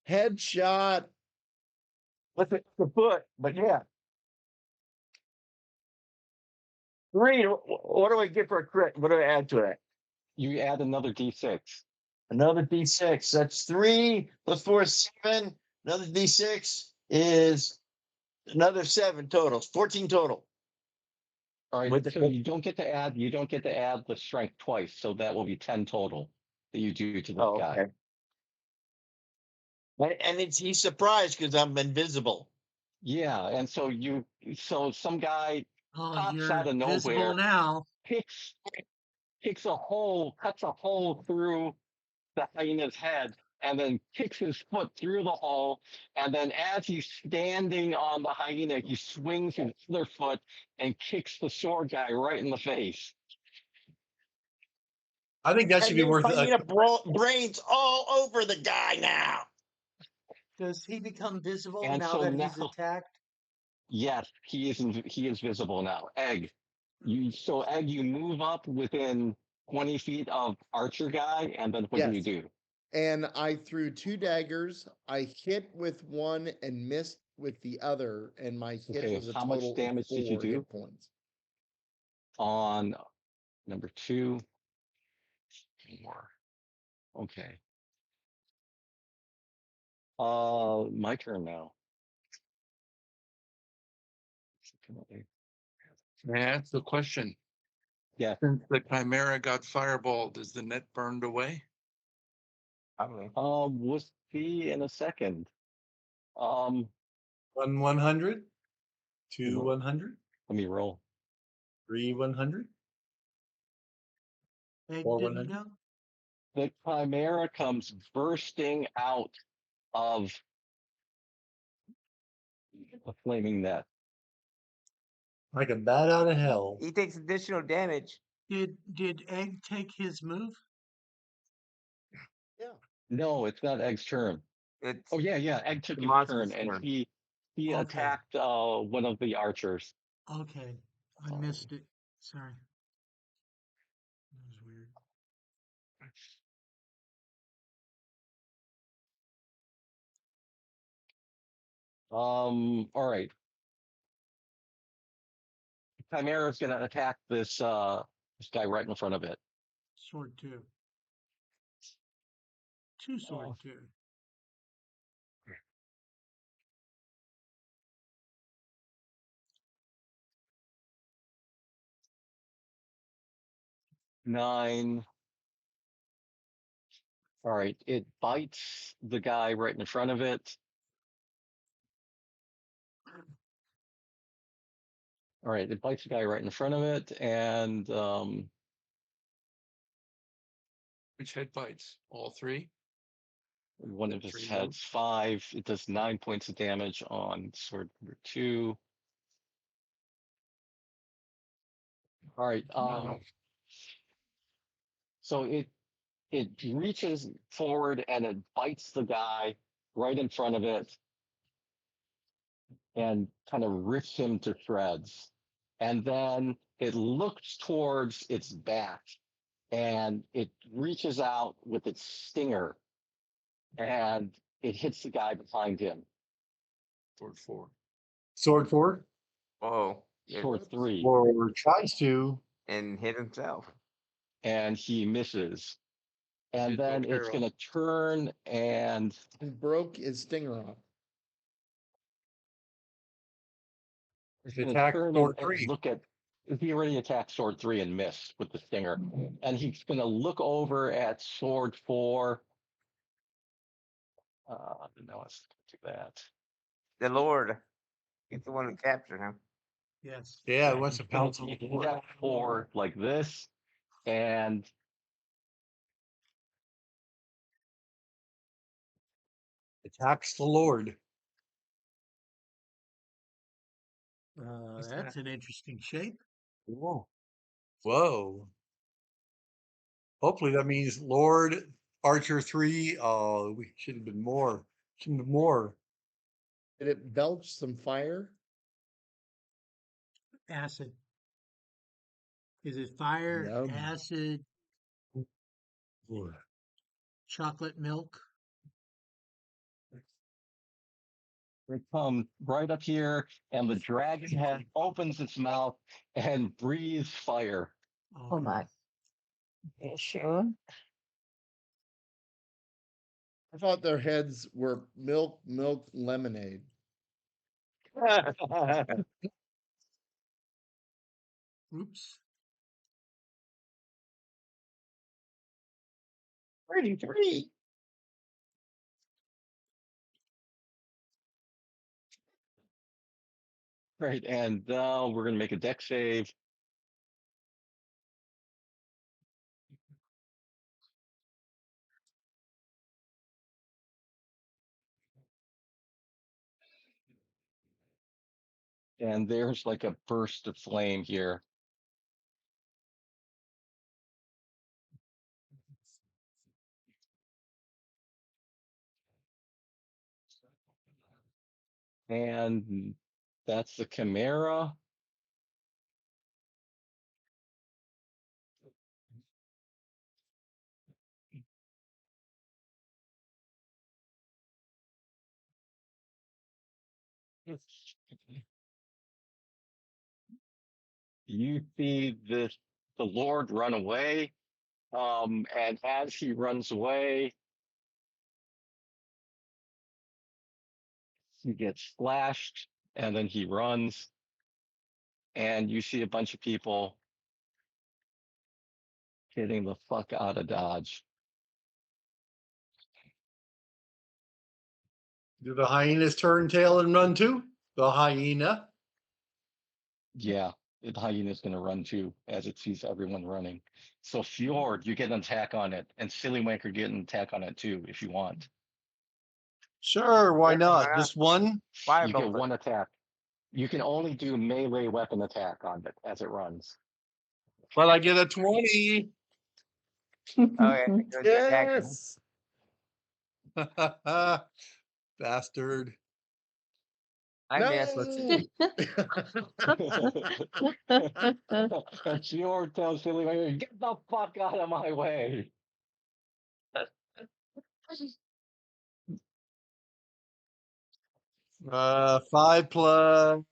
Headshot. With the foot, but yeah. 3. What do I get for a crit? What do I add to it? You add another D6. Another D6. That's 3 plus 4 is 7. Another D6 is another 7 total. 14 total. All right. With the So crit. you don't get to add the strength twice. So that will be 10 total that you do to this Oh, guy. okay. And he's surprised because I'm invisible. Yeah. And so some guy Oh, pops you're out of visible nowhere, now. cuts a hole through the hyena's head, and then kicks his foot through the hole. And then as he's standing on the hyena, he swings his other foot and kicks the sword guy right in the face. I think that should And be there's worth hyena brains all over the guy now. Does he become visible And now so that he's now- attacked? Yes, he is visible now. Egg, you move up within 20 feet of Archer guy, and then what do you Yes. do? And I threw 2 daggers. I hit with one and missed with the other, and my hit Okay, was a how much total damage of did you 4 do? hit points. On number 2. 4. Okay. My turn now. May I ask the question? Yeah. Since the Chimera got fireballed, is the net burned away? We'll see in a second. 1 100, 2 Mhm. 100, Let me roll. 3 100. Egg Or didn't when go? The chimera comes bursting out of a flaming net. like a bat out of hell. He takes additional damage. Did Egg take his move? No, it's not Egg's turn. It's Oh yeah, Egg took the his monster's turn, and turn. he Okay. attacked one of the archers. Okay, I missed it. Sorry. That was weird. All right. Chimera's gonna attack this guy right in front of it. Sword two. Two sword two. Nine. All right, it bites the guy right in front of it. All right, it bites the guy right in front of it, and Which head bites? All three? one of The its three heads 5. It does 9 points of damage on sword number 2. All right, Wow. so it reaches forward and it bites the guy right in front of it and kind of rips him to shreds. And then it looks towards its back and it reaches out with its stinger and it hits the guy behind him. Sword 4. Sword 4 Oh, yeah, Sword 3. or tries to. and hit himself. And he misses. And Did then no it's peril. going to turn and And broke his stinger off. it's He going to attacked turn sword and 3. look at. He already attacked sword 3 and missed with the stinger. And he's going to look over at sword 4. No, let's do that. The Lord. He's the one who captured him. Yes. Yeah, it wants to He's gonna pounce on the take board. step forward like this, and Attacks the Lord. That's an interesting shape. Whoa. Whoa. Hopefully that means Lord Archer 3. Oh, we should have been more. Should have been more. Did it belch some fire? Acid. Is it fire, Yum. acid, chocolate milk? they come right up here, and the dragon head opens its mouth and breathes fire. Oh my. You sure? I thought their heads were milk lemonade. Oops. 33. Right, and now we're going to make a deck save. And there's like a burst of flame here. And that's the Chimera. You see the Lord run away. And as he runs away, he gets splashed and then he runs. And you see a bunch of people getting the fuck out of Dodge. Do the hyenas turn tail and run too? The hyena. Yeah. The hyena is going to run too as it sees everyone running. So Fjord, you get an attack on it, and Silly Wanker get an attack on it too if you want. Sure, why Yeah, not? why not? Just one? Fire You get bumper. one attack. You can only do melee weapon attack on it as it runs. But I get a 20. Oh yeah, go to attack. Yes. Bastard. I missed. No. And Fjord tells Silly Wanker, "Get the fuck out of my way!" 5 plus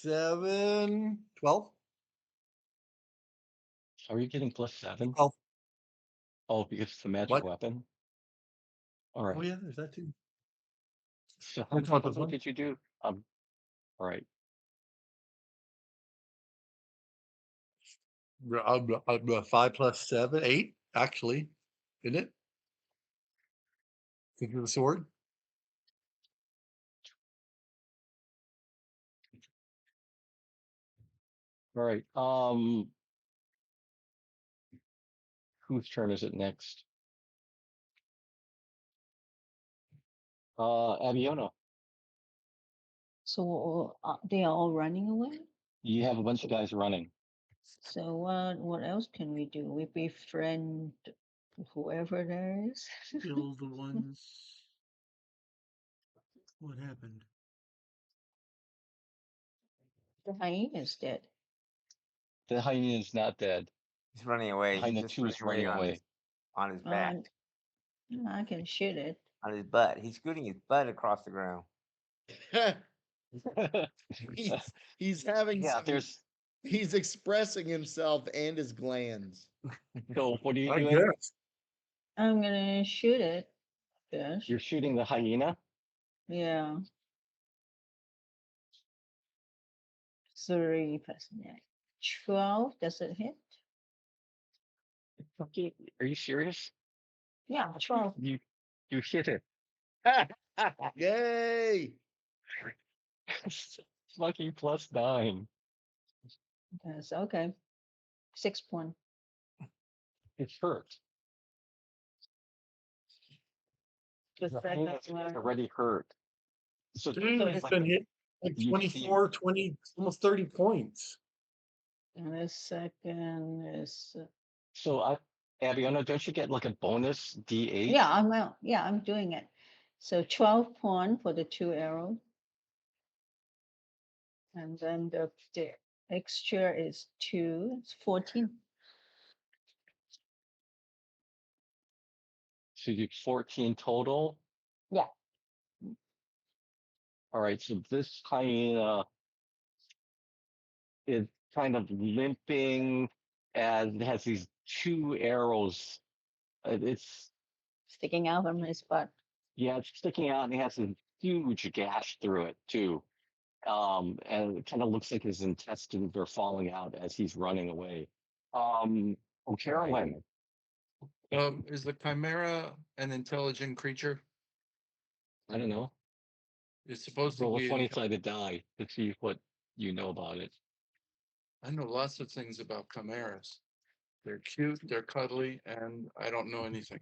7, 12. Are you getting +7? 12. Oh, because it's a magic What? weapon. All right. Oh yeah, there's that too. So Which how one was what one? did you do? All right. 5 plus 7, 8, actually, isn't it? Think of the sword. All right. Whose turn is it next? Abiona. So they are all running away. You have a bunch of guys running. So what else can we do? We befriend whoever there is. Kill the ones. What happened? The hyena's dead. The hyena is not dead. He's running away. He's Hyena just 2 is running away. on his back, I can shoot it. on his butt. He's scooting his butt across the ground. he's having Yeah, some, he's expressing himself and his glands. So what are you I doing? guess. I'm gonna shoot it. Yes. You're shooting the hyena? Yeah. 3 plus 9. 12. Does it hit? Okay. Are you serious? Yeah, 12. You hit it. Yay. Lucky +9. Yes, okay. 6 point. It's hurt. The The second hyena's one. already hurt. So Dude, it's it's like been hit like you see- 24, 20, almost 30 points. And the second is So Abiona, don't you get like a bonus D8? yeah, I'm out. Yeah, I'm doing it. So 12 point for the 2 arrows. And then the extra is 2. It's 14. So you get 14 total. Yeah. All right. So this hyena is kind of limping and has these 2 arrows. It's Sticking out from his butt. Yeah, it's sticking out and he has a huge gash through it too. And it kind of looks like his intestines are falling out as he's running away. Carolyn, Is the chimera an intelligent creature? I don't know. It's supposed to Roll a be. 20-sided die to see what you know about it. I know lots of things about chimeras. They're cute, they're cuddly, and I don't know anything.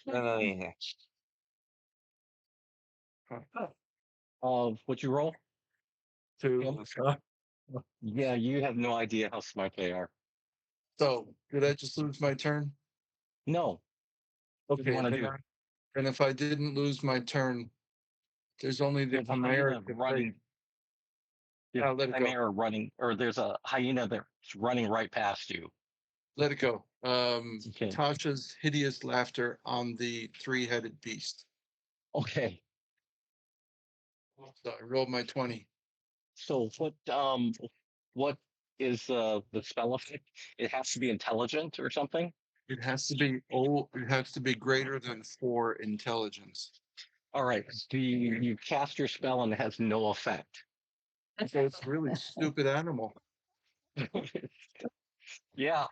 No, anything. What'd you roll? 2. Yeah, you have no idea how smart they are. So, did I just lose my turn? No. What do you Okay, want to then do? and if I didn't lose my turn, there's only the There's a chimera hyena to running. take. There's Yeah, a let it go. chimera running, or there's a hyena that's running right past you. Let it go. Okay. Tasha's hideous laughter on the 3-headed beast. Okay. So I rolled my 20. So what is the spell effect? It has to be intelligent or something? It has to be it has to be greater than 4 intelligence. All right. Do you cast your spell and it has no effect? So it's a really stupid animal. Yeah.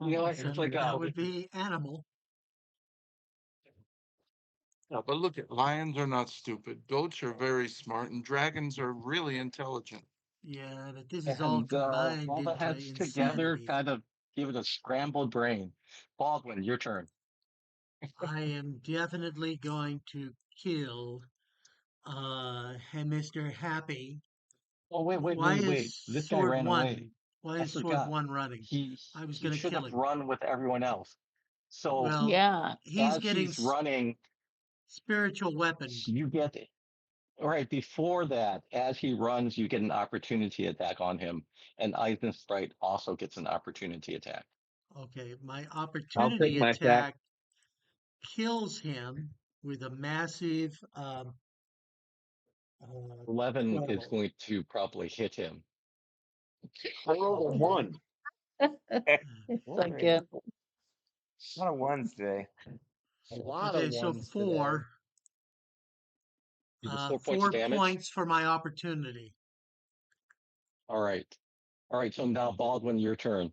You know, it's Then like that would be animal. Yeah, but look at lions are not stupid. Goats are very smart, and dragons are really intelligent. Yeah, but this is all And combined all the into heads together insanity. kind of give it a scrambled brain. Baldwin, your turn. I am definitely going to kill Mr. Happy. Oh, wait, wait, Why wait, wait. is This guy Sword ran away. 1? Why I is Sword forgot. 1 running? He I was he going to should kill have him. run with everyone else. So Well, Yeah. he's as getting he's running, spiritual weapon. you get all right. Before that, as he runs, you get an opportunity attack on him, and Eisenstreit also gets an opportunity attack. Okay, my I'll opportunity take my attack. attack kills him with a massive 11 is 12. going to probably hit him. I rolled a Okay. 1. It's like Great. a A lot of ones today. A lot of Okay, so ones today. 4. You do 4 points 4 of damage. points for my opportunity. All right. All right. So now, Baldwin, your turn.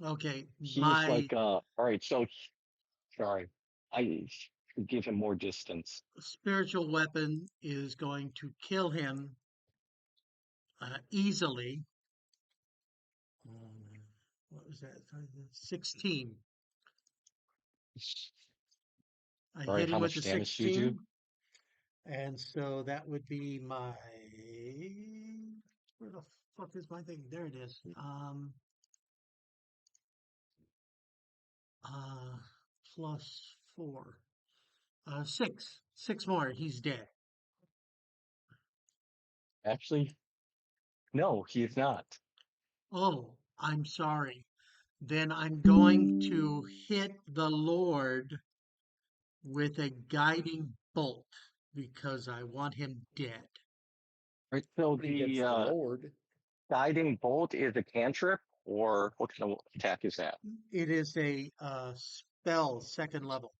Okay, He's my like, all right. So, sorry. I should give him more distance. spiritual weapon is going to kill him easily. What was that? 16. I All hit right. him How with the much damage do you do? 16. And so that would be my. Where the fuck is my thing? There it is. Plus 4. 6. 6 more. He's dead. Actually, no, he is not. Oh, I'm sorry. Then I'm going to hit the Lord with a guiding bolt because I want him dead. Right. So He hits the the Lord. guiding bolt is a cantrip, or what kind of attack is that? It is a spell, second level.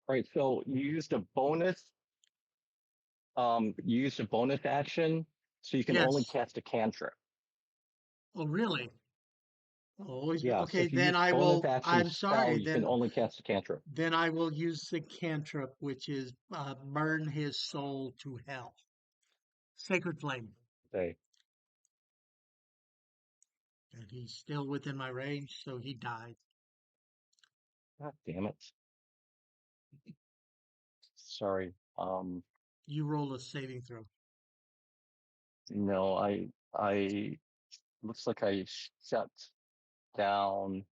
Right. So you used a bonus. You used a bonus action, so you can only Yes. cast a cantrip. Oh, really? Oh, Yeah. So okay. if you Then use I bonus will. action I'm spell, sorry. you can only cast a cantrip. Then I will use the cantrip, which is burn his soul to hell. Sacred flame, Okay. and he's still within my range, so he died. God damn it. Sorry. You roll a saving throw. No, I looks like I shut down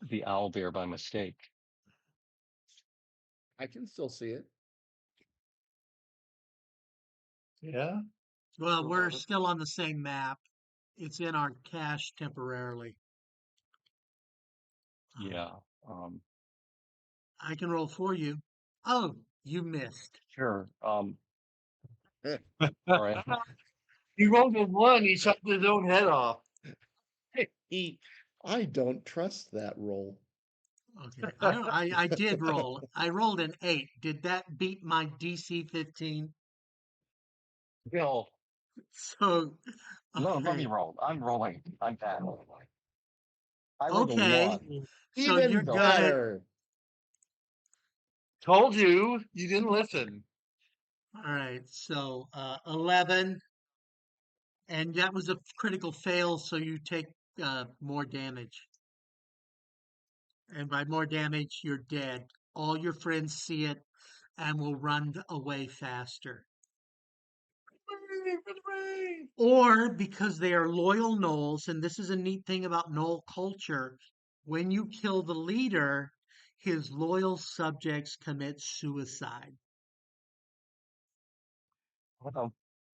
the owl bear by mistake. I can still see it. Yeah. Well, we're still on the same map. It's in our cache temporarily. Yeah. Um, I can roll for you. Oh, you missed. sure. All right. He rolled a 1. He shot his own head off. I don't trust that roll. Okay, I did roll. I rolled an 8. Did that beat my DC 15? No, So, no, let me okay, roll. I'm rolling. I'm bad. I rolled a okay. 1. So you're Even So gonna. better. Told you. You didn't listen. All right. So 11, and that was a critical fail. So you take more damage, and by more damage, you're dead. All your friends see it and will run away faster. Or because they are loyal gnolls, and this is a neat thing about gnoll culture, when you kill the leader, his loyal subjects commit suicide.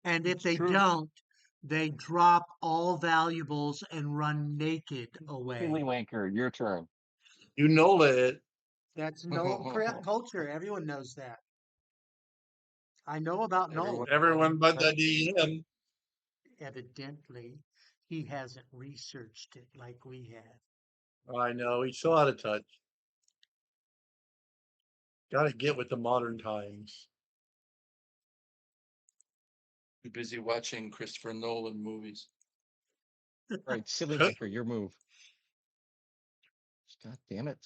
And if it's they true. don't, they drop all valuables and run naked away. Wanker, your turn. You know it. That's gnoll culture. Everyone knows that. I know about gnolls. Everyone but the DM. Evidently, he hasn't researched it like we have. I know. He's so out of touch. Got to get with the modern times. Too busy watching Christopher Nolan movies. All right, silly wanker, your move. God damn it.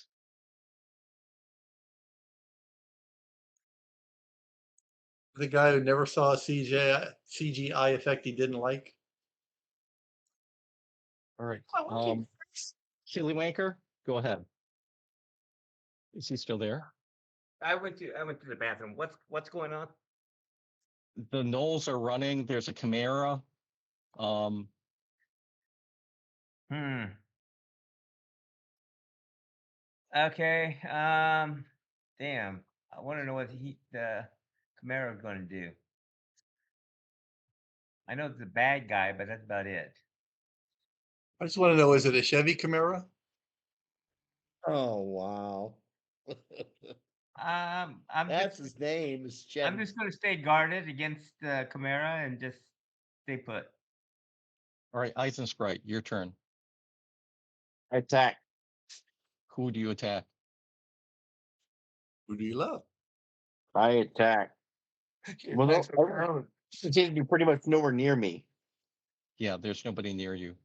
The guy who never saw a CGI effect he didn't like. All right. Chili Wanker, go ahead. Is he still there? I went to the bathroom. What's going on? The Knolls are running. There's a Chimera. Okay. Damn. I want to know what the Camaro is going to do. I know it's a bad guy, but that's about it. I just want to know, is it a Chevy Camaro? Oh, wow. I'm That's just his name is I'm Chevy. just going to stay guarded against the Camaro and just stay put. All right, Ice and Sprite, your turn. Attack. Who do you attack? Who do you love? I attack. Well, Thanks no, for coming. it seems to be pretty much nowhere near me. Yeah, there's nobody near you.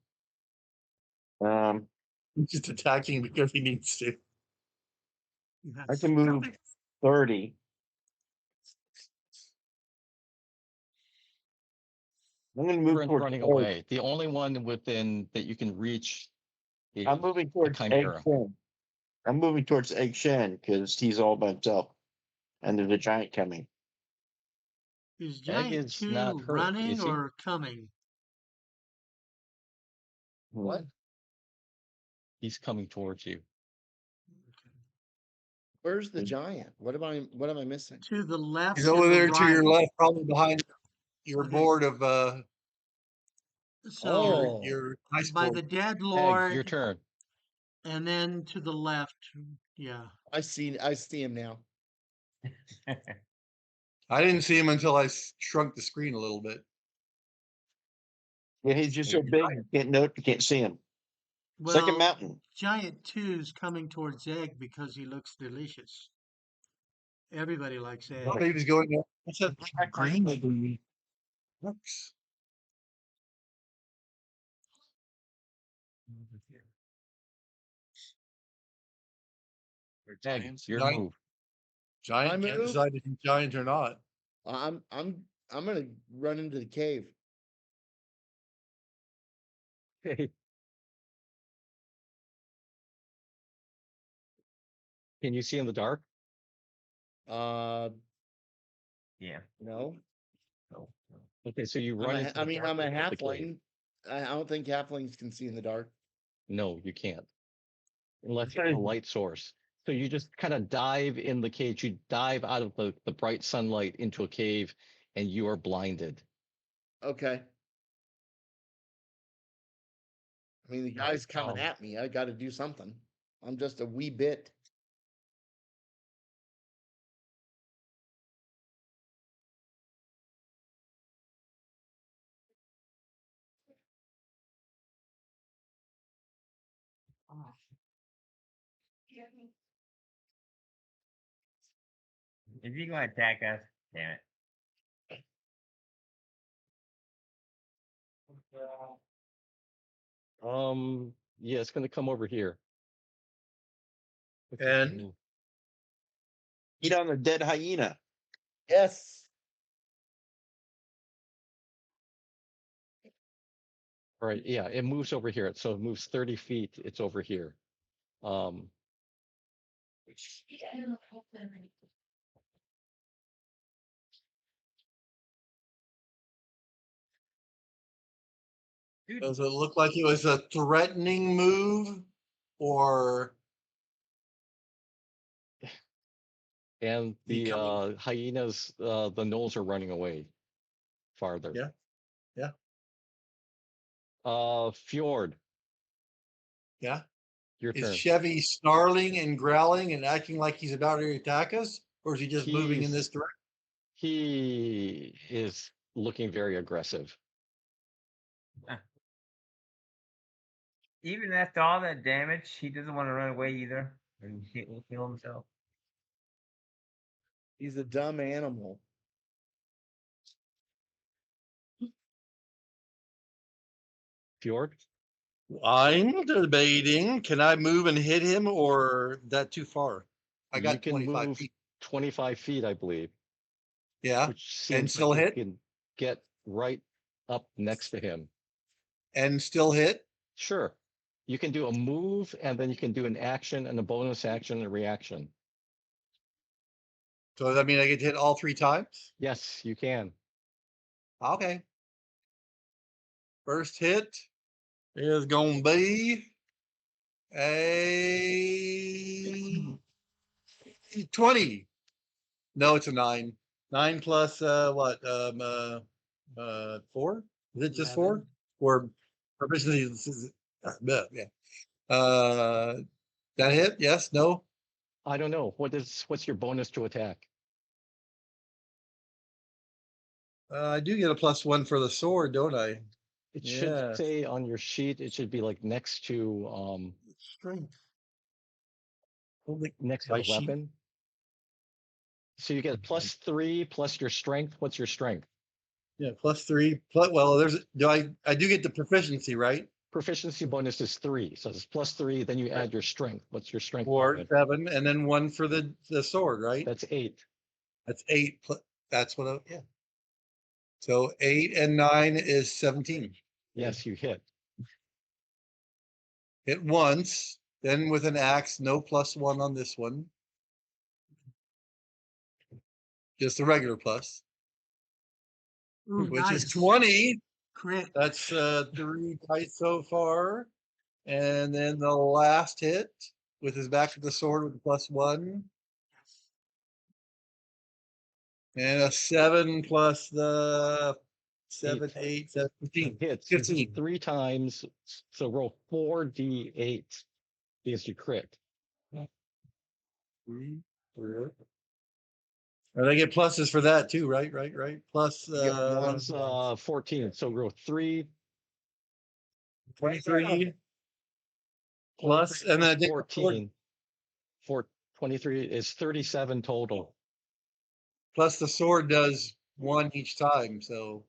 He's just attacking because he needs to. I can move 30. I'm going to move Everyone's towards running Egg. away. The only one within that you can reach is I'm moving the towards Egg Chimera. Shen. I'm moving towards Egg Shen because he's all by himself. And there's a giant coming. Is Egg Giant is not 2 hurt, running is he? or coming? What? He's coming towards you. Where's the giant? What am I missing? To the left He's and over the there to your right. left, probably behind your Okay. board of So Oh, your ice by board. the Dead Egg, Lord, your turn. and then to the left. Yeah. I see him now. I didn't see him until I shrunk the screen a little bit. Yeah, he's just so big you can't see him. Second Well, mountain. Giant 2's coming towards Egg because he looks delicious. Everybody likes I Egg. thought he was going up. What's that green that looks? Egg, your Giant, move. giant My can't move? decide if he's giant or not. I'm gonna run into the cave. Okay. Can you see in the dark? Yeah. No. Okay, so you run into the I'm a darkness of the cave. halfling. I don't think halflings can see in the dark. No, you can't. Unless you have a light source. So you just kind of dive in the cave. You dive out of the bright sunlight into a cave and you are blinded. Okay. I mean, the guy's coming Um, at me. I got to do something. I'm just a wee bit. If you're going to attack us, damn it. Yeah, it's gonna come over here. And Eat on the dead hyena. Yes. All right, yeah, it moves over here. So it moves 30 feet. It's over here. does it look like it was a threatening move or And the becoming? hyenas, the gnolls are running away farther. Yeah. Yeah. Fjord, Yeah. your Is turn. Chevy snarling and growling and acting like he's about to attack us? Or is he just moving in this direction? He is looking very aggressive. Even after all that damage, he doesn't want to run away either. And he'll kill himself. He's a dumb animal. Fjord, I'm debating. Can I move and hit him or that too far? I you got can 25 move feet. 25 feet, I believe. Yeah, which seems still like you hit? can get right up next to him. And still hit? Sure. You can do a move and then you can do an action and a bonus action and a reaction. So does that mean I get to hit all 3 times? Yes, you can. Okay. First hit is gonna be a 20. No, it's a 9. 9 plus what? 4? Is it just 4? 11. Or proficiency? Yeah. That hit? Yes? No? I don't know. What's your bonus to attack? I do get a +1 for the sword, don't I? It should Yeah. say on your sheet, it should be like next to Strength. next to My the sheet. weapon. So you get +3 plus your strength. What's your strength? Yeah, +3. Well, I do get the proficiency, right? Proficiency bonus is 3. So it's +3, then you add your strength. What's your strength? 4, bonus? 7, and then 1 for the sword, right? That's 8. That's 8. That's what yeah. So 8 and 9 is 17. Yes, you hit. Hit once, then with an axe, no +1 on this one. Just a regular plus, Ooh, which is nice. 20. Crit. That's 3 dice so far. And then the last hit with his back to the sword with the +1. And a 7 plus the 7, 8, 17. Hits 15. 3 times. So roll 4d8 because you crit. 3, 4. And I get pluses for that too, right? Plus You get plus 14. So roll 3 23 plus, and then I did 14. 23 is 37 total. plus the sword does 1 each time. So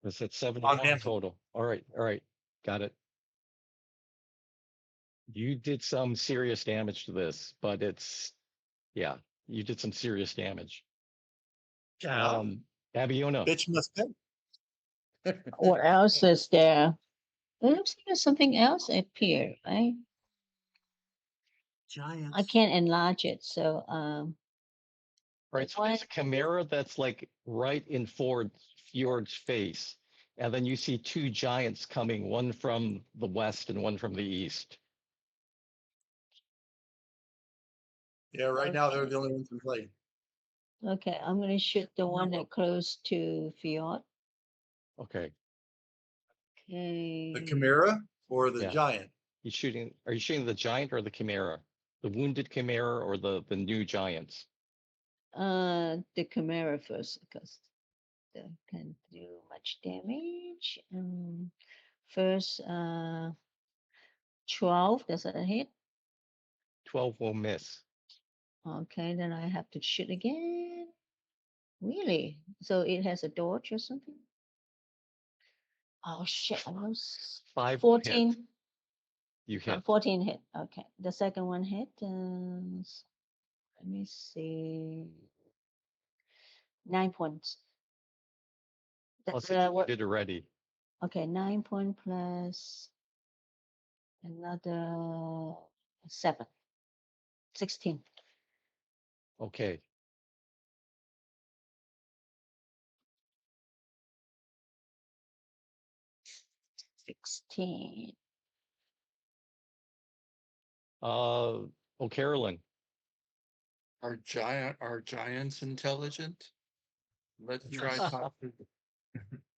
That's at 71 On hand. total. All right. Got it. You did some serious damage to this, but yeah, you did some serious damage. Abiona. bitch must pay. What else is there? It looks like there's something else appeared, right? Giants. I can't enlarge it, so Right. So there's a chimera that's like right in Fjord's face. And then you see 2 giants coming, one from the west and one from the east. Yeah, right now they're the only ones in play. okay, I'm gonna shoot the one that close to Fjord. Okay. Okay. The chimera or the Yeah. giant? Are you shooting the giant or the chimera? The wounded chimera or the new giants? The Chimera first because they can do much damage. First, 12. Does that hit? 12 will miss. Okay, then I have to shoot again. Really? So it has a dodge or something? Oh shit! I was 5 will hit. 14. You hit. 14 hit. Okay, the second one hit. Let me see. 9 points. Plus What? did already. Okay, 9 point plus another 7. 16. Okay. Oh, Carolyn. Are giants intelligent? Let's try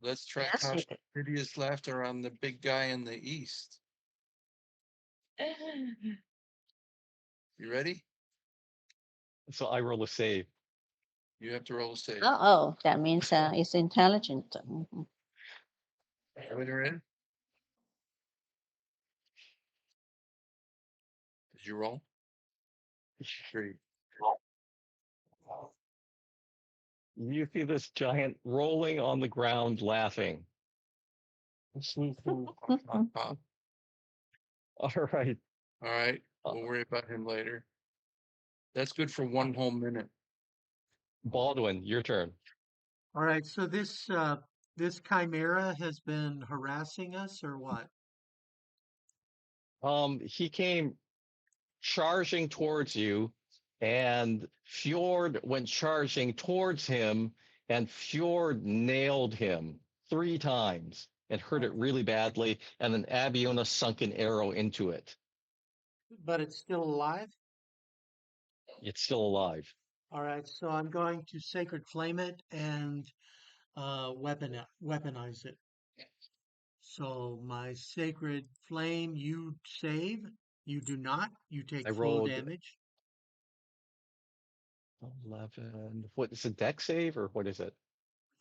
let's try Yes. Tasha hideous laughter on the big guy in the east. You ready? So I roll a save. You have to roll a save. Oh, that means it's intelligent. Mhm. When you're in. Did you roll? 3. You see this giant rolling on the ground laughing. All All right. right. We'll worry about him later. That's good for 1 whole minute. Baldwin, your turn. All right, so this chimera has been harassing us, or what? He came charging towards you, and Fjord went charging towards him, and Fjord nailed him 3 times and hurt it really badly. And then Abiona sunk an arrow into it. But it's still alive. It's still alive. All right, so I'm going to sacred flame it and weaponize it. So my sacred flame, you save. You do not. You take I full rolled damage. 11. What is it? Deck save or what is it?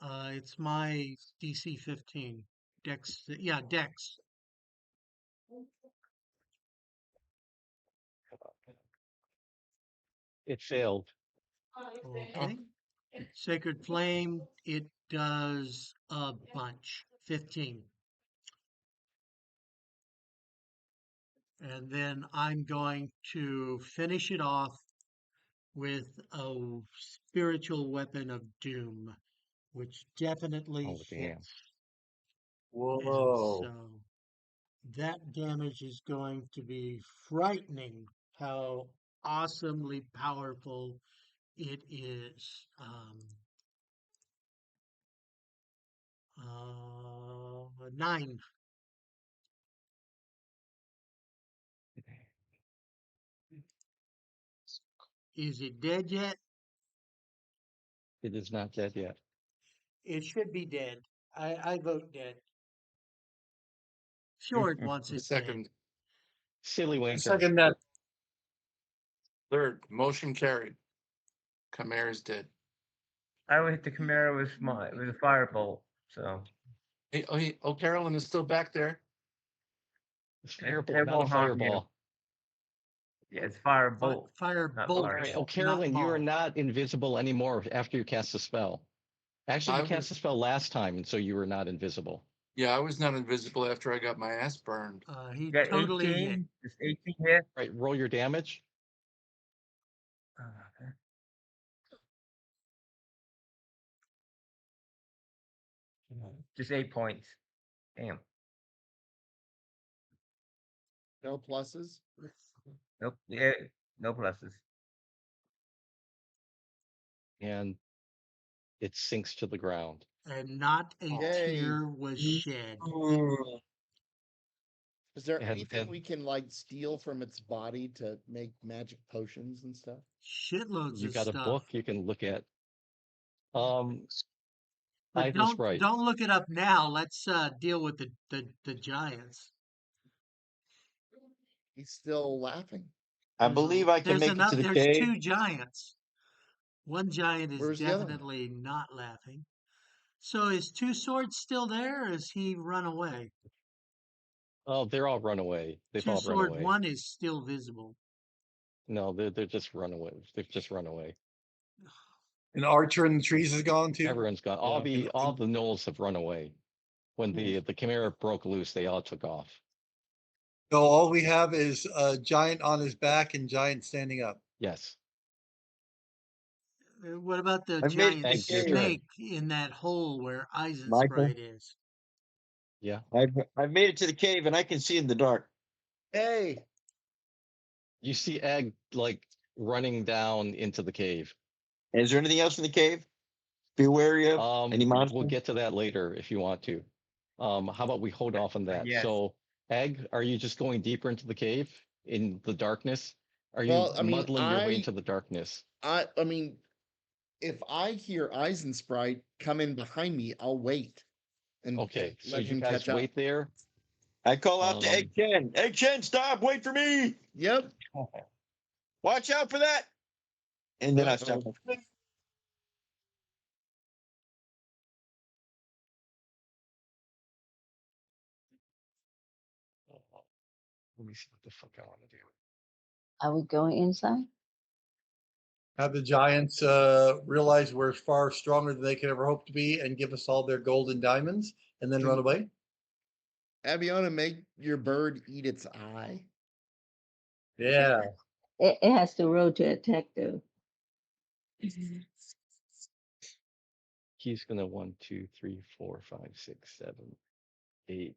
It's my DC 15. Dex. Yeah, Dex. It failed. Okay. Sacred flame. It does a bunch. 15. And then I'm going to finish it off with a spiritual weapon of doom, which definitely Oh, damn. hits. And Whoa. so that damage is going to be frightening how awesomely powerful it is. 9. Is it dead yet? It is not dead yet. It should be dead. I vote dead. Fjord wants it dead. Second. Silly winker. Second that. Third. Motion carried. Chimera's dead. I would hit the Chimera with a firebolt. So Oh, Carolyn is still back there. Fireball, it not a won't harm you. fireball. Yeah, it's firebolt. Fire not bolt. fire. Right. Oh, Not Carolyn, you are ball. not invisible anymore after you cast the spell. Actually, you I cast the was- spell last time, and so you were not invisible. Yeah, I was not invisible after I got my ass burned. He You got totally 18. hit. Just 18 hit. Right. Roll your damage. Okay. Just 8 points. Damn. No pluses. Nope. Yeah, no pluses. And it sinks to the ground. And not a Yay. tear was shed. Is there And- anything and- we can like steal from its body to make magic potions and stuff? Shitloads You of got a stuff. book you can look at. But Ivan Sprite. don't look it up now. Let's deal with the giants. He's still laughing. I believe I can There's make it to the there's cave. 2 giants. One giant is Where's the other one? definitely not laughing. So is Two Swords still there, or has he run away? Oh, they're all run away. They've Two all run Sword away. 1 is still visible. No, they're just run away. They've just run away. And Archer in the trees is gone too. Everyone's gone. Yeah. All the gnolls have run away. When the chimera broke loose, they all took off. So all we have is a giant on his back and giant standing up. Yes. What about the I've made giant it to the cave. snake in that hole where Michael? Eisensprite is? Yeah. I've made it to the cave and I can see in the dark. Hey, You see Egg like running down into the cave. Is there anything else in the cave? Be wary of any monsters? We'll get to that later if you want to. How about we hold off on that? Yes. So, Egg, are you just going deeper into the cave in the darkness? Are you Well, I mean, muddling your way into the darkness? I mean, if I hear Eisensprite come in behind me, I'll wait and Okay, so let you him guys catch up. wait there. I call out to Egg Chen. Egg Chen, stop! Wait for me! Yep. Watch out for that! And then I stop. Let me see what the fuck I want to do. Are we going inside? Have the giants realize we're far stronger than they could ever hope to be and give us all their gold and diamonds and then run away? Abiona, make your bird eat its eye. Yeah. It has to roll to attack though. He's gonna 1, 2, 3, 4, 5, 6, 7, 8.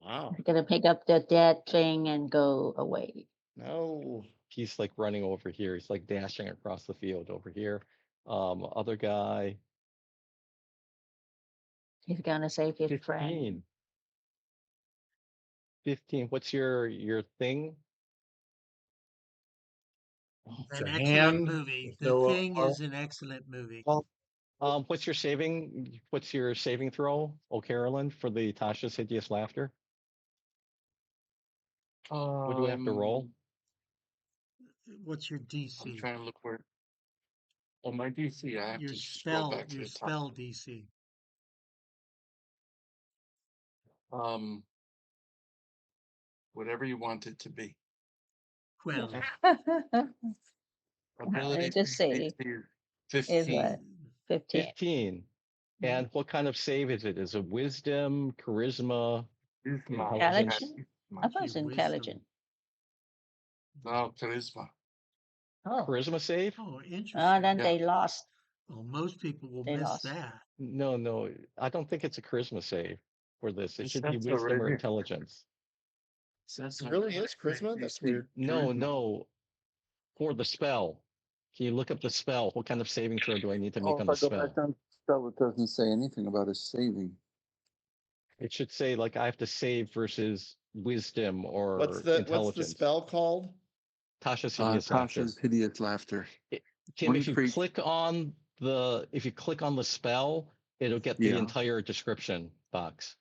Wow. You're gonna pick up the dead thing and go away. No. He's like running over here. He's like dashing across the field over here. Other guy, He's gonna save his friend. 15. 15. What's your thing? It's An a excellent hand. movie. with The no Thing arm. is an excellent movie. What's your saving throw, Carolyn, for the Tasha's hideous laughter? What do we have to roll? What's your I'm DC? trying to look where. Oh, my DC. I have Your to scroll back to your the top. spell DC. Whatever you want it to be. 12. Ability just say is is 15. what? 15. 15. And what kind of save is it? Is it wisdom, charisma, intelligence? Intelligent? I thought it's Wisdom. intelligent. No, charisma. Oh, Charisma save? Oh, then interesting. Yeah. they lost. Well, most people will They miss lost. that. No. I don't think it's a charisma save for this. It It should be says so wisdom right or here. intelligence. It really is charisma? That's weird. No. For the spell. Can you look up the spell? What kind of saving throw do I need to make on the spell? down to spell, it doesn't say anything about a saving. It should say like I have to save versus wisdom or What's the intelligence. spell called? Tasha's hideous laughter. Tasha's hideous laughter. Tim, if One you click on the spell, it'll get the Yeah. entire description box.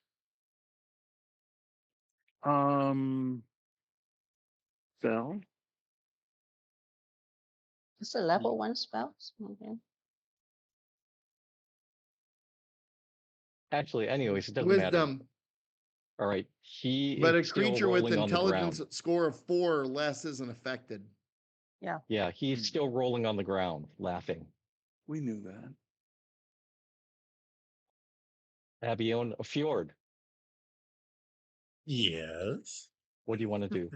Spell. It's a level 1 spell. Okay. Actually, anyways, it doesn't matter. Wisdom. All right, he But a is still creature with rolling on the intelligence ground. score of 4 or less isn't affected. Yeah, he's still rolling on the ground, laughing. We knew that. Abion, a fjord. Yes. What do you want to do?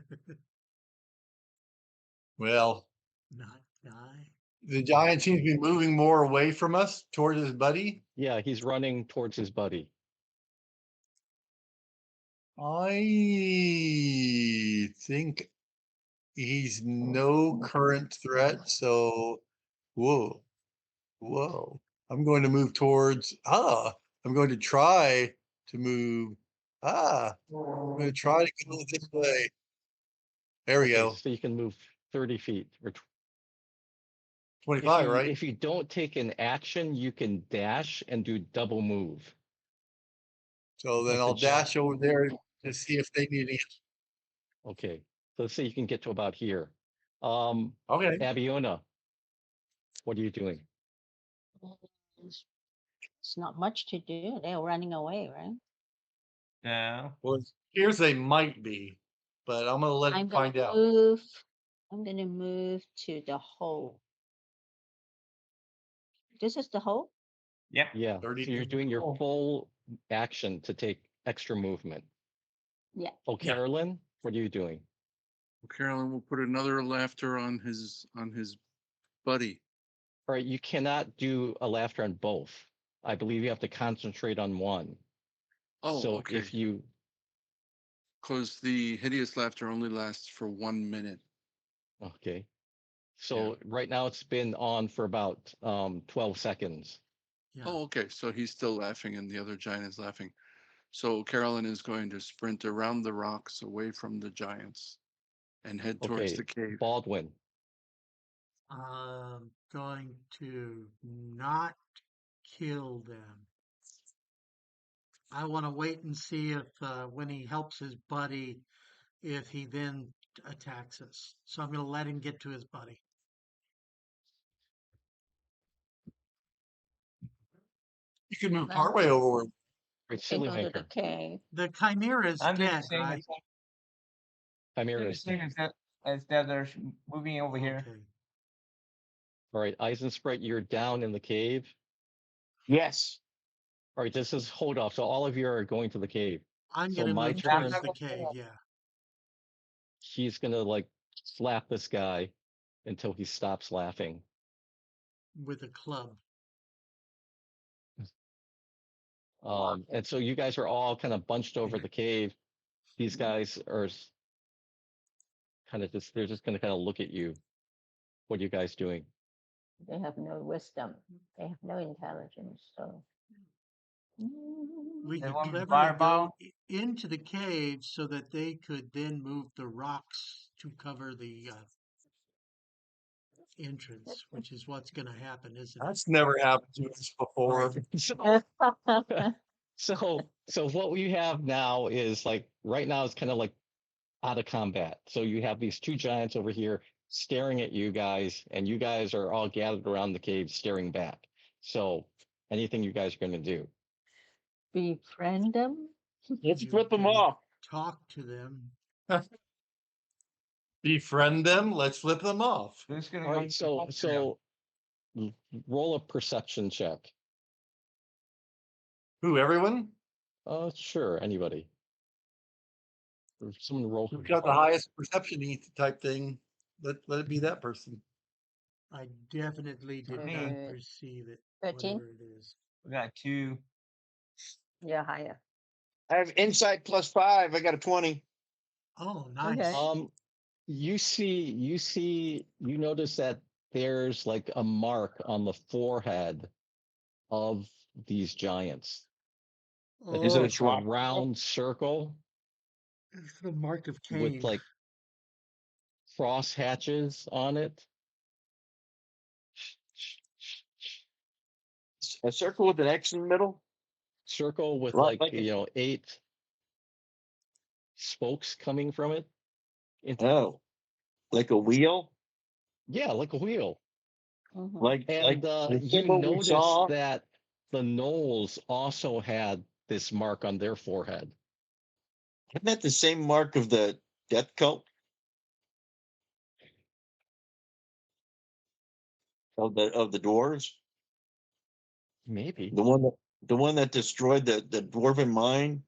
Well, Not die. the giant seems to be moving more away from us toward his buddy. Yeah, he's running towards his buddy. I think he's no current threat. So, whoa. I'm going to move towards, I'm going to try to move. I'm going to try to go this way. There we go. So you can move 30 feet or 25, right? If you don't take an action, you can dash and do double move. So then I'll dash over there to see if they need any. Okay. So let's say you can get to about here. Okay. Abiona, what are you doing? It's not much to do. They're running away, right? No. Well, here's they might be, but I'm going to let I'm him find gonna out. move. I'm gonna move to the hole. This is the hole? Yep. Yeah. So 30 you're feet. doing your full action to take extra movement. Yeah. Oh, Yeah. Carolyn, what are you doing? Carolyn will put another laughter on his buddy. All right, you cannot do a laughter on both. I believe you have to concentrate on one. Oh, so okay. if you Because the hideous laughter only lasts for 1 minute. okay. So right now it's been on for about 12 seconds. Yeah. Oh, okay. So he's still laughing and the other giant is laughing. So Carolyn is going to sprint around the rocks away from the giants and head towards Okay, the cave. Baldwin. Going to not kill them. I want to wait and see if when he helps his buddy, if he then attacks us. So I'm going to let him get to his buddy. You can move Well, partway over. Right, They silly go to the maker. cave. The Chimera is I'm doing the dead, same right? Chimera the is same as the others moving over here. Okay. all right. Eisensprite, you're down in the cave. Yes. All right, this is hold off. So all of you are going to the cave. I'm So going to my move turn. towards the cave. Yeah. He's gonna like slap this guy until he stops laughing. With a club. And so you guys are all kind of bunched over the cave. These guys are kind of just, they're just going to kind of look at you. What are you guys doing? They have no wisdom. They have no intelligence. So We They could want me to cleverly go fireball? into the cave so that they could then move the rocks to cover the entrance, which is what's going to happen, isn't it? That's never happened to us before. So what we have now is like right now it's kind of like out of combat. So you have these two giants over here staring at you guys, and you guys are all gathered around the cave staring back. So anything you guys are going to do? befriend them. Let's You flip them can off. talk to them. Befriend them. Let's flip them off. Who's gonna All go right, so roll a perception check. Who? Everyone? Sure, anybody. Or someone roll. Who's got the highest perception type thing? Let it be that person. I definitely did Me. not perceive it, 13? whatever it is. We got 2. Yeah, higher. I have insight +5. I got a 20. Oh, nice. Okay. You notice that there's like a mark on the forehead of these giants. Is it a Oh, It's a swap? round circle it's the mark of with Cain. like cross hatches on it. A circle with an X in the middle? Circle with Like 8 spokes coming from it. Oh, like a wheel? Yeah, like a wheel. Mhm. Like And the you symbol we notice saw? that the gnolls also had this mark on their forehead. Isn't that the same mark of the death cult? Of the dwarves? Maybe. The one that destroyed the dwarven mine?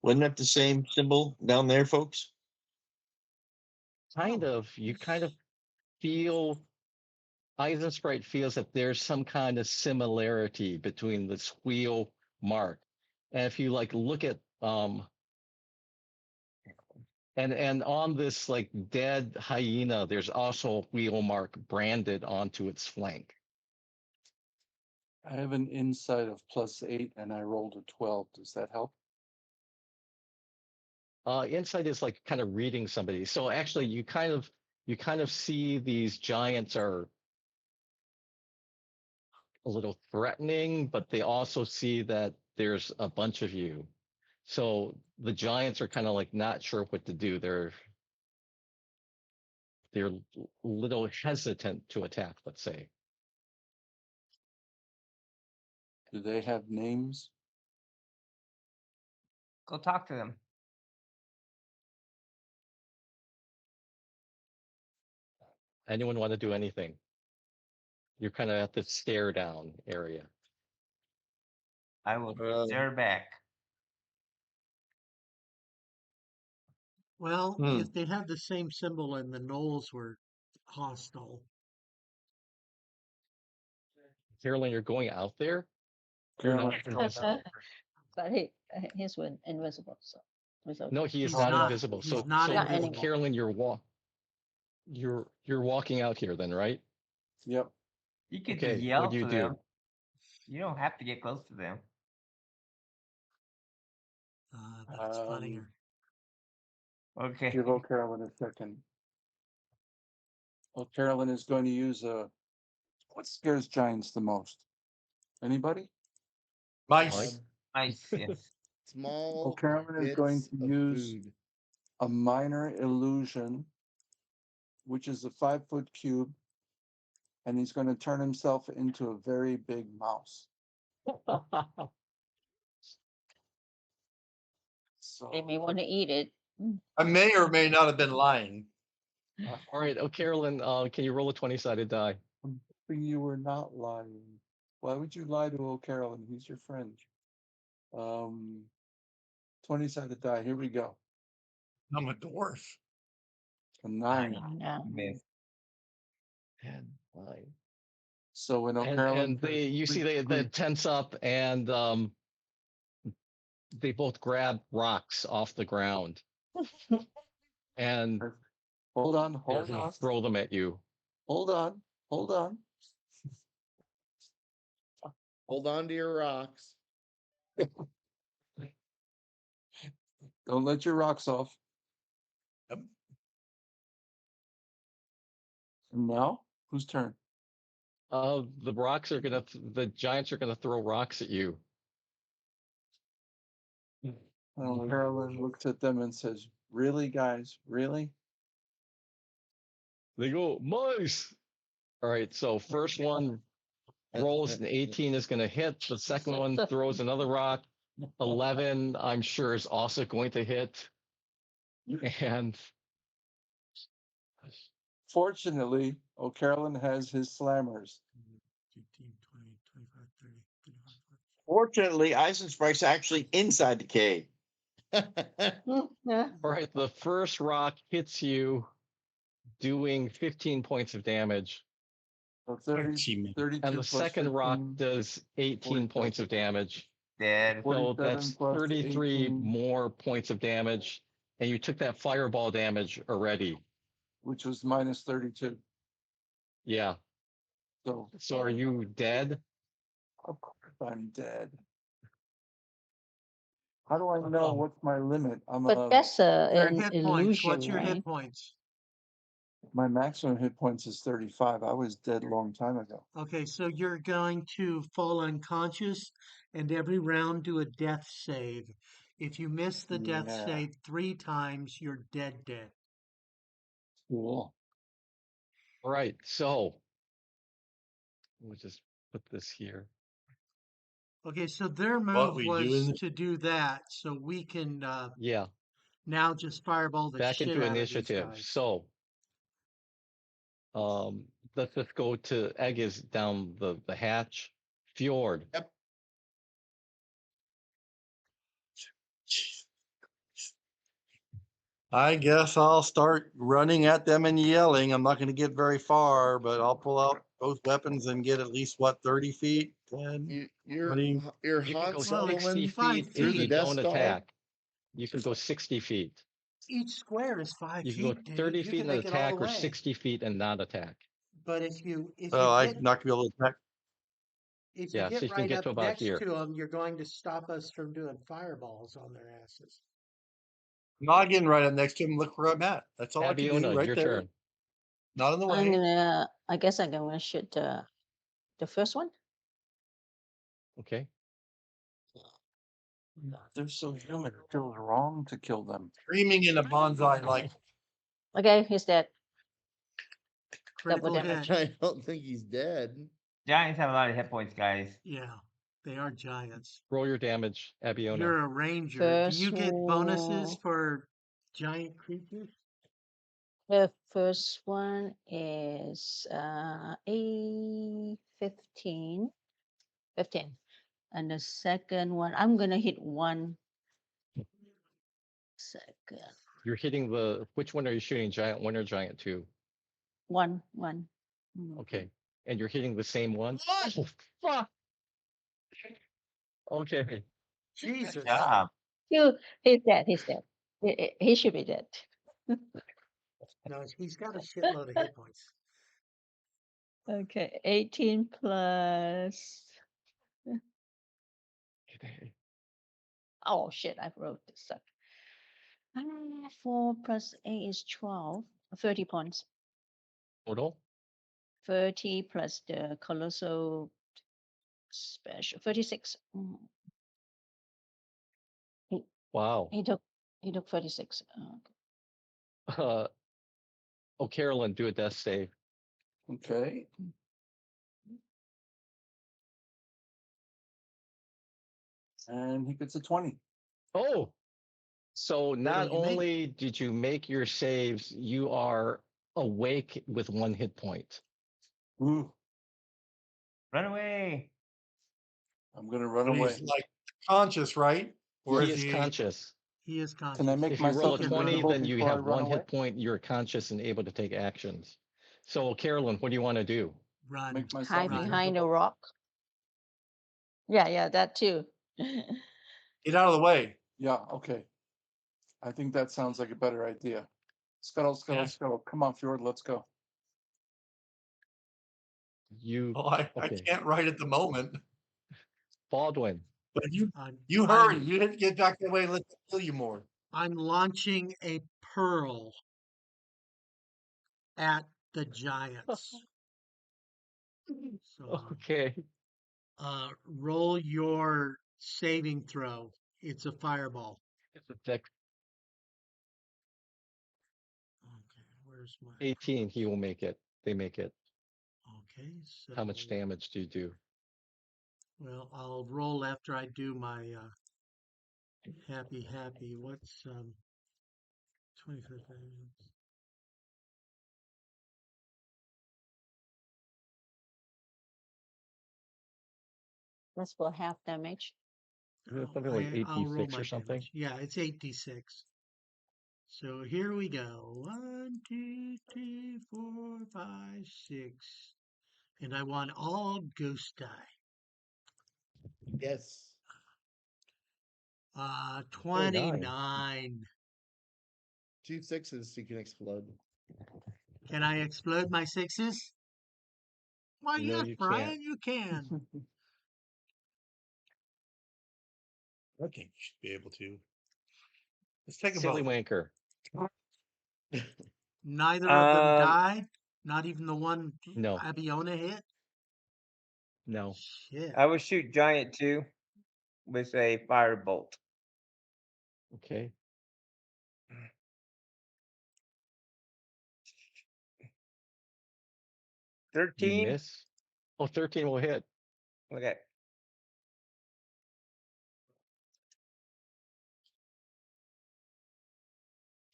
Wasn't that the same symbol down there, folks? Kind of. You kind of feel Eisensprite feels that there's some kind of similarity between this wheel mark. And if you like look at and on this like dead hyena, there's also a wheel mark branded onto its flank. I have an insight of +8 and I rolled a 12. Does that help? Insight is like kind of reading somebody. So actually you kind of see these giants are a little threatening, but they also see that there's a bunch of you. So the giants are kind of like not sure what to do. They're a little hesitant to attack, let's say. Do they have names? Go talk to them. Anyone want to do anything? You're kind of at the stare down area. I will Uh, stare back. Well, Hmm. if they have the same symbol and the gnolls were hostile, Carolyn, you're going out there? You're not. But he's invisible, so No, he is he's not not. invisible. He's So, not so Not invisible. Carolyn, you're walking out here then, right? Yep. You could Okay, yell what do you to do? them. You don't have to get close to them. That's funnier. Okay. Give O'Carolyn a second. O'Carolyn is going to use what scares giants the most? Anybody? Mice. Nice. Yes. Small O'Carolyn is going bits to of use food. a minor illusion, which is a 5-foot cube, and he's going to turn himself into a very big mouse. So they may want to eat it. I may or may not have been lying. All right, Carolyn, can you roll a 20-sided die? I'm hoping you were not lying. Why would you lie to O'Carolyn? He's your friend. 20-sided die. Here we go. I'm a dwarf. A 9. No. Miss. 10, 9. So when And O'Carolyn you see they tense up and they both grab rocks off the ground and Hold on, they're hold gonna on, throw them at you. hold on, hold on. Hold on to your rocks. Don't let your rocks off. Yep. And now, whose turn? The rocks are gonna, the giants are gonna throw rocks at you. Well, Carolyn looks at them and says, "Really, guys? Really?" They go, mice. All right, so first one rolls an 18 is gonna hit. The second one throws another rock. 11, I'm sure, is also going to hit. And Fortunately, O'Carolyn has his slammers. 15, 20, 25, 30, 35, 40. Fortunately, Eisenspike's actually inside the cave. Yeah. all right, the first rock hits you, doing 15 points of damage. So 30, Archie, 32 And the plus second rock 15, does 18 points of damage. Dead. So 47 that's plus 33 18. more points of damage. And you took that fireball damage already. which was minus 32. Yeah. So So are you dead? of course I'm dead. How do I know what's my limit? I'm But that's Your an hit points. illusion, What's your right? hit points? my maximum hit points is 35. I was dead a long time ago. Okay, so you're going to fall unconscious and every round do a death save. If you miss the death Yeah. save 3 times, you're dead. Cool. All right. So we'll just put this here. Okay, so their What move we do in was the to do that, so we can Yeah. now just fireball the Back shit into out of these initiative. guys. So let's just go to Egg is down the hatch. Fjord. Yep. I guess I'll start running at them and yelling. I'm not going to get very far, but I'll pull out both weapons and get at least what, 30 feet? 10? You're 20? you're You can Han go Well, 60 Soloing five feet through if the you Death don't Star. attack. You can go 60 feet. each square is 5 You can go feet, dude. 30 You feet can and make it all the attack or way. 60 feet and not attack. But if you Well, I'm get not going to be able to attack. if you Yeah, so get you can right get up to about next here. to them, you're going to stop us from doing fireballs on their asses. I'm not getting right up next to him. Look where I'm at. That's all I can do Abiona, right your there. turn. Not in the I'm way. gonna, I guess I'm gonna shoot the first one. Okay. They're so human. It feels wrong to kill them. Screaming in a bonsai like Okay, he's dead. Critical damage. hit. I don't think he's dead. Giants have a lot of hit points, guys. Yeah, they are giants. Roll your damage, Abiona. You're a ranger. Do you First get bonuses one, for giant creatures? the first one is a 15. 15. And the second one, I'm gonna hit one second. You're hitting the, which one are you shooting? Giant 1 or giant 2? One. Okay. And you're hitting the same one? Oh, fuck. Okay. Jesus. Job. He's dead. He's dead. He should be dead. No, he's got a shitload of hit points. Okay, 18 plus. Oh shit! I wrote this up. 4 plus 8 is 12. 30 points. Total? 30 plus the colossal special. 36. Wow. He took 36. Oh, Carolyn, do a death save. Okay. And he gets a 20. Oh, so not you made it. only did you make your saves, you are awake with 1 hit point. Ooh, Run away. I'm going to run away. he's like conscious, right? Or He is is he? conscious. He is conscious. Can I make If you roll a myself 20, invisible then you before I have run 1 away? hit point. You're conscious and able to take actions. So, Carolyn, what do you want to do? Run. Make myself Hide Run. behind a invisible. rock? Yeah, that too. Get out of the way. Yeah, okay. I think that sounds like a better idea. Scuttle, scuttle, Yeah. scuttle. Come on, Fjord, let's go. You Oh, I okay. can't right at the moment. Baldwin. But you I'm, hurry. I'm, You didn't get back that way. Let's kill you more. I'm launching a pearl at the giants. So Okay. roll your saving throw. It's a fireball. It's a dex Okay, where's my 18. He will make it. They make it. Okay, so How much damage do you do? well, I'll roll after I do my happy. What's 25 damage? That's for half damage. Isn't it something like I'll roll 8d6 my or something? damage. Yeah, it's 8d6. So here we go. 1, 2, 3, 4, 5, 6. And I want all ghost die. Yes. 29. 2 6s, you can explode. Can I explode my 6s? Why, No, yes, you Brian, can't. you can. I think you should be able to. Let's take a Silly vote. wanker. Neither of them Um, died. Not even the one No, Abiona hit. no. Shit. I will shoot giant 2 with a firebolt. Okay. You 13. miss. Oh, 13 will hit. Okay.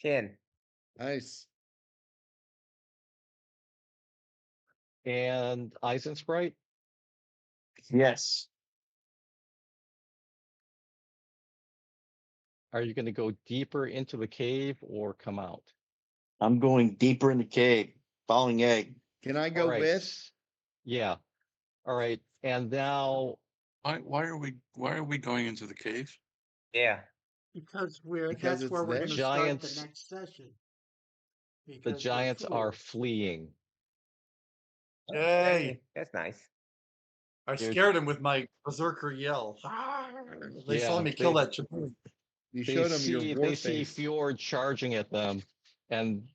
Ten. Nice. And Eisen Sprite? Yes. Are you going to go deeper into the cave or come out? I'm going deeper in the cave. Falling egg. Can I All go right. with? Yeah. All right. And now, Why are we going into the cave? Yeah. Because Because that's it's where we're there. going to start the Giants- next session. the Because we're giants are fools. fleeing. Yay. That's nice. I Dude. scared him with my berserker yell. They saw Yeah, me kill they- that chipmunk. You They showed them your see war they see face. Fjord charging at them, and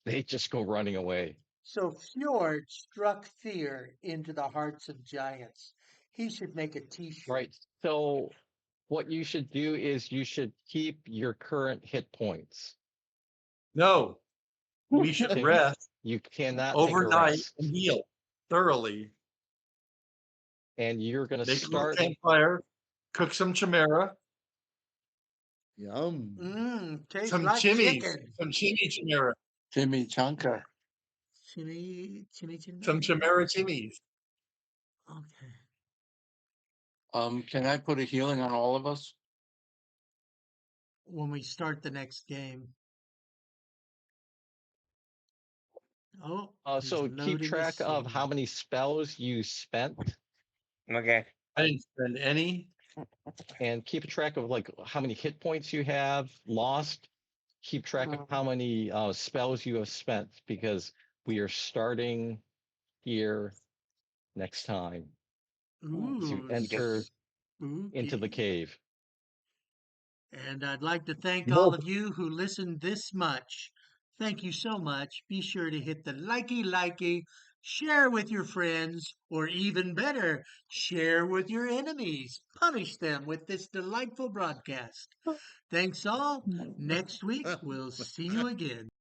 they just go running away. So Fjord struck fear into the hearts of giants. He should make a t-shirt. Right. So what you should do is you should keep your current hit points. No. We should Take- rest You cannot take a overnight rest. and heal thoroughly. And you're going to Make a little start. campfire, cook some chimera, Yum. Tastes some like chimneys, chicken. some chimney chimera, Jimmy Chanka. Chimney. some chimera chimneys. Okay. Can I put a healing on all of us? When we start the next game. Oh, he's So keep loading a track of scene. how many spells you spent, Okay. I didn't spend any. and keep track of like how many hit points you have lost. Keep track of how many spells you have spent, because we are starting here next time to Ooh, enter into the spooky. cave. And I'd like to thank No. all of you who listened this much. Thank you so much. Be sure to hit the likey, share with your friends, or even better, share with your enemies. Punish them with this delightful broadcast. Thanks all. Next week, we'll see you again.